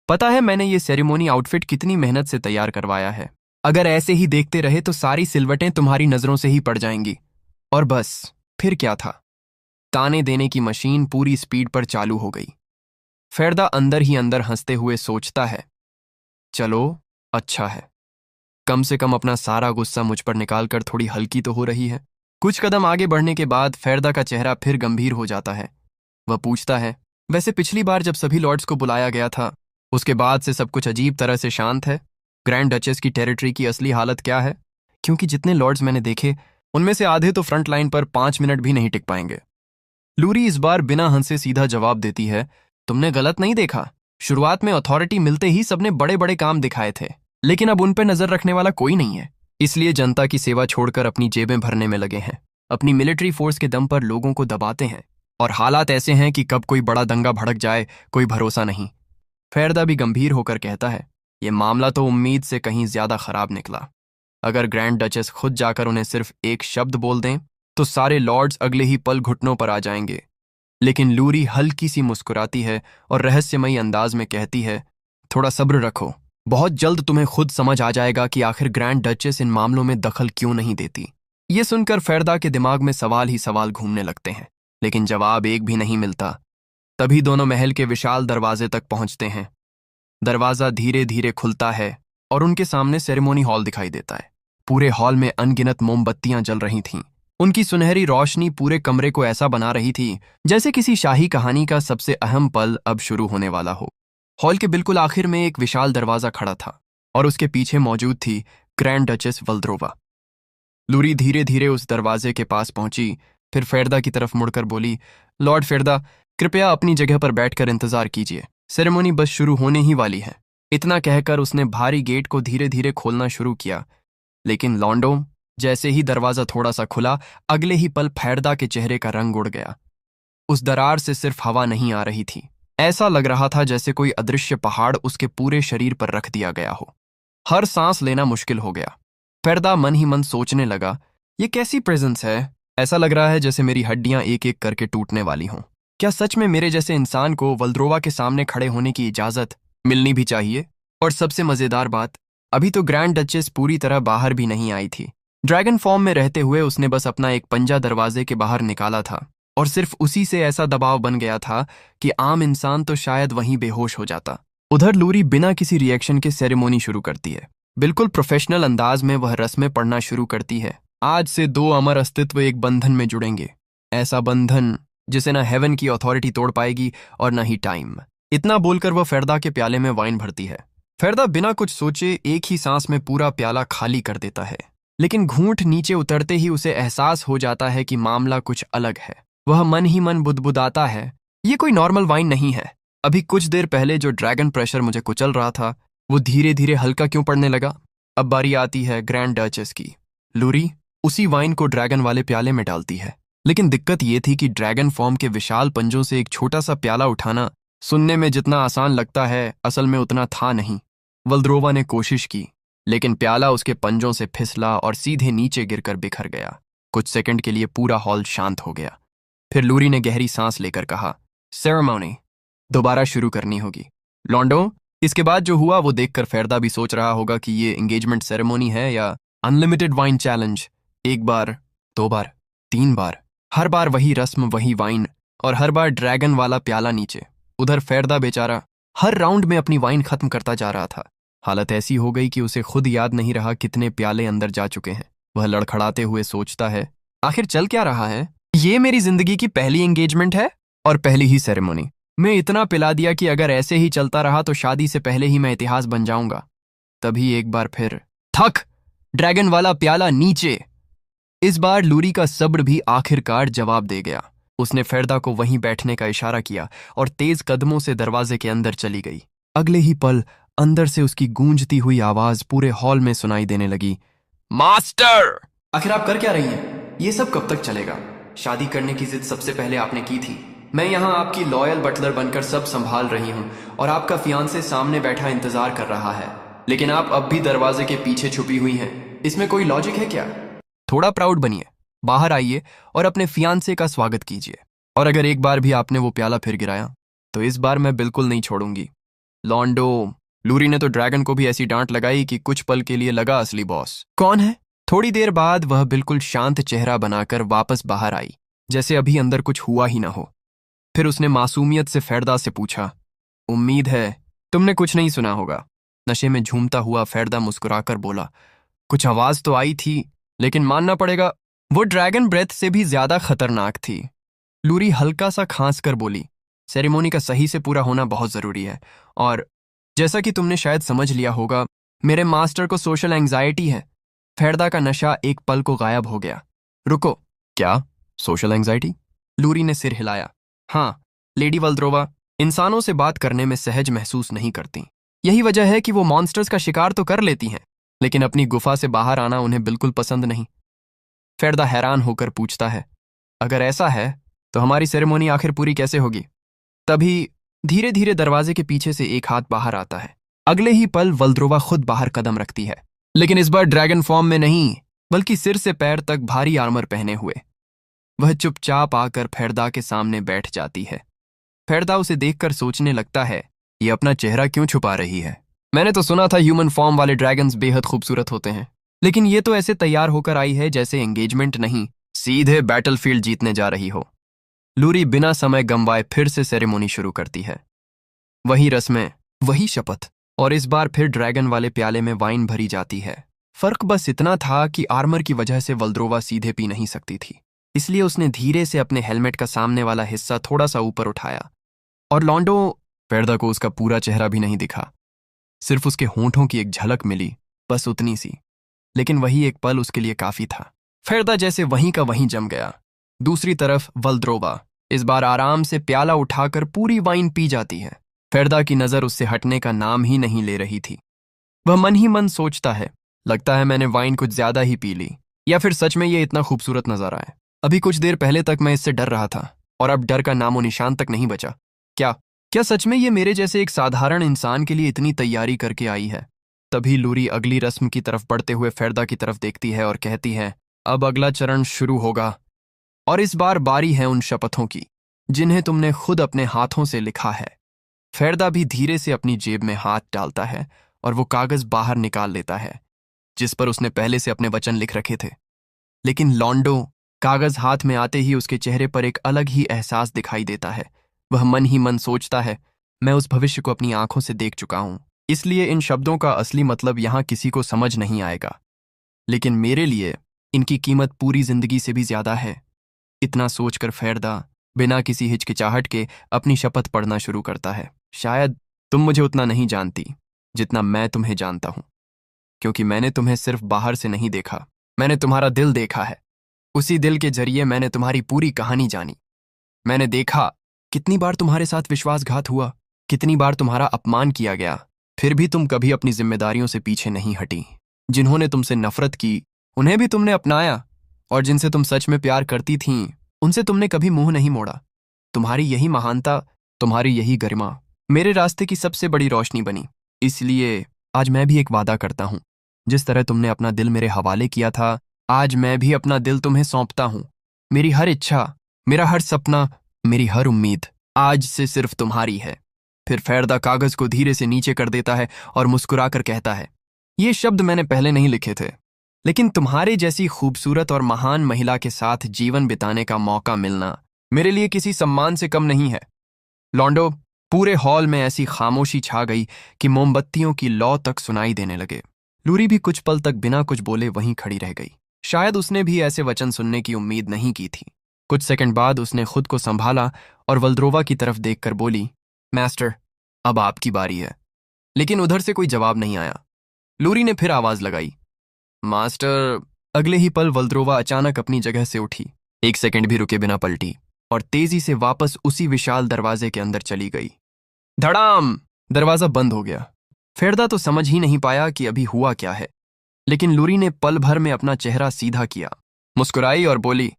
पता है मैंने ये सेरेमनी आउटफिट कितनी मेहनत से तैयार करवाया है। अगर ऐसे ही देखते रहे तो सारी सिलवटें तुम्हारी नजरों से ही पड़ जाएंगी। और बस फिर क्या था, ताने देने की मशीन पूरी स्पीड पर चालू हो गई। फेरदा अंदर ही अंदर हंसते हुए सोचता है, चलो अच्छा है, कम से कम अपना सारा गुस्सा मुझ पर निकालकर थोड़ी हल्की तो हो रही है। कुछ कदम आगे बढ़ने के बाद फेरदा का चेहरा फिर गंभीर हो जाता है। वह पूछता है, वैसे पिछली बार जब सभी लॉर्ड्स को बुलाया गया था उसके बाद से सब कुछ अजीब तरह से शांत है। ग्रैंड डचेस की टेरिटरी की असली हालत क्या है? क्योंकि जितने लॉर्ड्स मैंने देखे उनमें से आधे तो फ्रंट लाइन पर 5 मिनट भी नहीं टिक पाएंगे। लूरी इस बार बिना हंसे सीधा जवाब देती है, तुमने गलत नहीं देखा। शुरुआत में अथॉरिटी मिलते ही सबने बड़े बड़े काम दिखाए थे, लेकिन अब उन पर नजर रखने वाला कोई नहीं है। इसलिए जनता की सेवा छोड़कर अपनी जेबें भरने में लगे हैं। अपनी मिलिट्री फोर्स के दम पर लोगों को दबाते हैं और हालात ऐसे हैं कि कब कोई बड़ा दंगा भड़क जाए कोई भरोसा नहीं। फेरदा भी गंभीर होकर कहता है, यह मामला तो उम्मीद से कहीं ज्यादा खराब निकला। अगर ग्रैंड डचेस खुद जाकर उन्हें सिर्फ एक शब्द बोल दें तो सारे लॉर्ड्स अगले ही पल घुटनों पर आ जाएंगे। लेकिन लूरी हल्की सी मुस्कुराती है और रहस्यमयी अंदाज में कहती है, थोड़ा सब्र रखो, बहुत जल्द तुम्हें खुद समझ आ जाएगा कि आखिर ग्रैंड डचेस इन मामलों में दखल क्यों नहीं देती। ये सुनकर फेरदा के दिमाग में सवाल ही सवाल घूमने लगते हैं, लेकिन जवाब एक भी नहीं मिलता। तभी दोनों महल के विशाल दरवाजे तक पहुंचते हैं। दरवाजा धीरे धीरे खुलता है और उनके सामने सेरेमोनी हॉल दिखाई देता है। पूरे हॉल में अनगिनत मोमबत्तियां जल रही थीं। उनकी सुनहरी रोशनी पूरे कमरे को ऐसा बना रही थी जैसे किसी शाही कहानी का सबसे अहम पल अब शुरू होने वाला हो। हॉल के बिल्कुल आखिर में एक विशाल दरवाजा खड़ा था और उसके पीछे मौजूद थी ग्रैंड डचेस वल्द्रोवा। लूरी धीरे धीरे उस दरवाजे के पास पहुंची, फिर फेरदा की तरफ मुड़कर बोली, लॉर्ड फेरदा, कृपया अपनी जगह पर बैठकर इंतजार कीजिए, सेरेमनी बस शुरू होने ही वाली है। इतना कहकर उसने भारी गेट को धीरे धीरे खोलना शुरू किया, लेकिन लॉन्डो, जैसे ही दरवाजा थोड़ा सा खुला, अगले ही पल फेरदा के चेहरे का रंग उड़ गया। उस दरार से सिर्फ हवा नहीं आ रही थी, ऐसा लग रहा था जैसे कोई अदृश्य पहाड़ उसके पूरे शरीर पर रख दिया गया हो। हर सांस लेना मुश्किल हो गया। फेरदा मन ही मन सोचने लगा, ये कैसी प्रेजेंस है? ऐसा लग रहा है जैसे मेरी हड्डियां एक एक करके टूटने वाली हों। क्या सच में मेरे जैसे इंसान को वल्द्रोवा के सामने खड़े होने की इजाजत मिलनी भी चाहिए? और सबसे मजेदार बात, अभी तो ग्रैंड डचेस पूरी तरह बाहर भी नहीं आई थी। ड्रैगन फॉर्म में रहते हुए उसने बस अपना एक पंजा दरवाजे के बाहर निकाला था और सिर्फ उसी से ऐसा दबाव बन गया था कि आम इंसान तो शायद वहीं बेहोश हो जाता। उधर लूरी बिना किसी रिएक्शन के सेरेमोनी शुरू करती है। बिल्कुल प्रोफेशनल अंदाज में वह रस्में पढ़ना शुरू करती है। आज से दो अमर अस्तित्व एक बंधन में जुड़ेंगे, ऐसा बंधन जिसे न हेवन की अथॉरिटी तोड़ पाएगी और न ही टाइम। इतना बोलकर वह फेरदा के प्याले में वाइन भरती है। फेरदा बिना कुछ सोचे एक ही सांस में पूरा प्याला खाली कर देता है, लेकिन घूंट नीचे उतरते ही उसे एहसास हो जाता है कि मामला कुछ अलग है। वह मन ही मन बुदबुदाता है, ये कोई नॉर्मल वाइन नहीं है। अभी कुछ देर पहले जो ड्रैगन प्रेशर मुझे कुचल रहा था वो धीरे धीरे हल्का क्यों पड़ने लगा? अब बारी आती है ग्रैंड डचेस की। लूरी उसी वाइन को ड्रैगन वाले प्याले में डालती है, लेकिन दिक्कत ये थी कि ड्रैगन फॉर्म के विशाल पंजों से एक छोटा सा प्याला उठाना सुनने में जितना आसान लगता है, असल में उतना था नहीं। वल्द्रोवा ने कोशिश की, लेकिन प्याला उसके पंजों से फिसला और सीधे नीचे गिरकर बिखर गया। कुछ सेकंड के लिए पूरा हॉल शांत हो गया। फिर लूरी ने गहरी सांस लेकर कहा, सेरेमनी दोबारा शुरू करनी होगी। लॉन्डो, इसके बाद जो हुआ वो देखकर फेरदा भी सोच रहा होगा कि ये एंगेजमेंट सेरेमनी है या अनलिमिटेड वाइन चैलेंज। एक बार, दो बार, 3 बार, हर बार वही रस्म, वही वाइन और हर बार ड्रैगन वाला प्याला नीचे। उधर फेरदा बेचारा हर राउंड में अपनी वाइन खत्म करता जा रहा था। हालत ऐसी हो गई कि उसे खुद याद नहीं रहा कितने प्याले अंदर जा चुके हैं। वह लड़खड़ाते हुए सोचता है, आखिर चल क्या रहा है? ये मेरी जिंदगी की पहली एंगेजमेंट है और पहली ही सेरेमनी। मैं इतना पिला दिया कि अगर ऐसे ही चलता रहा तो शादी से पहले ही मैं इतिहास बन जाऊंगा। तभी एक बार फिर थक, ड्रैगन वाला प्याला नीचे। इस बार लूरी का सब्र भी आखिरकार जवाब दे गया। उसने फेरदा को वहीं बैठने का इशारा किया और तेज कदमों से दरवाजे के अंदर चली गई। अगले ही पल अंदर से उसकी गूंजती हुई आवाज पूरे हॉल में सुनाई देने लगी, मास्टर! आखिर आप कर क्या रही हैं? ये सब कब तक चलेगा? शादी करने की जिद सबसे पहले आपने की थी। मैं यहाँ आपकी लॉयल बटलर बनकर सब संभाल रही हूँ और आपका फियांसे सामने बैठा इंतजार कर रहा है, लेकिन आप अब भी दरवाजे के पीछे छुपी हुई हैं। इसमें कोई लॉजिक है क्या? थोड़ा प्राउड बनिए, बाहर आइए और अपने फियांसे का स्वागत कीजिए। और अगर एक बार भी आपने वो प्याला फिर गिराया तो इस बार मैं बिल्कुल नहीं छोड़ूंगी। लॉन्डो, लूरी ने तो ड्रैगन को भी ऐसी डांट लगाई कि कुछ पल के लिए लगा असली बॉस कौन है। थोड़ी देर बाद वह बिल्कुल शांत चेहरा बनाकर वापस बाहर आई, जैसे अभी अंदर कुछ हुआ ही ना हो। फिर उसने मासूमियत से फेरदा से पूछा, उम्मीद है तुमने कुछ नहीं सुना होगा। नशे में झूमता हुआ फेरदा मुस्कुराकर बोला, कुछ आवाज तो आई थी, लेकिन मानना पड़ेगा वो ड्रैगन ब्रेथ से भी ज्यादा खतरनाक थी। लूरी हल्का सा खांस कर बोली, सेरेमोनी का सही से पूरा होना बहुत जरूरी है, और जैसा कि तुमने शायद समझ लिया होगा, मेरे मास्टर को सोशल एंग्जाइटी है। फेरदा का नशा एक पल को गायब हो गया। रुको, क्या सोशल एंग्जाइटी? लूरी ने सिर हिलाया। हाँ, लेडी वल्द्रोवा इंसानों से बात करने में सहज महसूस नहीं करती। यही वजह है कि वो मॉन्स्टर्स का शिकार तो कर लेती हैं, लेकिन अपनी गुफा से बाहर आना उन्हें बिल्कुल पसंद नहीं। फेरदा हैरान होकर पूछता है, अगर ऐसा है तो हमारी सेरेमोनी आखिर पूरी कैसे होगी? तभी धीरे धीरे दरवाजे के पीछे से एक हाथ बाहर आता है। अगले ही पल वल्द्रोवा खुद बाहर कदम रखती है, लेकिन इस बार ड्रैगन फॉर्म में नहीं, बल्कि सिर से पैर तक भारी आर्मर पहने हुए। वह चुपचाप आकर फेरदा के सामने बैठ जाती है। फेरदा उसे देखकर सोचने लगता है, ये अपना चेहरा क्यों छुपा रही है? मैंने तो सुना था ह्यूमन फॉर्म वाले ड्रैगन्स बेहद खूबसूरत होते हैं, लेकिन ये तो ऐसे तैयार होकर आई है जैसे एंगेजमेंट नहीं, सीधे बैटलफील्ड जीतने जा रही हो। लूरी बिना समय गंवाए फिर से सेरेमोनी शुरू करती है। वही रस्में, वही शपथ, और इस बार फिर ड्रैगन वाले प्याले में वाइन भरी जाती है। फर्क बस इतना था कि आर्मर की वजह से वल्द्रोवा सीधे पी नहीं सकती थी, इसलिए उसने धीरे से अपने हेलमेट का सामने वाला हिस्सा थोड़ा सा ऊपर उठाया, और लॉन्डो फेरदा को उसका पूरा चेहरा भी नहीं दिखा। सिर्फ उसके होंठों की एक झलक मिली, बस उतनी सी, लेकिन वही एक पल उसके लिए काफी था। फेरदा जैसे वहीं का वहीं जम गया। दूसरी तरफ वल्द्रोवा इस बार आराम से प्याला उठाकर पूरी वाइन पी जाती है। फेरदा की नजर उससे हटने का नाम ही नहीं ले रही थी। वह मन ही मन सोचता है, लगता है मैंने वाइन कुछ ज्यादा ही पी ली, या फिर सच में ये इतना खूबसूरत नजारा है। अभी कुछ देर पहले तक मैं इससे डर रहा था, और अब डर का नामो निशान तक नहीं बचा। क्या क्या सच में ये मेरे जैसे एक साधारण इंसान के लिए इतनी तैयारी करके आई है? तभी लूरी अगली रस्म की तरफ बढ़ते हुए फेरदा की तरफ देखती है और कहती है, अब अगला चरण शुरू होगा, और इस बार बारी है उन शपथों की जिन्हें तुमने खुद अपने हाथों से लिखा है। फेरदा भी धीरे से अपनी जेब में हाथ डालता है और वो कागज बाहर निकाल लेता है जिस पर उसने पहले से अपने वचन लिख रखे थे। लेकिन लॉन्डो कागज हाथ में आते ही उसके चेहरे पर एक अलग ही एहसास दिखाई देता है। वह मन ही मन सोचता है, मैं उस भविष्य को अपनी आंखों से देख चुका हूं, इसलिए इन शब्दों का असली मतलब यहां किसी को समझ नहीं आएगा, लेकिन मेरे लिए इनकी कीमत पूरी जिंदगी से भी ज्यादा है। इतना सोचकर फेरदा बिना किसी हिचकिचाहट के अपनी शपथ पढ़ना शुरू करता है। शायद तुम मुझे उतना नहीं जानती जितना मैं तुम्हें जानता हूं, क्योंकि मैंने तुम्हें सिर्फ बाहर से नहीं देखा, मैंने तुम्हारा दिल देखा है। उसी दिल के जरिए मैंने तुम्हारी पूरी कहानी जानी। मैंने देखा कितनी बार तुम्हारे साथ विश्वासघात हुआ, कितनी बार तुम्हारा अपमान किया गया, फिर भी तुम कभी अपनी जिम्मेदारियों से पीछे नहीं हटी। जिन्होंने तुमसे नफरत की उन्हें भी तुमने अपनाया, और जिनसे तुम सच में प्यार करती थीं उनसे तुमने कभी मुंह नहीं मोड़ा। तुम्हारी यही महानता, तुम्हारी यही गरिमा मेरे रास्ते की सबसे बड़ी रोशनी बनी। इसलिए आज मैं भी एक वादा करता हूं, जिस तरह तुमने अपना दिल मेरे हवाले किया था, आज मैं भी अपना दिल तुम्हें सौंपता हूं। मेरी हर इच्छा, मेरा हर सपना, मेरी हर उम्मीद आज से सिर्फ तुम्हारी है। फिर फेरदा कागज को धीरे से नीचे कर देता है और मुस्कुराकर कहता है, ये शब्द मैंने पहले नहीं लिखे थे, लेकिन तुम्हारे जैसी खूबसूरत और महान महिला के साथ जीवन बिताने का मौका मिलना मेरे लिए किसी सम्मान से कम नहीं है। लॉन्डो, पूरे हॉल में ऐसी खामोशी छा गई कि मोमबत्तियों की लौ तक सुनाई देने लगे। लूरी भी कुछ पल तक बिना कुछ बोले वहीं खड़ी रह गई। शायद उसने भी ऐसे वचन सुनने की उम्मीद नहीं की थी। कुछ सेकंड बाद उसने खुद को संभाला और वल्द्रोवा की तरफ देखकर बोली, मास्टर, अब आपकी बारी है। लेकिन उधर से कोई जवाब नहीं आया। लूरी ने फिर आवाज लगाई, मास्टर। अगले ही पल वल्द्रोवा अचानक अपनी जगह से उठी, एक सेकंड भी रुके बिना पलटी और तेजी से वापस उसी विशाल दरवाजे के अंदर चली गई। धड़ाम! दरवाजा बंद हो गया। फेरदा तो समझ ही नहीं पाया कि अभी हुआ क्या है, लेकिन लूरी ने पल भर में अपना चेहरा सीधा किया, मुस्कुराई और बोली,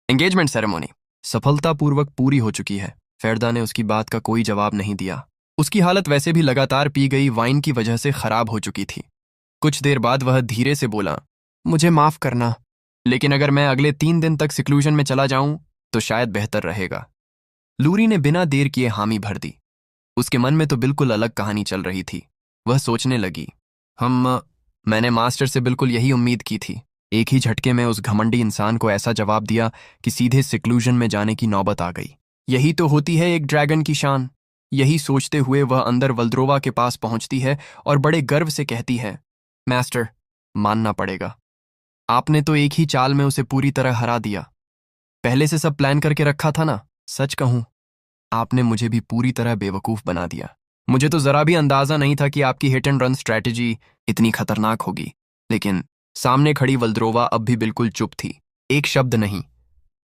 एंगेजमेंट सेरेमनी सफलतापूर्वक पूरी हो चुकी है। फेरदा ने उसकी बात का कोई जवाब नहीं दिया। उसकी हालत वैसे भी लगातार पी गई वाइन की वजह से खराब हो चुकी थी। कुछ देर बाद वह धीरे से बोला, मुझे माफ करना, लेकिन अगर मैं अगले 3 दिन तक सिक्लूजन में चला जाऊं तो शायद बेहतर रहेगा। लूरी ने बिना देर किए हामी भर दी। उसके मन में तो बिल्कुल अलग कहानी चल रही थी। वह सोचने लगी, मैंने मास्टर से बिल्कुल यही उम्मीद की थी। एक ही झटके में उस घमंडी इंसान को ऐसा जवाब दिया कि सीधे सिक्लूजन में जाने की नौबत आ गई। यही तो होती है एक ड्रैगन की शान। यही सोचते हुए वह अंदर वल्द्रोवा के पास पहुंचती है और बड़े गर्व से कहती है, मास्टर, मानना पड़ेगा, आपने तो एक ही चाल में उसे पूरी तरह हरा दिया। पहले से सब प्लान करके रखा था ना। सच कहूं, आपने मुझे भी पूरी तरह बेवकूफ बना दिया। मुझे तो जरा भी अंदाजा नहीं था कि आपकी हिट एंड रन स्ट्रैटेजी इतनी खतरनाक होगी। लेकिन सामने खड़ी वल्द्रोवा अब भी बिल्कुल चुप थी, एक शब्द नहीं।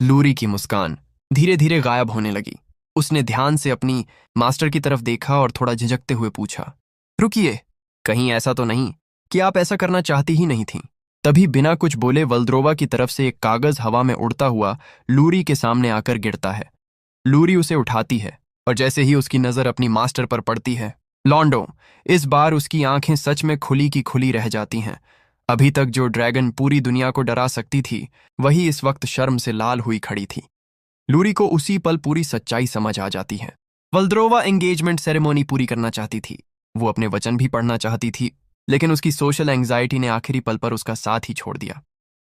लूरी की मुस्कान धीरे धीरे गायब होने लगी। उसने ध्यान से अपनी मास्टर की तरफ देखा और थोड़ा झिझकते हुए पूछा, रुकिए, कहीं ऐसा तो नहीं कि आप ऐसा करना चाहती ही नहीं थीं? तभी बिना कुछ बोले वल्द्रोवा की तरफ से एक कागज हवा में उड़ता हुआ लूरी के सामने आकर गिरता है। लूरी उसे उठाती है और जैसे ही उसकी नजर अपनी मास्टर पर पड़ती है, लॉन्डो, इस बार उसकी आंखें सच में खुली की खुली रह जाती हैं। अभी तक जो ड्रैगन पूरी दुनिया को डरा सकती थी, वही इस वक्त शर्म से लाल हुई खड़ी थी। लूरी को उसी पल पूरी सच्चाई समझ आ जाती है। वल्द्रोवा एंगेजमेंट सेरेमोनी पूरी करना चाहती थी, वो अपने वचन भी पढ़ना चाहती थी, लेकिन उसकी सोशल एंग्जाइटी ने आखिरी पल पर उसका साथ ही छोड़ दिया।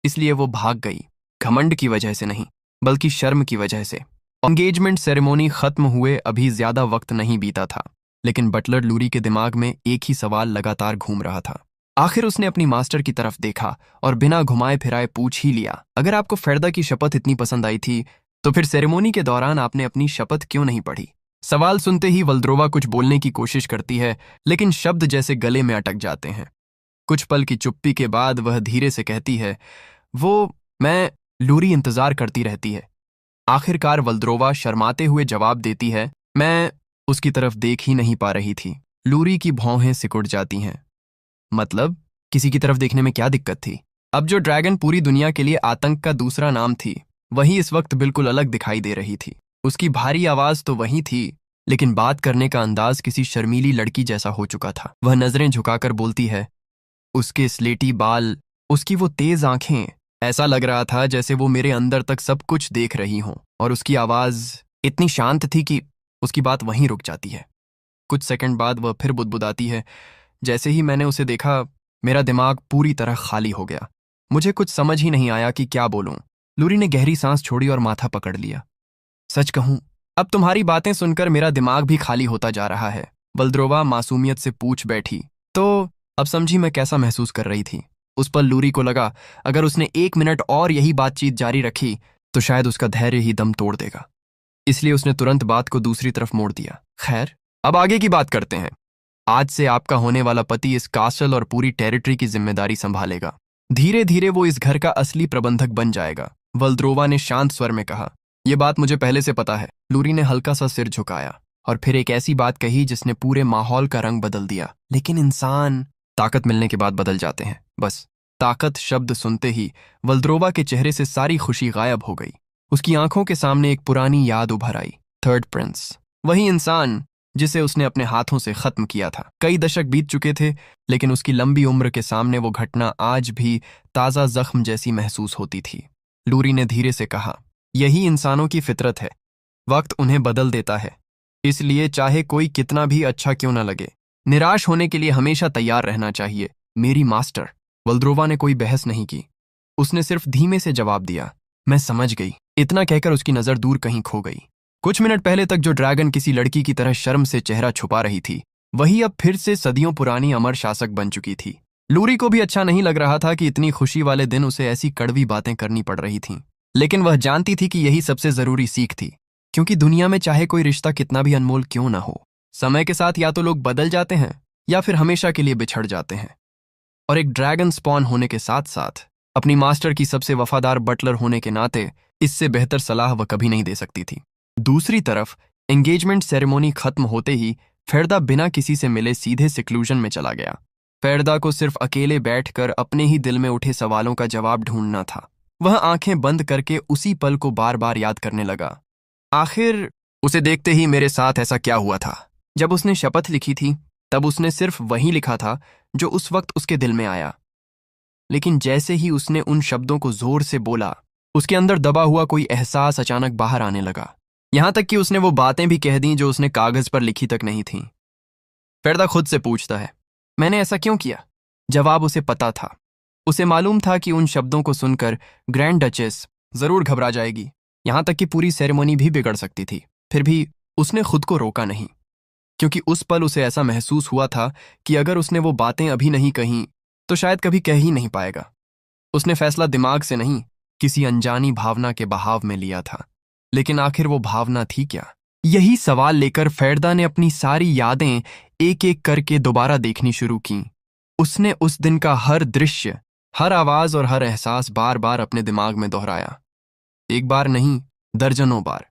इसलिए वो भाग गई, घमंड की वजह से नहीं, बल्कि शर्म की वजह से। एंगेजमेंट सेरेमोनी खत्म हुए अभी ज्यादा वक्त नहीं बीता था, लेकिन बटलर लूरी के दिमाग में एक ही सवाल लगातार घूम रहा था। आखिर उसने अपनी मास्टर की तरफ देखा और बिना घुमाए फिराए पूछ ही लिया, अगर आपको फेर्दा की शपथ इतनी पसंद आई थी, तो फिर सेरेमोनी के दौरान आपने अपनी शपथ क्यों नहीं पढ़ी? सवाल सुनते ही वल्द्रोवा कुछ बोलने की कोशिश करती है, लेकिन शब्द जैसे गले में अटक जाते हैं। कुछ पल की चुप्पी के बाद वह धीरे से कहती है, मैं लूरी इंतजार करती रहती है। आखिरकार वल्द्रोवा शर्माते हुए जवाब देती है, मैं उसकी तरफ देख ही नहीं पा रही थी। लूरी की भौहें सिकुड़ जाती हैं। मतलब, किसी की तरफ देखने में क्या दिक्कत थी? अब जो ड्रैगन पूरी दुनिया के लिए आतंक का दूसरा नाम थी, वही इस वक्त बिल्कुल अलग दिखाई दे रही थी। उसकी भारी आवाज तो वही थी, लेकिन बात करने का अंदाज किसी शर्मीली लड़की जैसा हो चुका था। वह नजरें झुकाकर बोलती है, उसके स्लेटी बाल, उसकी वो तेज आंखें, ऐसा लग रहा था जैसे वो मेरे अंदर तक सब कुछ देख रही हों। और उसकी आवाज इतनी शांत थी कि उसकी बात वहीं रुक जाती है। कुछ सेकंड बाद वह फिर बुदबुदाती है, जैसे ही मैंने उसे देखा, मेरा दिमाग पूरी तरह खाली हो गया। मुझे कुछ समझ ही नहीं आया कि क्या बोलूं। लूरी ने गहरी सांस छोड़ी और माथा पकड़ लिया। सच कहूं, अब तुम्हारी बातें सुनकर मेरा दिमाग भी खाली होता जा रहा है। वल्द्रोवा मासूमियत से पूछ बैठी। तो अब समझी मैं कैसा महसूस कर रही थी। उस पर लूरी को लगा, अगर उसने 1 मिनट और यही बातचीत जारी रखी तो शायद उसका धैर्य ही दम तोड़ देगा। इसलिए उसने तुरंत बात को दूसरी तरफ मोड़ दिया। खैर, अब आगे की बात करते हैं। आज से आपका होने वाला पति इस कासल और पूरी टेरिटरी की जिम्मेदारी संभालेगा। धीरे धीरे वो इस घर का असली प्रबंधक बन जाएगा, वल्द्रोवा ने शांत स्वर में कहा। यह बात मुझे पहले से पता है। लूरी ने हल्का सा सिर झुकाया और फिर एक ऐसी बात कही जिसने पूरे माहौल का रंग बदल दिया। लेकिन इंसान ताकत मिलने के बाद बदल जाते हैं। बस ताकत शब्द सुनते ही वल्द्रोवा के चेहरे से सारी खुशी गायब हो गई। उसकी आंखों के सामने एक पुरानी याद उभर आई। थर्ड प्रिंस, वही इंसान जिसे उसने अपने हाथों से खत्म किया था। कई दशक बीत चुके थे, लेकिन उसकी लंबी उम्र के सामने वो घटना आज भी ताज़ा जख्म जैसी महसूस होती थी। लूरी ने धीरे से कहा, यही इंसानों की फितरत है, वक्त उन्हें बदल देता है। इसलिए चाहे कोई कितना भी अच्छा क्यों न लगे, निराश होने के लिए हमेशा तैयार रहना चाहिए। मेरी मास्टर। वल्द्रोवा ने कोई बहस नहीं की, उसने सिर्फ धीमे से जवाब दिया, मैं समझ गई। इतना कहकर उसकी नजर दूर कहीं खो गई। कुछ मिनट पहले तक जो ड्रैगन किसी लड़की की तरह शर्म से चेहरा छुपा रही थी, वही अब फिर से सदियों पुरानी अमर शासक बन चुकी थी। लूरी को भी अच्छा नहीं लग रहा था कि इतनी खुशी वाले दिन उसे ऐसी कड़वी बातें करनी पड़ रही थीं, लेकिन वह जानती थी कि यही सबसे जरूरी सीख थी। क्योंकि दुनिया में चाहे कोई रिश्ता कितना भी अनमोल क्यों ना हो, समय के साथ या तो लोग बदल जाते हैं या फिर हमेशा के लिए बिछड़ जाते हैं। और एक ड्रैगन स्पॉन होने के साथ साथ अपनी मास्टर की सबसे वफादार बटलर होने के नाते इससे बेहतर सलाह वह कभी नहीं दे सकती थी। दूसरी तरफ एंगेजमेंट सेरेमोनी खत्म होते ही फेर्दा बिना किसी से मिले सीधे सिक्लूजन में चला गया। फेर्दा को सिर्फ अकेले बैठकर अपने ही दिल में उठे सवालों का जवाब ढूंढना था। वह आंखें बंद करके उसी पल को बार बार याद करने लगा। आखिर उसे देखते ही मेरे साथ ऐसा क्या हुआ था? जब उसने शपथ लिखी थी, तब उसने सिर्फ वही लिखा था जो उस वक्त उसके दिल में आया। लेकिन जैसे ही उसने उन शब्दों को जोर से बोला, उसके अंदर दबा हुआ कोई एहसास अचानक बाहर आने लगा। यहां तक कि उसने वो बातें भी कह दी जो उसने कागज पर लिखी तक नहीं थीं। फेर्दा खुद से पूछता है, मैंने ऐसा क्यों किया? जवाब उसे पता था। उसे मालूम था कि उन शब्दों को सुनकर ग्रैंड डचेस जरूर घबरा जाएगी, यहां तक कि पूरी सेरेमनी भी बिगड़ सकती थी। फिर भी उसने खुद को रोका नहीं, क्योंकि उस पल उसे ऐसा महसूस हुआ था कि अगर उसने वो बातें अभी नहीं कहीं तो शायद कभी कह ही नहीं पाएगा। उसने फैसला दिमाग से नहीं, किसी अनजानी भावना के बहाव में लिया था। लेकिन आखिर वो भावना थी क्या? यही सवाल लेकर फेरदा ने अपनी सारी यादें एक एक करके दोबारा देखनी शुरू की। उसने उस दिन का हर दृश्य, हर आवाज और हर एहसास बार बार अपने दिमाग में दोहराया। एक बार नहीं, दर्जनों बार।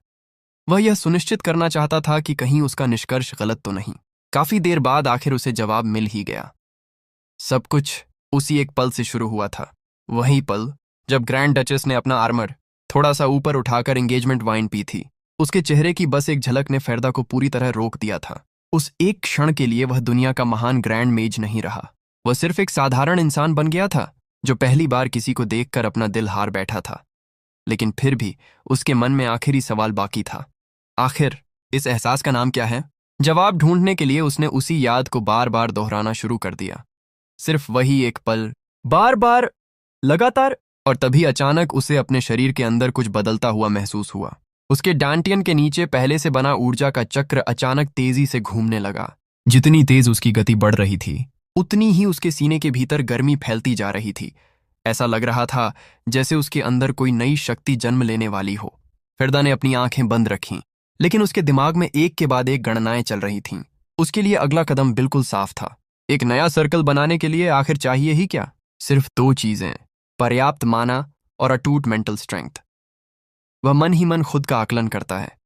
वह यह सुनिश्चित करना चाहता था कि कहीं उसका निष्कर्ष गलत तो नहीं। काफी देर बाद आखिर उसे जवाब मिल ही गया। सब कुछ उसी एक पल से शुरू हुआ था। वही पल जब ग्रैंड डचेस ने अपना आर्मर थोड़ा सा ऊपर उठाकर एंगेजमेंट वाइन पी थी। उसके चेहरे की बस एक झलक ने फेरदा को पूरी तरह रोक दिया था। उस एक क्षण के लिए वह दुनिया का महान ग्रैंड मेज नहीं रहा। वह सिर्फ एक साधारण इंसान बन गया था जो पहली बार किसी को देखकर अपना दिल हार बैठा था। लेकिन फिर भी उसके मन में आखिरी सवाल बाकी था। आखिर इस एहसास का नाम क्या है? जवाब ढूंढने के लिए उसने उसी याद को बार बार दोहराना शुरू कर दिया। सिर्फ वही एक पल, बार बार, लगातार। और तभी अचानक उसे अपने शरीर के अंदर कुछ बदलता हुआ महसूस हुआ। उसके डांटियन के नीचे पहले से बना ऊर्जा का चक्र अचानक तेजी से घूमने लगा। जितनी तेज उसकी गति बढ़ रही थी, उतनी ही उसके सीने के भीतर गर्मी फैलती जा रही थी। ऐसा लग रहा था जैसे उसके अंदर कोई नई शक्ति जन्म लेने वाली हो। फेरदा ने अपनी आंखें बंद रखीं, लेकिन उसके दिमाग में एक के बाद एक गणनाएं चल रही थीं। उसके लिए अगला कदम बिल्कुल साफ था। एक नया सर्कल बनाने के लिए आखिर चाहिए ही क्या? सिर्फ दो चीजें, पर्याप्त माना और अटूट मेंटल स्ट्रेंथ। वह मन ही मन खुद का आकलन करता है।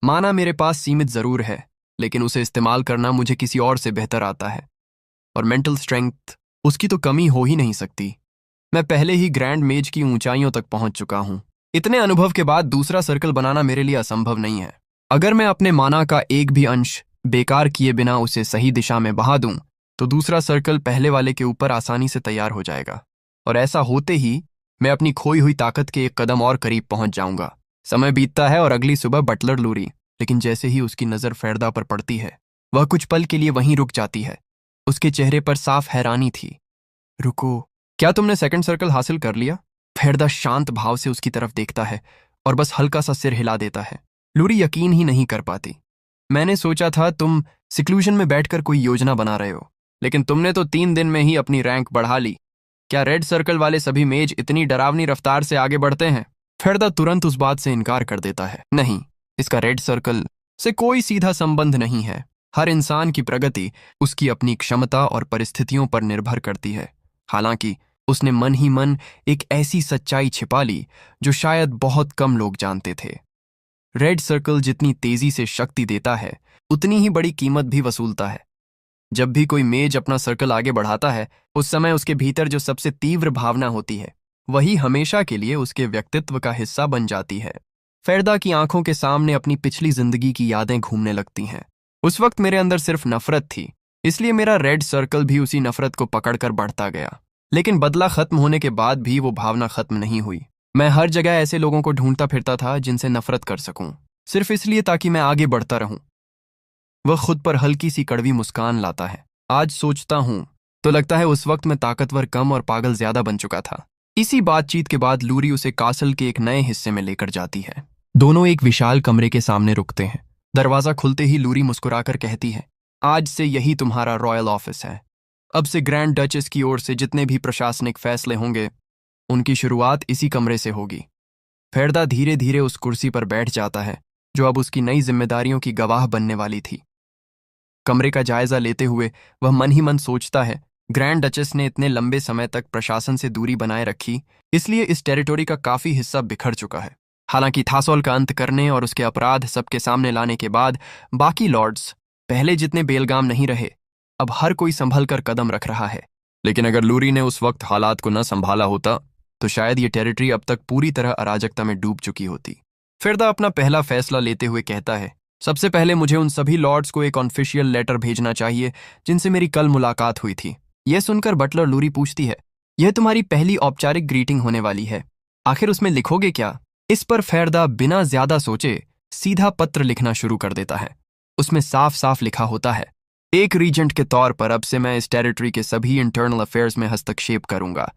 माना मेरे पास सीमित जरूर है, लेकिन उसे इस्तेमाल करना मुझे किसी और से बेहतर आता है। और मेंटल स्ट्रेंथ, उसकी तो कमी हो ही नहीं सकती। मैं पहले ही ग्रैंड मेज की ऊंचाइयों तक पहुंच चुका हूं। इतने अनुभव के बाद दूसरा सर्कल बनाना मेरे लिए असंभव नहीं है। अगर मैं अपने माना का एक भी अंश बेकार किए बिना उसे सही दिशा में बहा दूं, तो दूसरा सर्कल पहले वाले के ऊपर आसानी से तैयार हो जाएगा। और ऐसा होते ही मैं अपनी खोई हुई ताकत के एक कदम और करीब पहुंच जाऊंगा। समय बीतता है और अगली सुबह बटलर लूरी, लेकिन जैसे ही उसकी नजर फेरदा पर पड़ती है, वह कुछ पल के लिए वहीं रुक जाती है। उसके चेहरे पर साफ हैरानी थी। रुको, क्या तुमने सेकंड सर्कल हासिल कर लिया? फेरदा शांत भाव से उसकी तरफ देखता है और बस हल्का सा सिर हिला देता है। लूरी यकीन ही नहीं कर पाती। मैंने सोचा था तुम सिक्लूजन में बैठकर कोई योजना बना रहे हो, लेकिन तुमने तो 3 दिन में ही अपनी रैंक बढ़ा ली। क्या रेड सर्कल वाले सभी मेज इतनी डरावनी रफ्तार से आगे बढ़ते हैं? फेरदा तुरंत उस बात से इनकार कर देता है। नहीं, इसका रेड सर्कल से कोई सीधा संबंध नहीं है। हर इंसान की प्रगति उसकी अपनी क्षमता और परिस्थितियों पर निर्भर करती है। हालांकि उसने मन ही मन एक ऐसी सच्चाई छिपा ली जो शायद बहुत कम लोग जानते थे। रेड सर्कल जितनी तेजी से शक्ति देता है, उतनी ही बड़ी कीमत भी वसूलता है। जब भी कोई मेज अपना सर्कल आगे बढ़ाता है, उस समय उसके भीतर जो सबसे तीव्र भावना होती है, वही हमेशा के लिए उसके व्यक्तित्व का हिस्सा बन जाती है। फेरदा की आंखों के सामने अपनी पिछली जिंदगी की यादें घूमने लगती हैं। उस वक्त मेरे अंदर सिर्फ नफरत थी, इसलिए मेरा रेड सर्कल भी उसी नफरत को पकड़कर बढ़ता गया। लेकिन बदला खत्म होने के बाद भी वो भावना खत्म नहीं हुई। मैं हर जगह ऐसे लोगों को ढूंढता फिरता था जिनसे नफरत कर सकूं, सिर्फ इसलिए ताकि मैं आगे बढ़ता रहूं। वह खुद पर हल्की सी कड़वी मुस्कान लाता है। आज सोचता हूं तो लगता है उस वक्त मैं ताकतवर कम और पागल ज्यादा बन चुका था। इसी बातचीत के बाद लूरी उसे कासल के एक नए हिस्से में लेकर जाती है। दोनों एक विशाल कमरे के सामने रुकते हैं। दरवाजा खुलते ही लूरी मुस्कुराकर कहती है, आज से यही तुम्हारा रॉयल ऑफिस है। अब से ग्रैंड डचेस की ओर से जितने भी प्रशासनिक फैसले होंगे, उनकी शुरुआत इसी कमरे से होगी। फेरदा धीरे धीरे उस कुर्सी पर बैठ जाता है जो अब उसकी नई जिम्मेदारियों की गवाह बनने वाली थी। कमरे का जायजा लेते हुए वह मन ही मन सोचता है, ग्रैंड डचेस ने इतने लंबे समय तक प्रशासन से दूरी बनाए रखी, इसलिए इस टेरिटोरी का काफी हिस्सा बिखर चुका है। हालांकि थासोल का अंत करने और उसके अपराध सबके सामने लाने के बाद बाकी लॉर्ड्स पहले जितने बेलगाम नहीं रहे। अब हर कोई संभल कर कदम रख रहा है। लेकिन अगर लूरी ने उस वक्त हालात को न संभाला होता, तो शायद ये टेरिटरी अब तक पूरी तरह अराजकता में डूब चुकी होती। फेरदा अपना पहला फैसला लेते हुए कहता है, सबसे पहले मुझे उन सभी लॉर्ड्स को एक ऑफिशियल लेटर भेजना चाहिए जिनसे मेरी कल मुलाकात हुई थी। यह सुनकर बटलर लूरी पूछती है, यह तुम्हारी पहली औपचारिक ग्रीटिंग होने वाली है, आखिर उसमें लिखोगे क्या? इस पर फेरदा बिना ज्यादा सोचे सीधा पत्र लिखना शुरू कर देता है। उसमें साफ साफ लिखा होता है, एक रीजेंट के तौर पर अब से मैं इस टेरिटरी के सभी इंटरनल अफेयर्स में हस्तक्षेप करूंगा।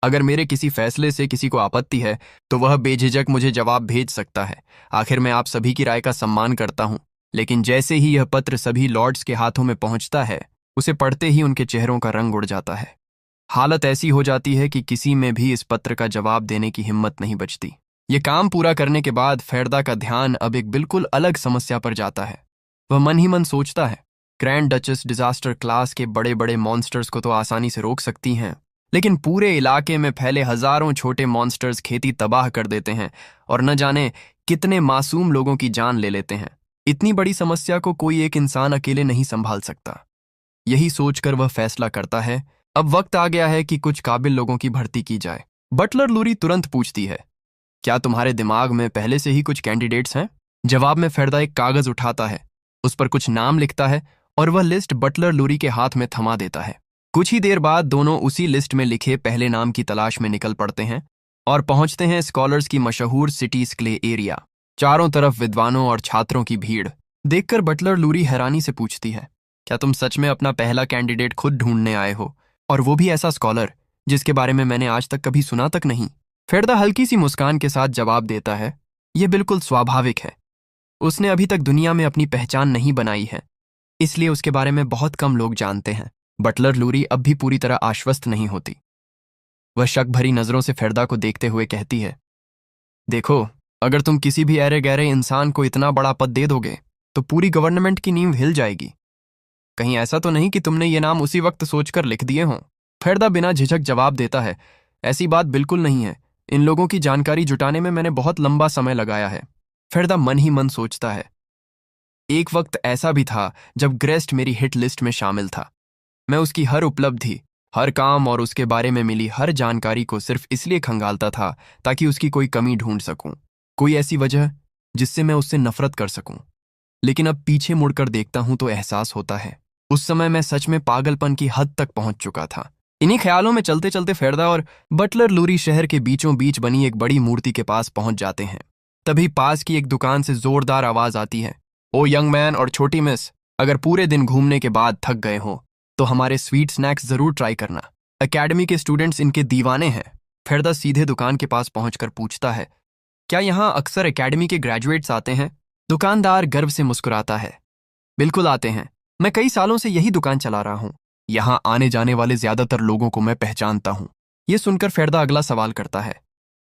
अगर मेरे किसी फैसले से किसी को आपत्ति है तो वह बेझिझक मुझे जवाब भेज सकता है। आखिर मैं आप सभी की राय का सम्मान करता हूं। लेकिन जैसे ही यह पत्र सभी लॉर्ड्स के हाथों में पहुंचता है, उसे पढ़ते ही उनके चेहरों का रंग उड़ जाता है। हालत ऐसी हो जाती है कि किसी में भी इस पत्र का जवाब देने की हिम्मत नहीं बचती। ये काम पूरा करने के बाद फेरदा का ध्यान अब एक बिल्कुल अलग समस्या पर जाता है। वह मन ही मन सोचता है, ग्रैंड डचेस डिजास्टर क्लास के बड़े बड़े मॉन्स्टर्स को तो आसानी से रोक सकती हैं, लेकिन पूरे इलाके में फैले हजारों छोटे मॉन्स्टर्स खेती तबाह कर देते हैं और न जाने कितने मासूम लोगों की जान ले लेते हैं। इतनी बड़ी समस्या को कोई एक इंसान अकेले नहीं संभाल सकता। यही सोचकर वह फैसला करता है, अब वक्त आ गया है कि कुछ काबिल लोगों की भर्ती की जाए। बटलर लूरी तुरंत पूछती है, क्या तुम्हारे दिमाग में पहले से ही कुछ कैंडिडेट्स हैं? जवाब में फेरदा एक कागज उठाता है, उस पर कुछ नाम लिखता है और वह लिस्ट बटलर लूरी के हाथ में थमा देता है। कुछ ही देर बाद दोनों उसी लिस्ट में लिखे पहले नाम की तलाश में निकल पड़ते हैं और पहुंचते हैं स्कॉलर्स की मशहूर सिटी स्क्ले एरिया। चारों तरफ विद्वानों और छात्रों की भीड़ देखकर बटलर लूरी हैरानी से पूछती है, क्या तुम सच में अपना पहला कैंडिडेट खुद ढूंढने आए हो, और वो भी ऐसा स्कॉलर जिसके बारे में मैंने आज तक कभी सुना तक नहीं? फेरदा हल्की सी मुस्कान के साथ जवाब देता है, यह बिल्कुल स्वाभाविक है। उसने अभी तक दुनिया में अपनी पहचान नहीं बनाई है, इसलिए उसके बारे में बहुत कम लोग जानते हैं। बटलर लूरी अब भी पूरी तरह आश्वस्त नहीं होती। वह शक भरी नजरों से फेरदा को देखते हुए कहती है, देखो, अगर तुम किसी भी ऐरे गहरे इंसान को इतना बड़ा पद दे दोगे तो पूरी गवर्नमेंट की नींव हिल जाएगी। कहीं ऐसा तो नहीं कि तुमने ये नाम उसी वक्त सोचकर लिख दिए हों? फेरदा बिना झिझक जवाब देता है, ऐसी बात बिल्कुल नहीं है। इन लोगों की जानकारी जुटाने में मैंने बहुत लंबा समय लगाया है। फेरदा मन ही मन सोचता है, एक वक्त ऐसा भी था जब ग्रेस्ट मेरी हिट लिस्ट में शामिल था। मैं उसकी हर उपलब्धि, हर काम और उसके बारे में मिली हर जानकारी को सिर्फ इसलिए खंगालता था ताकि उसकी कोई कमी ढूंढ सकूं, कोई ऐसी वजह जिससे मैं उससे नफरत कर सकूं। लेकिन अब पीछे मुड़कर देखता हूं तो एहसास होता है, उस समय मैं सच में पागलपन की हद तक पहुंच चुका था। इन्हीं ख्यालों में चलते चलते फेरदा और बटलर लूरी शहर के बीचों बीच बनी एक बड़ी मूर्ति के पास पहुंच जाते हैं। तभी पास की एक दुकान से जोरदार आवाज आती है, ओ यंग मैन और छोटी मिस, अगर पूरे दिन घूमने के बाद थक गए हो तो हमारे स्वीट स्नैक्स जरूर ट्राई करना। एकेडमी के स्टूडेंट्स इनके दीवाने हैं। फेरदा सीधे दुकान के पास पहुंचकर पूछता है, क्या यहां अक्सर एकेडमी के ग्रेजुएट्स आते हैं? दुकानदार गर्व से मुस्कुराता है, बिल्कुल आते हैं, मैं कई सालों से यही दुकान चला रहा हूं। यहां आने जाने वाले ज्यादातर लोगों को मैं पहचानता हूं। यह सुनकर फेरदा अगला सवाल करता है,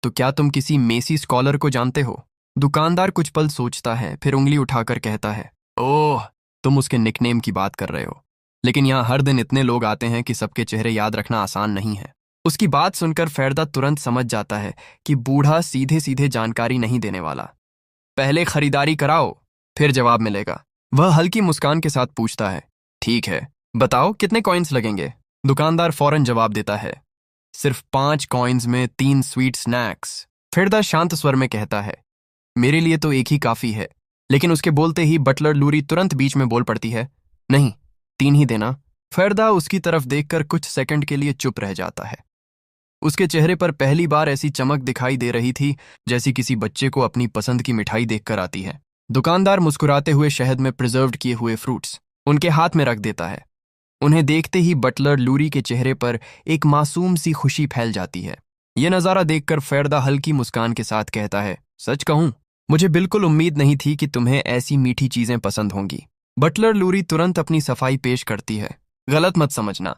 तो क्या तुम किसी मेसी स्कॉलर को जानते हो? दुकानदार कुछ पल सोचता है, फिर उंगली उठाकर कहता है, ओह, तुम उसके निकनेम की बात कर रहे हो। लेकिन यहाँ हर दिन इतने लोग आते हैं कि सबके चेहरे याद रखना आसान नहीं है। उसकी बात सुनकर फेरदा तुरंत समझ जाता है कि बूढ़ा सीधे सीधे जानकारी नहीं देने वाला। पहले खरीदारी कराओ, फिर जवाब मिलेगा। वह हल्की मुस्कान के साथ पूछता है, ठीक है, बताओ कितने कॉइन्स लगेंगे? दुकानदार फौरन जवाब देता है, सिर्फ 5 कॉइन्स में 3 स्वीट स्नैक्स। फेरदा शांत स्वर में कहता है, मेरे लिए तो एक ही काफी है। लेकिन उसके बोलते ही बटलर लूरी तुरंत बीच में बोल पड़ती है, नहीं, 3 ही देना। फेरदा उसकी तरफ देखकर कुछ सेकंड के लिए चुप रह जाता है। उसके चेहरे पर पहली बार ऐसी चमक दिखाई दे रही थी जैसी किसी बच्चे को अपनी पसंद की मिठाई देखकर आती है। दुकानदार मुस्कुराते हुए शहद में प्रिजर्व्ड किए हुए फ्रूट्स उनके हाथ में रख देता है। उन्हें देखते ही बटलर लूरी के चेहरे पर एक मासूम सी खुशी फैल जाती है। यह नज़ारा देखकर फेरदा हल्की मुस्कान के साथ कहता है, सच कहूं, मुझे बिल्कुल उम्मीद नहीं थी कि तुम्हें ऐसी मीठी चीजें पसंद होंगी। बटलर लूरी तुरंत अपनी सफाई पेश करती है, गलत मत समझना,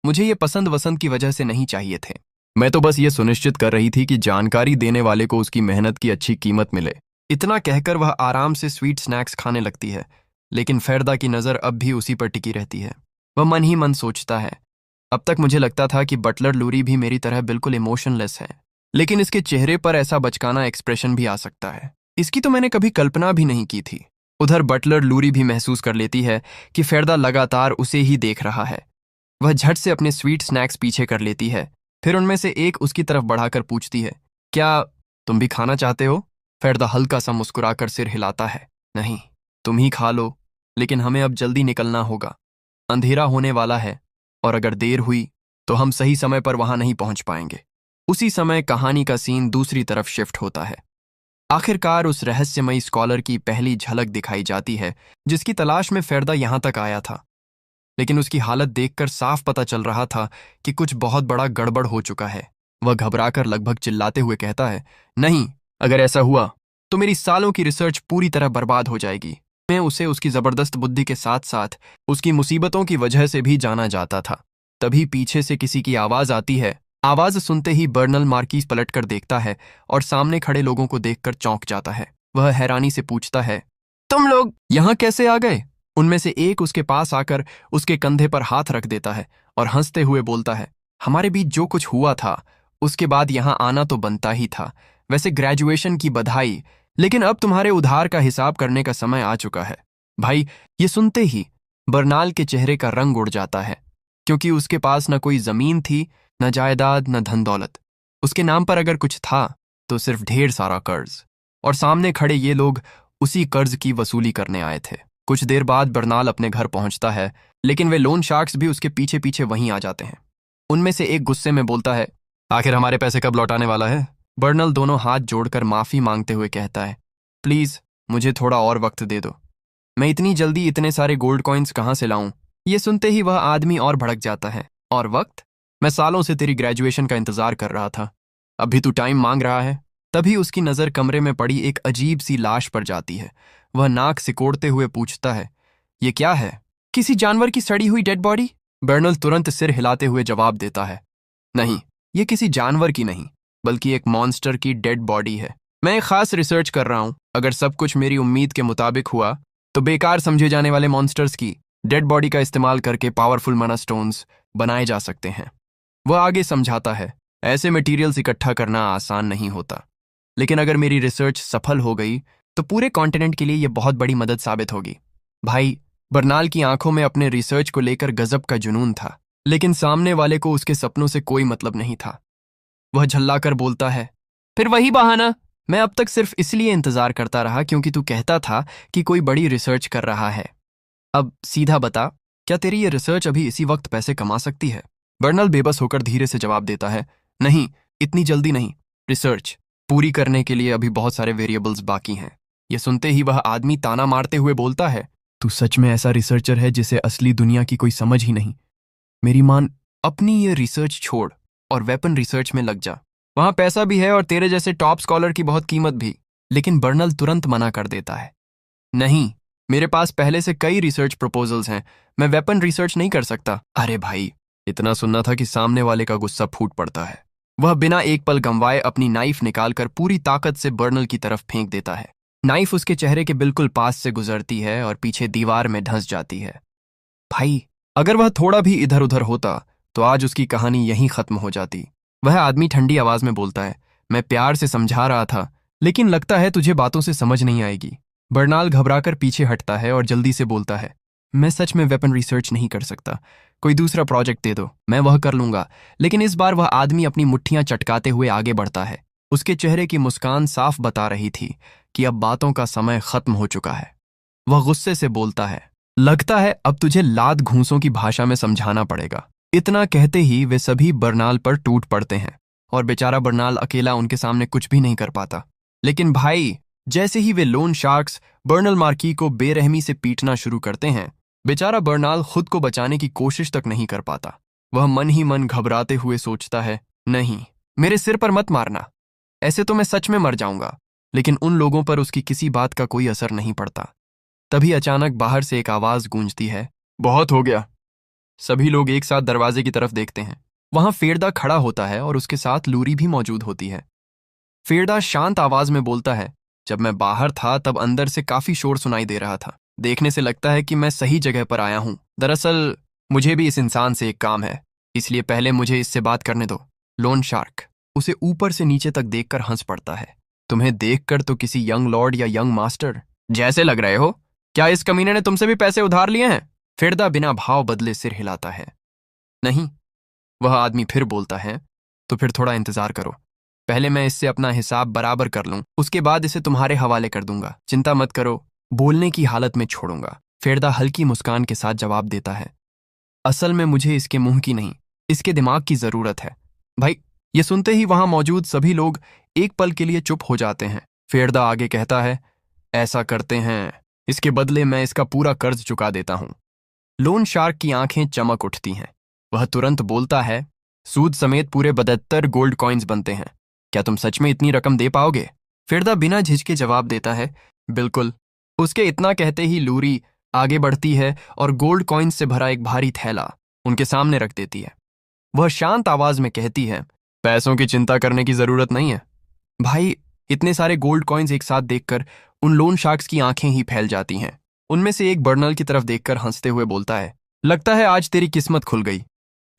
मुझे ये पसंद वसंद की वजह से नहीं चाहिए थे। मैं तो बस ये सुनिश्चित कर रही थी कि जानकारी देने वाले को उसकी मेहनत की अच्छी कीमत मिले। इतना कहकर वह आराम से स्वीट स्नैक्स खाने लगती है, लेकिन फेरदा की नज़र अब भी उसी पर टिकी रहती है। वह मन ही मन सोचता है, अब तक मुझे लगता था कि बटलर लूरी भी मेरी तरह बिल्कुल इमोशनलेस है, लेकिन इसके चेहरे पर ऐसा बचकाना एक्सप्रेशन भी आ सकता है, इसकी तो मैंने कभी कल्पना भी नहीं की थी। उधर बटलर लूरी भी महसूस कर लेती है कि फेरदा लगातार उसे ही देख रहा है। वह झट से अपने स्वीट स्नैक्स पीछे कर लेती है, फिर उनमें से एक उसकी तरफ बढ़ाकर पूछती है, क्या तुम भी खाना चाहते हो? फेरदा हल्का सा मुस्कुराकर सिर हिलाता है, नहीं, तुम ही खा लो, लेकिन हमें अब जल्दी निकलना होगा, अंधेरा होने वाला है और अगर देर हुई तो हम सही समय पर वहां नहीं पहुंच पाएंगे। उसी समय कहानी का सीन दूसरी तरफ शिफ्ट होता है। आखिरकार उस रहस्यमयी स्कॉलर की पहली झलक दिखाई जाती है जिसकी तलाश में फेरदा यहां तक आया था, लेकिन उसकी हालत देखकर साफ पता चल रहा था कि कुछ बहुत बड़ा गड़बड़ हो चुका है। वह घबराकर लगभग चिल्लाते हुए कहता है, नहीं, अगर ऐसा हुआ तो मेरी सालों की रिसर्च पूरी तरह बर्बाद हो जाएगी। मैं उसे उसकी जबरदस्त बुद्धि के साथ साथ उसकी मुसीबतों की वजह से भी जाना जाता था। तभी पीछे से किसी की आवाज आती है, आवाज सुनते ही बर्नल मार्कीज पलटकर देखता है और सामने खड़े लोगों को देखकर चौंक जाता है। वह हैरानी से पूछता है, तुम लोग यहाँ कैसे आ गए? उनमें से एक उसके पास आकर उसके कंधे पर हाथ रख देता है और हंसते हुए बोलता है, हमारे बीच जो कुछ हुआ था उसके बाद यहाँ आना तो बनता ही था। वैसे ग्रेजुएशन की बधाई, लेकिन अब तुम्हारे उधार का हिसाब करने का समय आ चुका है। भाई, ये सुनते ही बर्नाल के चेहरे का रंग उड़ जाता है, क्योंकि उसके पास न कोई जमीन थी, न जायदाद, न धन दौलत। उसके नाम पर अगर कुछ था तो सिर्फ ढेर सारा कर्ज, और सामने खड़े ये लोग उसी कर्ज की वसूली करने आए थे। कुछ देर बाद बर्नाल अपने घर पहुंचता है, लेकिन वे लोन शार्क्स भी उसके पीछे पीछे वहीं आ जाते हैं। उनमें से एक गुस्से में बोलता है, आखिर हमारे पैसे कब लौटाने वाला है? बर्नल दोनों हाथ जोड़कर माफी मांगते हुए कहता है, प्लीज मुझे थोड़ा और वक्त दे दो। मैं इतनी जल्दी इतने सारे गोल्ड कॉइन्स कहाँ से लाऊं? ये सुनते ही वह आदमी और भड़क जाता है। और वक्त? मैं सालों से तेरी ग्रेजुएशन का इंतजार कर रहा था, अब भी तू टाइम मांग रहा है? तभी उसकी नजर कमरे में पड़ी एक अजीब सी लाश पर जाती है। वह नाक सिकोड़ते हुए पूछता है, ये क्या है? किसी जानवर की सड़ी हुई डेड बॉडी? बर्नल तुरंत सिर हिलाते हुए जवाब देता है, नहीं, ये किसी जानवर की नहीं, बल्कि एक मॉन्स्टर की डेड बॉडी है। मैं एक खास रिसर्च कर रहा हूं। अगर सब कुछ मेरी उम्मीद के मुताबिक हुआ तो बेकार समझे जाने वाले मॉन्स्टर्स की डेड बॉडी का इस्तेमाल करके पावरफुल मना स्टोन्स बनाए जा सकते हैं। वह आगे समझाता है, ऐसे मटेरियल्स इकट्ठा करना आसान नहीं होता, लेकिन अगर मेरी रिसर्च सफल हो गई तो पूरे कॉन्टिनेंट के लिए यह बहुत बड़ी मदद साबित होगी। भाई, बर्नाल की आंखों में अपने रिसर्च को लेकर गजब का जुनून था, लेकिन सामने वाले को उसके सपनों से कोई मतलब नहीं था। वह झल्लाकर बोलता है, फिर वही बहाना, मैं अब तक सिर्फ इसलिए इंतजार करता रहा क्योंकि तू कहता था कि कोई बड़ी रिसर्च कर रहा है। अब सीधा बता, क्या तेरी ये रिसर्च अभी इसी वक्त पैसे कमा सकती है? बर्नल बेबस होकर धीरे से जवाब देता है, नहीं, इतनी जल्दी नहीं। रिसर्च पूरी करने के लिए अभी बहुत सारे वेरिएबल्स बाकी हैं। यह सुनते ही वह आदमी ताना मारते हुए बोलता है, तू सच में ऐसा रिसर्चर है जिसे असली दुनिया की कोई समझ ही नहीं। मेरी मान, अपनी ये रिसर्च छोड़ और वेपन रिसर्च में लग जा। वहां पैसा भी है और तेरे जैसे टॉप स्कॉलर की बहुत कीमत भी। लेकिन बर्नल तुरंत मना कर देता है, नहीं, मेरे पास पहले से कई रिसर्च प्रपोजल्स हैं, मैं वेपन रिसर्च नहीं कर सकता। अरे भाई, इतना सुनना था कि सामने वाले का गुस्सा फूट पड़ता है। वह बिना एक पल गंवाए अपनी नाइफ निकालकर पूरी ताकत से बर्नल की तरफ फेंक देता है। नाइफ उसके चेहरे के बिल्कुल पास से गुजरती है और पीछे दीवार में धंस जाती है। भाई, अगर वह थोड़ा भी इधर उधर होता तो आज उसकी कहानी यहीं खत्म हो जाती। वह आदमी ठंडी आवाज में बोलता है, मैं प्यार से समझा रहा था, लेकिन लगता है तुझे बातों से समझ नहीं आएगी। बर्नाल घबराकर पीछे हटता है और जल्दी से बोलता है, मैं सच में वेपन रिसर्च नहीं कर सकता, कोई दूसरा प्रोजेक्ट दे दो, मैं वह कर लूंगा। लेकिन इस बार वह आदमी अपनी मुट्ठियां चटकाते हुए आगे बढ़ता है। उसके चेहरे की मुस्कान साफ बता रही थी कि अब बातों का समय खत्म हो चुका है। वह गुस्से से बोलता है, लगता है अब तुझे लात घूंसों की भाषा में समझाना पड़ेगा। इतना कहते ही वे सभी बर्नाल पर टूट पड़ते हैं और बेचारा बर्नाल अकेला उनके सामने कुछ भी नहीं कर पाता। लेकिन भाई, जैसे ही वे लोन शार्क्स बर्नल मार्की को बेरहमी से पीटना शुरू करते हैं, बेचारा बर्नाल खुद को बचाने की कोशिश तक नहीं कर पाता। वह मन ही मन घबराते हुए सोचता है, नहीं, मेरे सिर पर मत मारना, ऐसे तो मैं सच में मर जाऊंगा। लेकिन उन लोगों पर उसकी किसी बात का कोई असर नहीं पड़ता। तभी अचानक बाहर से एक आवाज गूंजती है, बहुत हो गया। सभी लोग एक साथ दरवाजे की तरफ देखते हैं। वहां फेरदा खड़ा होता है और उसके साथ लूरी भी मौजूद होती है। फेरदा शांत आवाज में बोलता है, जब मैं बाहर था तब अंदर से काफी शोर सुनाई दे रहा था। देखने से लगता है कि मैं सही जगह पर आया हूं। दरअसल मुझे भी इस इंसान से एक काम है, इसलिए पहले मुझे इससे बात करने दो। लोन शार्क उसे ऊपर से नीचे तक देखकर हंस पड़ता है। तुम्हें देखकर तो किसी यंग लॉर्ड या यंग मास्टर जैसे लग रहे हो। क्या इस कमीने ने तुमसे भी पैसे उधार लिए हैं? फेरदा बिना भाव बदले सिर हिलाता है। नहीं। वह आदमी फिर बोलता है, तो फिर थोड़ा इंतजार करो, पहले मैं इससे अपना हिसाब बराबर कर लूं, उसके बाद इसे तुम्हारे हवाले कर दूंगा। चिंता मत करो, बोलने की हालत में छोड़ूंगा। फेरदा हल्की मुस्कान के साथ जवाब देता है, असल में मुझे इसके मुंह की नहीं, इसके दिमाग की जरूरत है। भाई, ये सुनते ही वहां मौजूद सभी लोग एक पल के लिए चुप हो जाते हैं। फेरदा आगे कहता है, ऐसा करते हैं, इसके बदले मैं इसका पूरा कर्ज चुका देता हूं। लोन शार्क की आंखें चमक उठती हैं। वह तुरंत बोलता है, सूद समेत पूरे 72 गोल्ड कॉइन्स बनते हैं। क्या तुम सच में इतनी रकम दे पाओगे? फेरदा बिना झिझके जवाब देता है, बिल्कुल। उसके इतना कहते ही लूरी आगे बढ़ती है और गोल्ड कॉइन्स से भरा एक भारी थैला उनके सामने रख देती है। वह शांत आवाज में कहती है, पैसों की चिंता करने की जरूरत नहीं है। भाई, इतने सारे गोल्ड कॉइन्स एक साथ देखकर उन लोन शार्क्स की आंखें ही फैल जाती हैं। उनमें से एक बर्नल की तरफ देखकर हंसते हुए बोलता है, लगता है आज तेरी किस्मत खुल गई।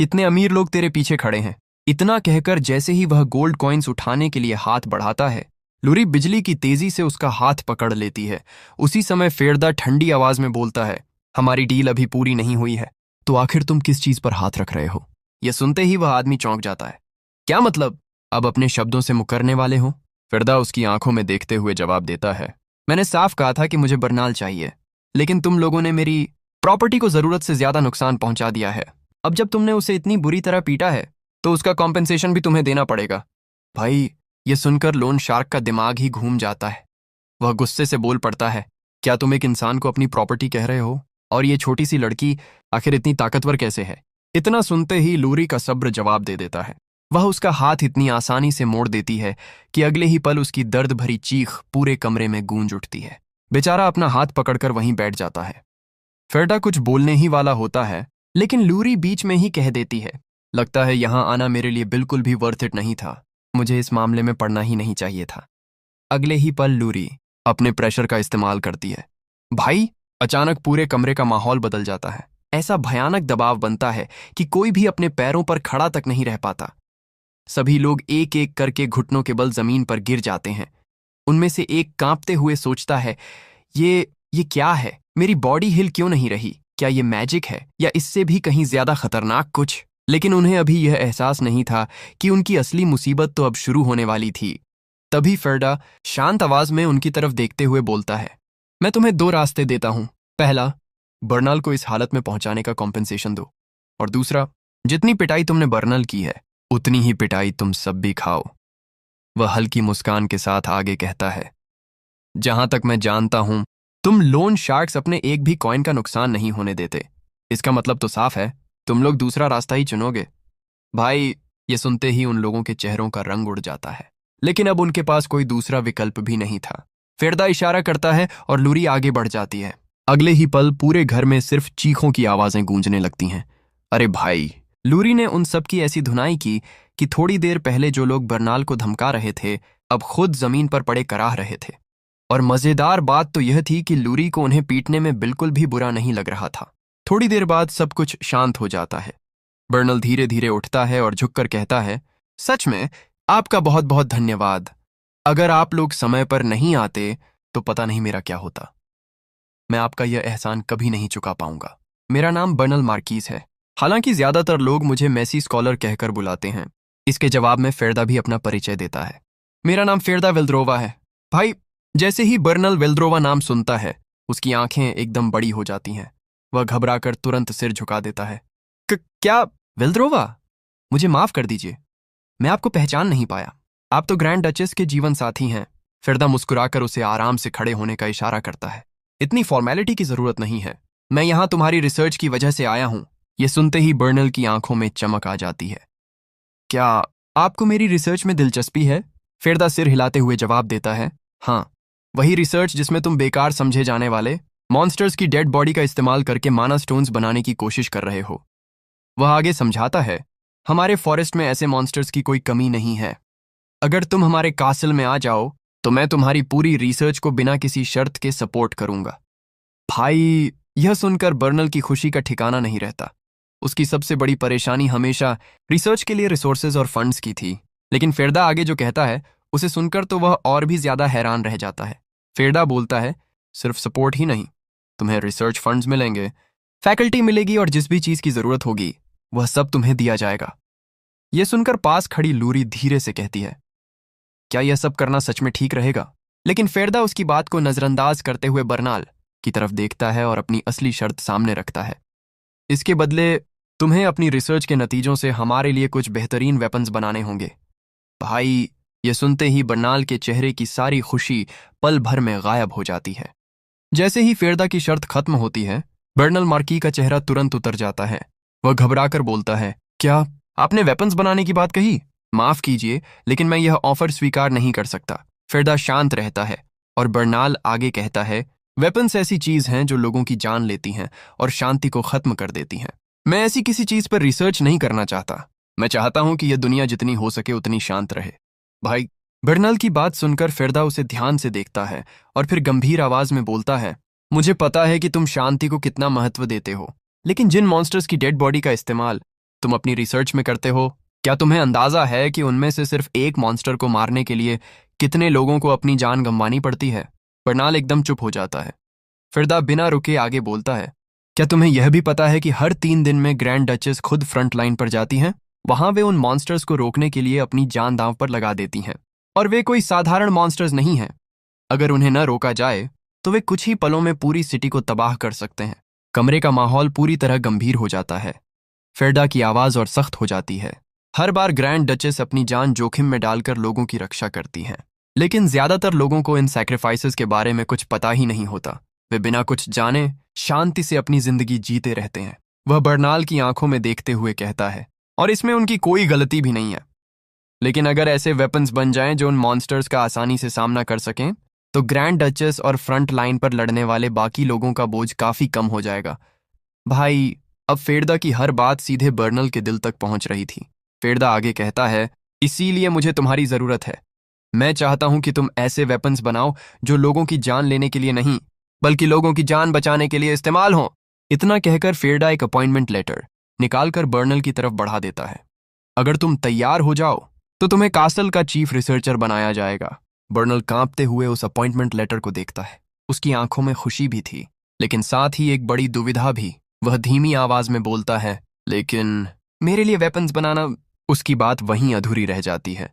इतने अमीर लोग तेरे पीछे खड़े हैं। इतना कहकर जैसे ही वह गोल्ड कॉइन्स उठाने के लिए हाथ बढ़ाता है, लूरी बिजली की तेजी से उसका हाथ पकड़ लेती है। उसी समय फेरदा ठंडी आवाज में बोलता है, हमारी डील अभी पूरी नहीं हुई है, तो आखिर तुम किस चीज पर हाथ रख रहे हो? यह सुनते ही वह आदमी चौंक जाता है। क्या मतलब? अब अपने शब्दों से मुकरने वाले हो? फिरदा उसकी आंखों में देखते हुए जवाब देता है, मैंने साफ कहा था कि मुझे बर्नाल चाहिए, लेकिन तुम लोगों ने मेरी प्रॉपर्टी को जरूरत से ज्यादा नुकसान पहुंचा दिया है। अब जब तुमने उसे इतनी बुरी तरह पीटा है तो उसका कॉम्पेंसेशन भी तुम्हें देना पड़ेगा। भाई, यह सुनकर लोन शार्क का दिमाग ही घूम जाता है। वह गुस्से से बोल पड़ता है, क्या तुम एक इंसान को अपनी प्रॉपर्टी कह रहे हो? और ये छोटी सी लड़की आखिर इतनी ताकतवर कैसे है? इतना सुनते ही लूरी का सब्र जवाब दे देता है। वह उसका हाथ इतनी आसानी से मोड़ देती है कि अगले ही पल उसकी दर्द भरी चीख पूरे कमरे में गूंज उठती है। बेचारा अपना हाथ पकड़कर वहीं बैठ जाता है। फेरडा कुछ बोलने ही वाला होता है, लेकिन लूरी बीच में ही कह देती है, लगता है यहां आना मेरे लिए बिल्कुल भी वर्थ इट नहीं था। मुझे इस मामले में पड़ना ही नहीं चाहिए था। अगले ही पल लूरी अपने प्रेशर का इस्तेमाल करती है। भाई, अचानक पूरे कमरे का माहौल बदल जाता है। ऐसा भयानक दबाव बनता है कि कोई भी अपने पैरों पर खड़ा तक नहीं रह पाता। सभी लोग एक एक करके घुटनों के बल जमीन पर गिर जाते हैं। उनमें से एक कांपते हुए सोचता है, ये क्या है? मेरी बॉडी हिल क्यों नहीं रही? क्या ये मैजिक है या इससे भी कहीं ज्यादा खतरनाक कुछ? लेकिन उन्हें अभी यह एहसास नहीं था कि उनकी असली मुसीबत तो अब शुरू होने वाली थी। तभी फेरडा शांत आवाज में उनकी तरफ देखते हुए बोलता है, मैं तुम्हें दो रास्ते देता हूं। पहला, बर्नल को इस हालत में पहुंचाने का कॉम्पेंसेशन दो, और दूसरा, जितनी पिटाई तुमने बर्नल की है उतनी ही पिटाई तुम सब भी खाओ। वह हल्की मुस्कान के साथ आगे कहता है, जहां तक मैं जानता हूं तुम लोन शार्क्स अपने एक भी कॉइन का नुकसान नहीं होने देते। इसका मतलब तो साफ है, तुम लोग दूसरा रास्ता ही चुनोगे। भाई, ये सुनते ही उन लोगों के चेहरों का रंग उड़ जाता है, लेकिन अब उनके पास कोई दूसरा विकल्प भी नहीं था। फेरदा इशारा करता है और लूरी आगे बढ़ जाती है। अगले ही पल पूरे घर में सिर्फ चीखों की आवाजें गूंजने लगती हैं। अरे भाई, लूरी ने उन सब की ऐसी धुनाई की कि थोड़ी देर पहले जो लोग बर्नाल को धमका रहे थे अब खुद जमीन पर पड़े कराह रहे थे। और मजेदार बात तो यह थी कि लूरी को उन्हें पीटने में बिल्कुल भी बुरा नहीं लग रहा था। थोड़ी देर बाद सब कुछ शांत हो जाता है। बर्नल धीरे धीरे उठता है और झुककर कहता है, सच में आपका बहुत बहुत धन्यवाद। अगर आप लोग समय पर नहीं आते तो पता नहीं मेरा क्या होता। मैं आपका यह एहसान कभी नहीं चुका पाऊंगा। मेरा नाम बर्नल मार्कीज है। हालांकि ज्यादातर लोग मुझे मेसी स्कॉलर कहकर बुलाते हैं। इसके जवाब में फेरदा भी अपना परिचय देता है। मेरा नाम फेरदा वेल्द्रोवा है। भाई, जैसे ही बर्नल वेल्द्रोवा नाम सुनता है उसकी आंखें एकदम बड़ी हो जाती हैं। वह घबराकर तुरंत सिर झुका देता है। क्या वेल्द्रोवा? मुझे माफ कर दीजिए, मैं आपको पहचान नहीं पाया। आप तो ग्रैंड डचेस के जीवन साथी हैं। फेरदा मुस्कुराकर उसे आराम से खड़े होने का इशारा करता है। इतनी फॉर्मेलिटी की जरूरत नहीं है। मैं यहां तुम्हारी रिसर्च की वजह से आया हूं। यह सुनते ही बर्नल की आंखों में चमक आ जाती है। क्या आपको मेरी रिसर्च में दिलचस्पी है? फेरदा सिर हिलाते हुए जवाब देता है, हाँ, वही रिसर्च जिसमें तुम बेकार समझे जाने वाले मॉन्स्टर्स की डेड बॉडी का इस्तेमाल करके माना स्टोन्स बनाने की कोशिश कर रहे हो। वह आगे समझाता है, हमारे फॉरेस्ट में ऐसे मॉन्स्टर्स की कोई कमी नहीं है। अगर तुम हमारे कासल में आ जाओ तो मैं तुम्हारी पूरी रिसर्च को बिना किसी शर्त के सपोर्ट करूंगा। भाई, यह सुनकर बर्नल की खुशी का ठिकाना नहीं रहता। उसकी सबसे बड़ी परेशानी हमेशा रिसर्च के लिए रिसोर्सेज और फंड्स की थी। लेकिन फेरदा आगे जो कहता है उसे सुनकर तो वह और भी ज्यादा हैरान रह जाता है। फेरदा बोलता है, सिर्फ सपोर्ट ही नहीं, तुम्हें रिसर्च फंड्स मिलेंगे, फैकल्टी मिलेगी और जिस भी चीज की जरूरत होगी वह सब तुम्हें दिया जाएगा। यह सुनकर पास खड़ी लूरी धीरे से कहती है, क्या यह सब करना सच में ठीक रहेगा? लेकिन फेरदा उसकी बात को नजरअंदाज करते हुए बर्नाल की तरफ देखता है और अपनी असली शर्त सामने रखता है। इसके बदले तुम्हें अपनी रिसर्च के नतीजों से हमारे लिए कुछ बेहतरीन वेपन्स बनाने होंगे। भाई, यह सुनते ही बर्नाल के चेहरे की सारी खुशी पल भर में गायब हो जाती है। जैसे ही फेरदा की शर्त खत्म होती है, बर्नल मार्की का चेहरा तुरंत उतर जाता है। वह घबराकर बोलता है, क्या आपने वेपन्स बनाने की बात कही? माफ कीजिए, लेकिन मैं यह ऑफर स्वीकार नहीं कर सकता। फेरदा शांत रहता है और बर्नाल आगे कहता है, वेपन्स ऐसी चीज हैं जो लोगों की जान लेती हैं और शांति को खत्म कर देती हैं। मैं ऐसी किसी चीज पर रिसर्च नहीं करना चाहता। मैं चाहता हूं कि यह दुनिया जितनी हो सके उतनी शांत रहे। भाई, बर्नल की बात सुनकर फिरदा उसे ध्यान से देखता है और फिर गंभीर आवाज में बोलता है, मुझे पता है कि तुम शांति को कितना महत्व देते हो, लेकिन जिन मॉन्स्टर्स की डेड बॉडी का इस्तेमाल तुम अपनी रिसर्च में करते हो, क्या तुम्हें अंदाजा है कि उनमें से सिर्फ एक मॉन्स्टर को मारने के लिए कितने लोगों को अपनी जान गंवानी पड़ती है? बर्नाल एकदम चुप हो जाता है। फिरदा बिना रुके आगे बोलता है, क्या तुम्हें यह भी पता है कि हर 3 दिन में ग्रैंड डचेस खुद फ्रंट लाइन पर जाती हैं? वहां वे उन मॉन्स्टर्स को रोकने के लिए अपनी जान दांव पर लगा देती हैं। और वे कोई साधारण मॉन्स्टर्स नहीं हैं। अगर उन्हें न रोका जाए तो वे कुछ ही पलों में पूरी सिटी को तबाह कर सकते हैं। कमरे का माहौल पूरी तरह गंभीर हो जाता है। फिरदा की आवाज और सख्त हो जाती है। हर बार ग्रैंड डचेस अपनी जान जोखिम में डालकर लोगों की रक्षा करती हैं, लेकिन ज्यादातर लोगों को इन सैक्रिफाइसेस के बारे में कुछ पता ही नहीं होता। वे बिना कुछ जाने शांति से अपनी जिंदगी जीते रहते हैं। वह बर्नाल की आंखों में देखते हुए कहता है, और इसमें उनकी कोई गलती भी नहीं है। लेकिन अगर ऐसे वेपन्स बन जाएं जो उन मॉन्स्टर्स का आसानी से सामना कर सकें, तो ग्रैंड डचेस और फ्रंट लाइन पर लड़ने वाले बाकी लोगों का बोझ काफी कम हो जाएगा। भाई, अब फेरदा की हर बात सीधे बर्नल के दिल तक पहुंच रही थी। फेरदा आगे कहता है, इसीलिए मुझे तुम्हारी जरूरत है। मैं चाहता हूं कि तुम ऐसे वेपन्स बनाओ जो लोगों की जान लेने के लिए नहीं, बल्कि लोगों की जान बचाने के लिए इस्तेमाल हो। इतना कहकर फेरदा एक अपॉइंटमेंट लेटर निकालकर बर्नल की तरफ बढ़ा देता है। अगर तुम तैयार हो जाओ तो तुम्हें कासल का चीफ रिसर्चर बनाया जाएगा। बर्नल कांपते हुए उस अपॉइंटमेंट लेटर को देखता है। उसकी आंखों में खुशी भी थी, लेकिन साथ ही एक बड़ी दुविधा भी। वह धीमी आवाज में बोलता है, लेकिन मेरे लिए वेपन्स बनाना। उसकी बात वहीं अधूरी रह जाती है।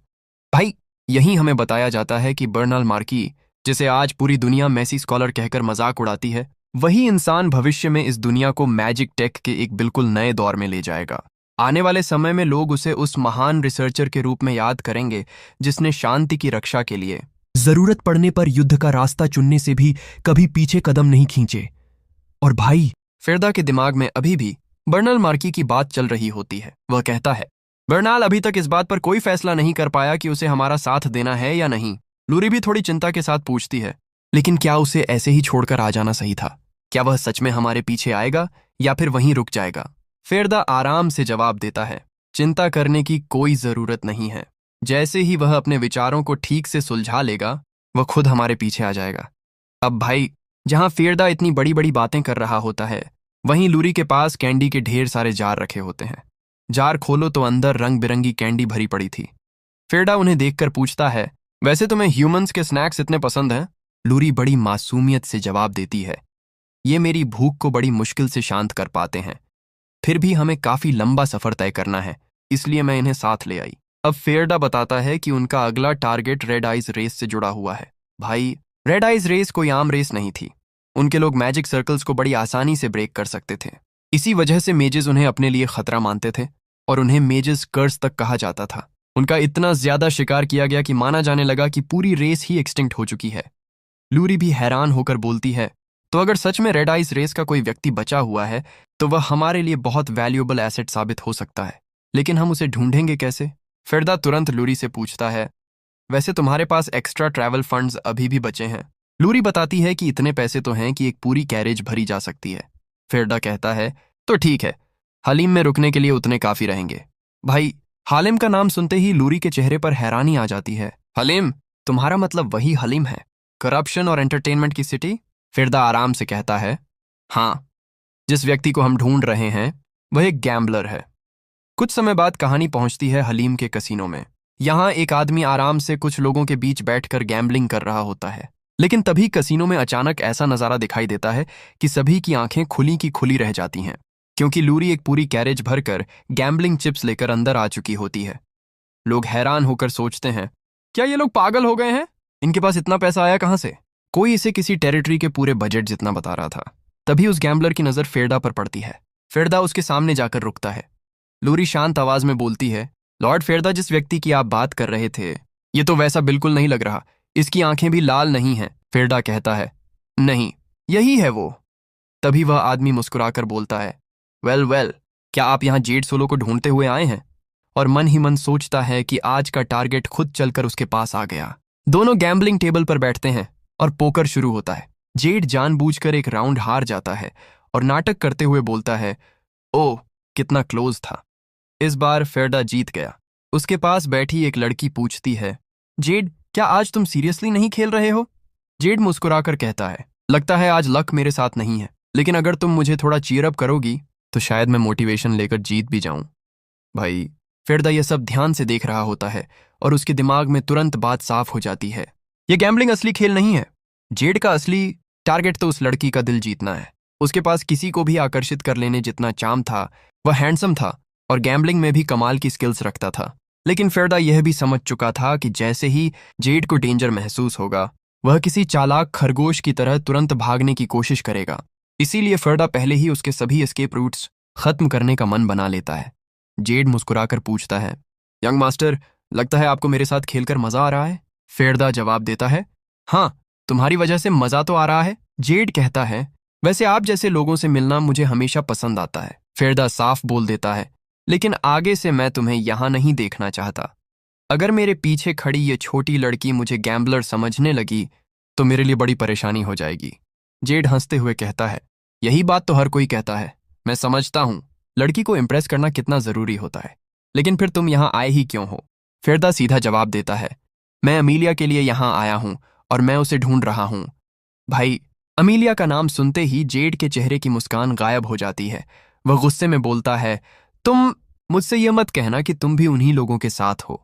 भाई, यहीं हमें बताया जाता है कि बर्नल मार्की, जिसे आज पूरी दुनिया मैसी स्कॉलर कहकर मजाक उड़ाती है, वही इंसान भविष्य में इस दुनिया को मैजिक टेक के एक बिल्कुल नए दौर में ले जाएगा। आने वाले समय में लोग उसे उस महान रिसर्चर के रूप में याद करेंगे जिसने शांति की रक्षा के लिए जरूरत पड़ने पर युद्ध का रास्ता चुनने से भी कभी पीछे कदम नहीं खींचे। और भाई, फिरदा के दिमाग में अभी भी बर्नल मार्की की बात चल रही होती है। वह कहता है, बर्नाल अभी तक इस बात पर कोई फैसला नहीं कर पाया कि उसे हमारा साथ देना है या नहीं। लूरी भी थोड़ी चिंता के साथ पूछती है, लेकिन क्या उसे ऐसे ही छोड़कर आ जाना सही था? क्या वह सच में हमारे पीछे आएगा या फिर वहीं रुक जाएगा? फेरदा आराम से जवाब देता है, चिंता करने की कोई जरूरत नहीं है। जैसे ही वह अपने विचारों को ठीक से सुलझा लेगा, वह खुद हमारे पीछे आ जाएगा। अब भाई, जहां फेरदा इतनी बड़ी बड़ी बातें कर रहा होता है, वहीं लूरी के पास कैंडी के ढेर सारे जार रखे होते हैं। जार खोलो तो अंदर रंग बिरंगी कैंडी भरी पड़ी थी। फेरदा उन्हें देखकर पूछता है, वैसे तुम्हें ह्यूमंस के स्नैक्स इतने पसंद हैं? लूरी बड़ी मासूमियत से जवाब देती है, ये मेरी भूख को बड़ी मुश्किल से शांत कर पाते हैं। फिर भी हमें काफी लंबा सफर तय करना है, इसलिए मैं इन्हें साथ ले आई। अब फेरडा बताता है कि उनका अगला टारगेट रेड आइज रेस से जुड़ा हुआ है। भाई, रेड आइज रेस कोई आम रेस नहीं थी। उनके लोग मैजिक सर्कल्स को बड़ी आसानी से ब्रेक कर सकते थे। इसी वजह से मेजेस उन्हें अपने लिए खतरा मानते थे और उन्हें मेजेस कर्स तक कहा जाता था। उनका इतना ज्यादा शिकार किया गया कि माना जाने लगा कि पूरी रेस ही एक्सटिंक्ट हो चुकी है। लूरी भी हैरान होकर बोलती है, तो अगर सच में रेड आइज रेस का कोई व्यक्ति बचा हुआ है तो वह हमारे लिए बहुत वैल्यूएबल एसेट साबित हो सकता है, लेकिन हम उसे ढूंढेंगे कैसे? फिरदा तुरंत लूरी से पूछता है, वैसे तुम्हारे पास एक्स्ट्रा ट्रैवल फंड्स अभी भी बचे हैं? लूरी बताती है कि इतने पैसे तो हैं कि एक पूरी कैरेज भरी जा सकती है। फिरदा कहता है, तो ठीक है, हलीम में रुकने के लिए उतने काफी रहेंगे। भाई, हालिम का नाम सुनते ही लूरी के चेहरे पर हैरानी आ जाती है। हलीम? तुम्हारा मतलब वही हलीम है, करप्शन और एंटरटेनमेंट की सिटी? फिरदा आराम से कहता है, हाँ, जिस व्यक्ति को हम ढूंढ रहे हैं वह एक गैम्बलर है। कुछ समय बाद कहानी पहुंचती है हलीम के कसीनो में। यहां एक आदमी आराम से कुछ लोगों के बीच बैठकर गैम्बलिंग कर रहा होता है, लेकिन तभी कसीनो में अचानक ऐसा नजारा दिखाई देता है कि सभी की आंखें खुली की खुली रह जाती हैं, क्योंकि लूरी एक पूरी कैरेज भरकर गैम्बलिंग चिप्स लेकर अंदर आ चुकी होती है। लोग हैरान होकर सोचते हैं, क्या ये लोग पागल हो गए हैं? इनके पास इतना पैसा आया कहां से? कोई इसे किसी टेरिटरी के पूरे बजट जितना बता रहा था। तभी उस गैम्बलर की नजर फेरदा पर पड़ती है। फेरदा उसके सामने जाकर रुकता है। लूरी शांत आवाज में बोलती है, लॉर्ड फेरदा, जिस व्यक्ति की आप बात कर रहे थे, ये तो वैसा बिल्कुल नहीं लग रहा। इसकी आंखें भी लाल नहीं हैं। फेरदा कहता है, नहीं, यही है वो। तभी वह आदमी मुस्कुराकर बोलता है, वेल, क्या आप यहाँ जेड सोलो को ढूंढते हुए आए हैं? और मन ही मन सोचता है कि आज का टारगेट खुद चलकर उसके पास आ गया। दोनों गैम्बलिंग टेबल पर बैठते हैं और पोकर शुरू होता है। जेड जानबूझकर एक राउंड हार जाता है और नाटक करते हुए बोलता है, ओह, कितना क्लोज था। इस बार फेरडा जीत गया। उसके पास बैठी एक लड़की पूछती है, जेड, क्या आज तुम सीरियसली नहीं खेल रहे हो? जेड मुस्कुराकर कहता है, लगता है आज लक मेरे साथ नहीं है, लेकिन अगर तुम मुझे थोड़ा चीयर अप करोगी तो शायद मैं मोटिवेशन लेकर जीत भी जाऊं। भाई, फेरदा यह सब ध्यान से देख रहा होता है और उसके दिमाग में तुरंत बात साफ हो जाती है। यह गैम्बलिंग असली खेल नहीं है। जेड का असली टारगेट तो उस लड़की का दिल जीतना है। उसके पास किसी को भी आकर्षित कर लेने जितना चार्म था, वह हैंडसम था और गैम्बलिंग में भी कमाल की स्किल्स रखता था। लेकिन फेरदा यह भी समझ चुका था कि जैसे ही जेड को डेंजर महसूस होगा, वह किसी चालाक खरगोश की तरह तुरंत भागने की कोशिश करेगा। इसीलिए फेरदा पहले ही उसके सभी एस्केप रूट्स खत्म करने का मन बना लेता है। जेड मुस्कुराकर पूछता है, यंग मास्टर, लगता है आपको मेरे साथ खेलकर मजा आ रहा है? फेरदा जवाब देता है, हाँ, तुम्हारी वजह से मजा तो आ रहा है। जेड कहता है, वैसे आप जैसे लोगों से मिलना मुझे हमेशा पसंद आता है। फेरदा साफ बोल देता है, लेकिन आगे से मैं तुम्हें यहां नहीं देखना चाहता। अगर मेरे पीछे खड़ी ये छोटी लड़की मुझे गैम्बलर समझने लगी तो मेरे लिए बड़ी परेशानी हो जाएगी। जेड हंसते हुए कहता है, यही बात तो हर कोई कहता है। मैं समझता हूं लड़की को इम्प्रेस करना कितना जरूरी होता है, लेकिन फिर तुम यहां आए ही क्यों हो? फेरदा सीधा जवाब देता है, मैं अमीलिया के लिए यहां आया हूं और मैं उसे ढूंढ रहा हूं। भाई, अमीलिया का नाम सुनते ही जेड के चेहरे की मुस्कान गायब हो जाती है। वह गुस्से में बोलता है, तुम मुझसे यह मत कहना कि तुम भी उन्हीं लोगों के साथ हो।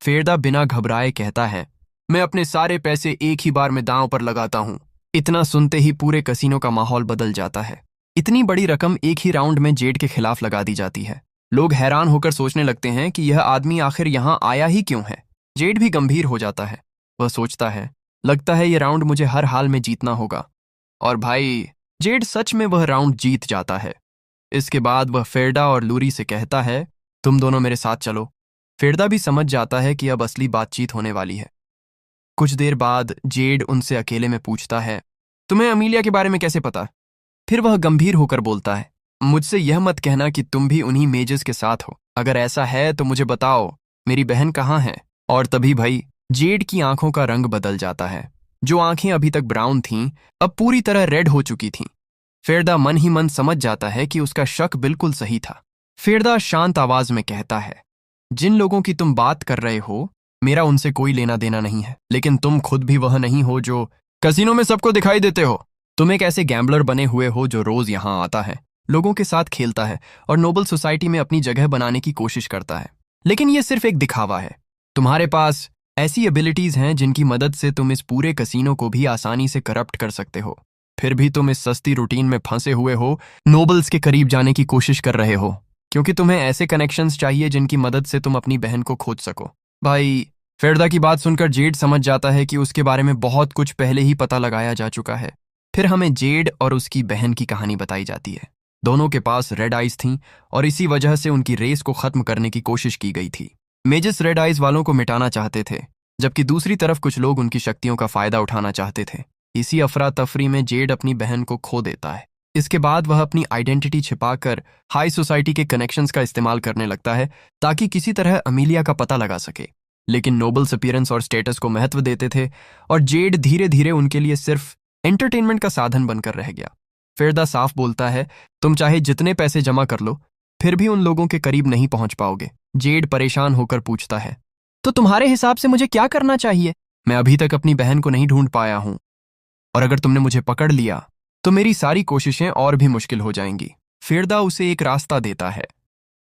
फेरदा बिना घबराए कहता है, मैं अपने सारे पैसे एक ही बार में दांव पर लगाता हूं। इतना सुनते ही पूरे कसीनो का माहौल बदल जाता है। इतनी बड़ी रकम एक ही राउंड में जेड के खिलाफ लगा दी जाती है। लोग हैरान होकर सोचने लगते हैं कि यह आदमी आखिर यहां आया ही क्यों है। जेड भी गंभीर हो जाता है। वह सोचता है, लगता है यह राउंड मुझे हर हाल में जीतना होगा। और भाई, जेड सच में वह राउंड जीत जाता है। इसके बाद वह फेरडा और लूरी से कहता है, तुम दोनों मेरे साथ चलो। फेरदा भी समझ जाता है कि अब असली बातचीत होने वाली है। कुछ देर बाद जेड उनसे अकेले में पूछता है, तुम्हें अमीलिया के बारे में कैसे पता? फिर वह गंभीर होकर बोलता है, मुझसे यह मत कहना कि तुम भी उन्हीं मेजेस के साथ हो। अगर ऐसा है तो मुझे बताओ, मेरी बहन कहाँ है? और तभी भाई, जेड की आंखों का रंग बदल जाता है। जो आंखें अभी तक ब्राउन थीं, अब पूरी तरह रेड हो चुकी थीं। फेरदा मन ही मन समझ जाता है कि उसका शक बिल्कुल सही था। फेरदा शांत आवाज में कहता है, जिन लोगों की तुम बात कर रहे हो, मेरा उनसे कोई लेना देना नहीं है, लेकिन तुम खुद भी वह नहीं हो जो कसिनो में सबको दिखाई देते हो। तुम एक ऐसे गैम्बलर बने हुए हो जो रोज यहां आता है, लोगों के साथ खेलता है और नोबल सोसाइटी में अपनी जगह बनाने की कोशिश करता है। लेकिन यह सिर्फ एक दिखावा है। तुम्हारे पास ऐसी एबिलिटीज हैं जिनकी मदद से तुम इस पूरे कसिनो को भी आसानी से करप्ट कर सकते हो। फिर भी तुम इस सस्ती रूटीन में फंसे हुए हो, नोबल्स के करीब जाने की कोशिश कर रहे हो, क्योंकि तुम्हें ऐसे कनेक्शंस चाहिए जिनकी मदद से तुम अपनी बहन को खोज सको। भाई, फेरदा की बात सुनकर जेड समझ जाता है कि उसके बारे में बहुत कुछ पहले ही पता लगाया जा चुका है। फिर हमें जेड और उसकी बहन की कहानी बताई जाती है। दोनों के पास रेड आइज थीं और इसी वजह से उनकी रेस को खत्म करने की कोशिश की गई थी। मेजस रेड आइज वालों को मिटाना चाहते थे, जबकि दूसरी तरफ कुछ लोग उनकी शक्तियों का फायदा उठाना चाहते थे। इसी अफरा तफरी में जेड अपनी बहन को खो देता है। इसके बाद वह अपनी आइडेंटिटी छिपाकर हाई सोसाइटी के कनेक्शंस का इस्तेमाल करने लगता है ताकि किसी तरह अमीलिया का पता लगा सके। लेकिन नोबल्स अपीयरेंस और स्टेटस को महत्व देते थे और जेड धीरे धीरे उनके लिए सिर्फ एंटरटेनमेंट का साधन बनकर रह गया। फेरदा साफ बोलता है, तुम चाहे जितने पैसे जमा कर लो, फिर भी उन लोगों के करीब नहीं पहुंच पाओगे। जेड परेशान होकर पूछता है, तो तुम्हारे हिसाब से मुझे क्या करना चाहिए? मैं अभी तक अपनी बहन को नहीं ढूंढ पाया हूं, और अगर तुमने मुझे पकड़ लिया तो मेरी सारी कोशिशें और भी मुश्किल हो जाएंगी। फेरदा उसे एक रास्ता देता है।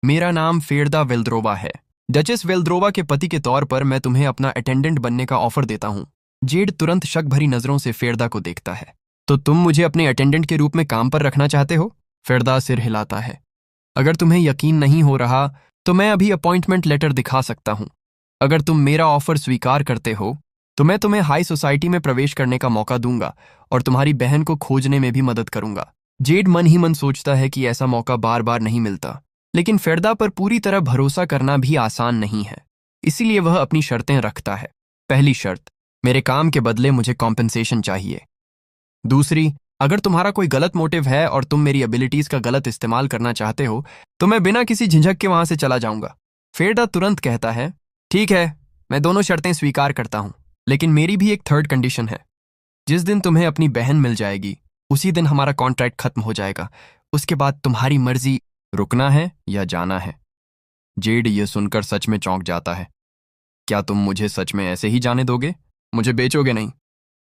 मेरा नाम फेरदा वेल्द्रोवा है। डचेस वेल्द्रोवा के पति के तौर पर मैं तुम्हें अपना अटेंडेंट बनने का ऑफर देता हूं। जेड तुरंत शक भरी नजरों से फेरदा को देखता है। तो तुम मुझे अपने अटेंडेंट के रूप में काम पर रखना चाहते हो? फेरदा सिर हिलाता है। अगर तुम्हें यकीन नहीं हो रहा तो मैं अभी अपॉइंटमेंट लेटर दिखा सकता हूं। अगर तुम मेरा ऑफर स्वीकार करते हो तो मैं तुम्हें हाई सोसाइटी में प्रवेश करने का मौका दूंगा और तुम्हारी बहन को खोजने में भी मदद करूंगा। जेड मन ही मन सोचता है कि ऐसा मौका बार बार नहीं मिलता, लेकिन फेरदा पर पूरी तरह भरोसा करना भी आसान नहीं है। इसीलिए वह अपनी शर्तें रखता है। पहली शर्त, मेरे काम के बदले मुझे कॉम्पेंसेशन चाहिए। दूसरी, अगर तुम्हारा कोई गलत मोटिव है और तुम मेरी एबिलिटीज का गलत इस्तेमाल करना चाहते हो तो मैं बिना किसी झिझक के वहां से चला जाऊंगा। फेरदा तुरंत कहता है, ठीक है, मैं दोनों शर्तें स्वीकार करता हूं, लेकिन मेरी भी एक थर्ड कंडीशन है। जिस दिन तुम्हें अपनी बहन मिल जाएगी उसी दिन हमारा कॉन्ट्रैक्ट खत्म हो जाएगा। उसके बाद तुम्हारी मर्जी, रुकना है या जाना है। जेड ये सुनकर सच में चौंक जाता है। क्या तुम मुझे सच में ऐसे ही जाने दोगे? मुझे बेचोगे नहीं,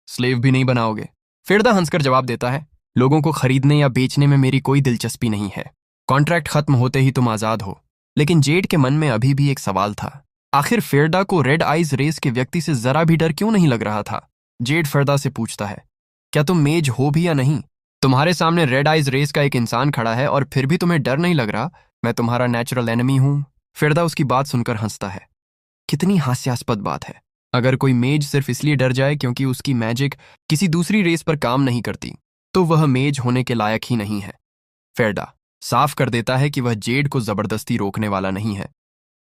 स्लेव भी नहीं बनाओगे? फिरदा हंसकर जवाब देता है, लोगों को खरीदने या बेचने में मेरी कोई दिलचस्पी नहीं है। कॉन्ट्रैक्ट खत्म होते ही तुम आजाद हो। लेकिन जेड के मन में अभी भी एक सवाल था। आखिर फिरदा को रेड आइज रेस के व्यक्ति से जरा भी डर क्यों नहीं लग रहा था? जेड फिरदा से पूछता है, क्या तुम मेज हो भी या नहीं? तुम्हारे सामने रेड आइज रेस का एक इंसान खड़ा है और फिर भी तुम्हें डर नहीं लग रहा? मैं तुम्हारा नेचुरल एनिमी हूं। फिरदा उसकी बात सुनकर हंसता है। कितनी हास्यास्पद बात है। अगर कोई मेज सिर्फ इसलिए डर जाए क्योंकि उसकी मैजिक किसी दूसरी रेस पर काम नहीं करती, तो वह मेज होने के लायक ही नहीं है। फिरदा साफ कर देता है कि वह जेड को जबरदस्ती रोकने वाला नहीं है।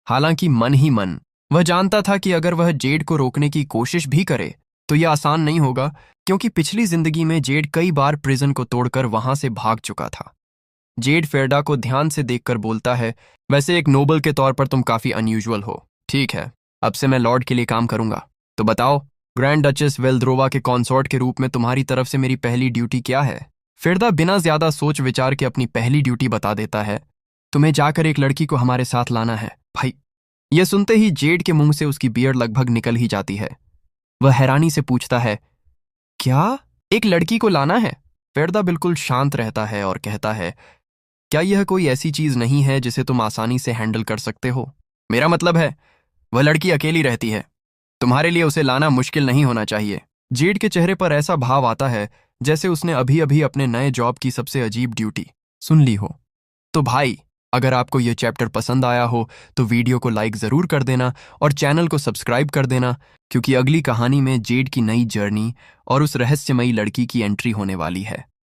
हालांकि मन ही मन वह जानता था कि अगर वह जेड को रोकने की कोशिश भी करे तो यह आसान नहीं होगा, क्योंकि पिछली जिंदगी में जेड कई बार प्रिजन को तोड़कर वहां से भाग चुका था। जेड फिरदा को ध्यान से देखकर बोलता है, वैसे एक नोबल के तौर पर तुम काफी अनयूजुअल हो। ठीक है, अब से मैं लॉर्ड के लिए काम करूंगा। तो बताओ, ग्रैंड डचेस वेल्द्रोवा के कॉन्सॉर्ट के रूप में तुम्हारी तरफ से मेरी पहली ड्यूटी क्या है? फिरदा बिना ज्यादा सोच विचार के अपनी पहली ड्यूटी बता देता है, तुम्हें जाकर एक लड़की को हमारे साथ लाना है। भाई, यह सुनते ही जेड के मुंह से उसकी बियर्ड लगभग निकल ही जाती है। वह हैरानी से पूछता है, क्या एक लड़की को लाना है? फिरदा बिल्कुल शांत रहता है और कहता है, क्या यह कोई ऐसी चीज नहीं है जिसे तुम आसानी से हैंडल कर सकते हो? मेरा मतलब है, वह लड़की अकेली रहती है, तुम्हारे लिए उसे लाना मुश्किल नहीं होना चाहिए। जेड के चेहरे पर ऐसा भाव आता है जैसे उसने अभी अभी अपने नए जॉब की सबसे अजीब ड्यूटी सुन ली हो। तो भाई, अगर आपको यह चैप्टर पसंद आया हो तो वीडियो को लाइक जरूर कर देना और चैनल को सब्सक्राइब कर देना, क्योंकि अगली कहानी में जेड की नई जर्नी और उस रहस्यमयी लड़की की एंट्री होने वाली है।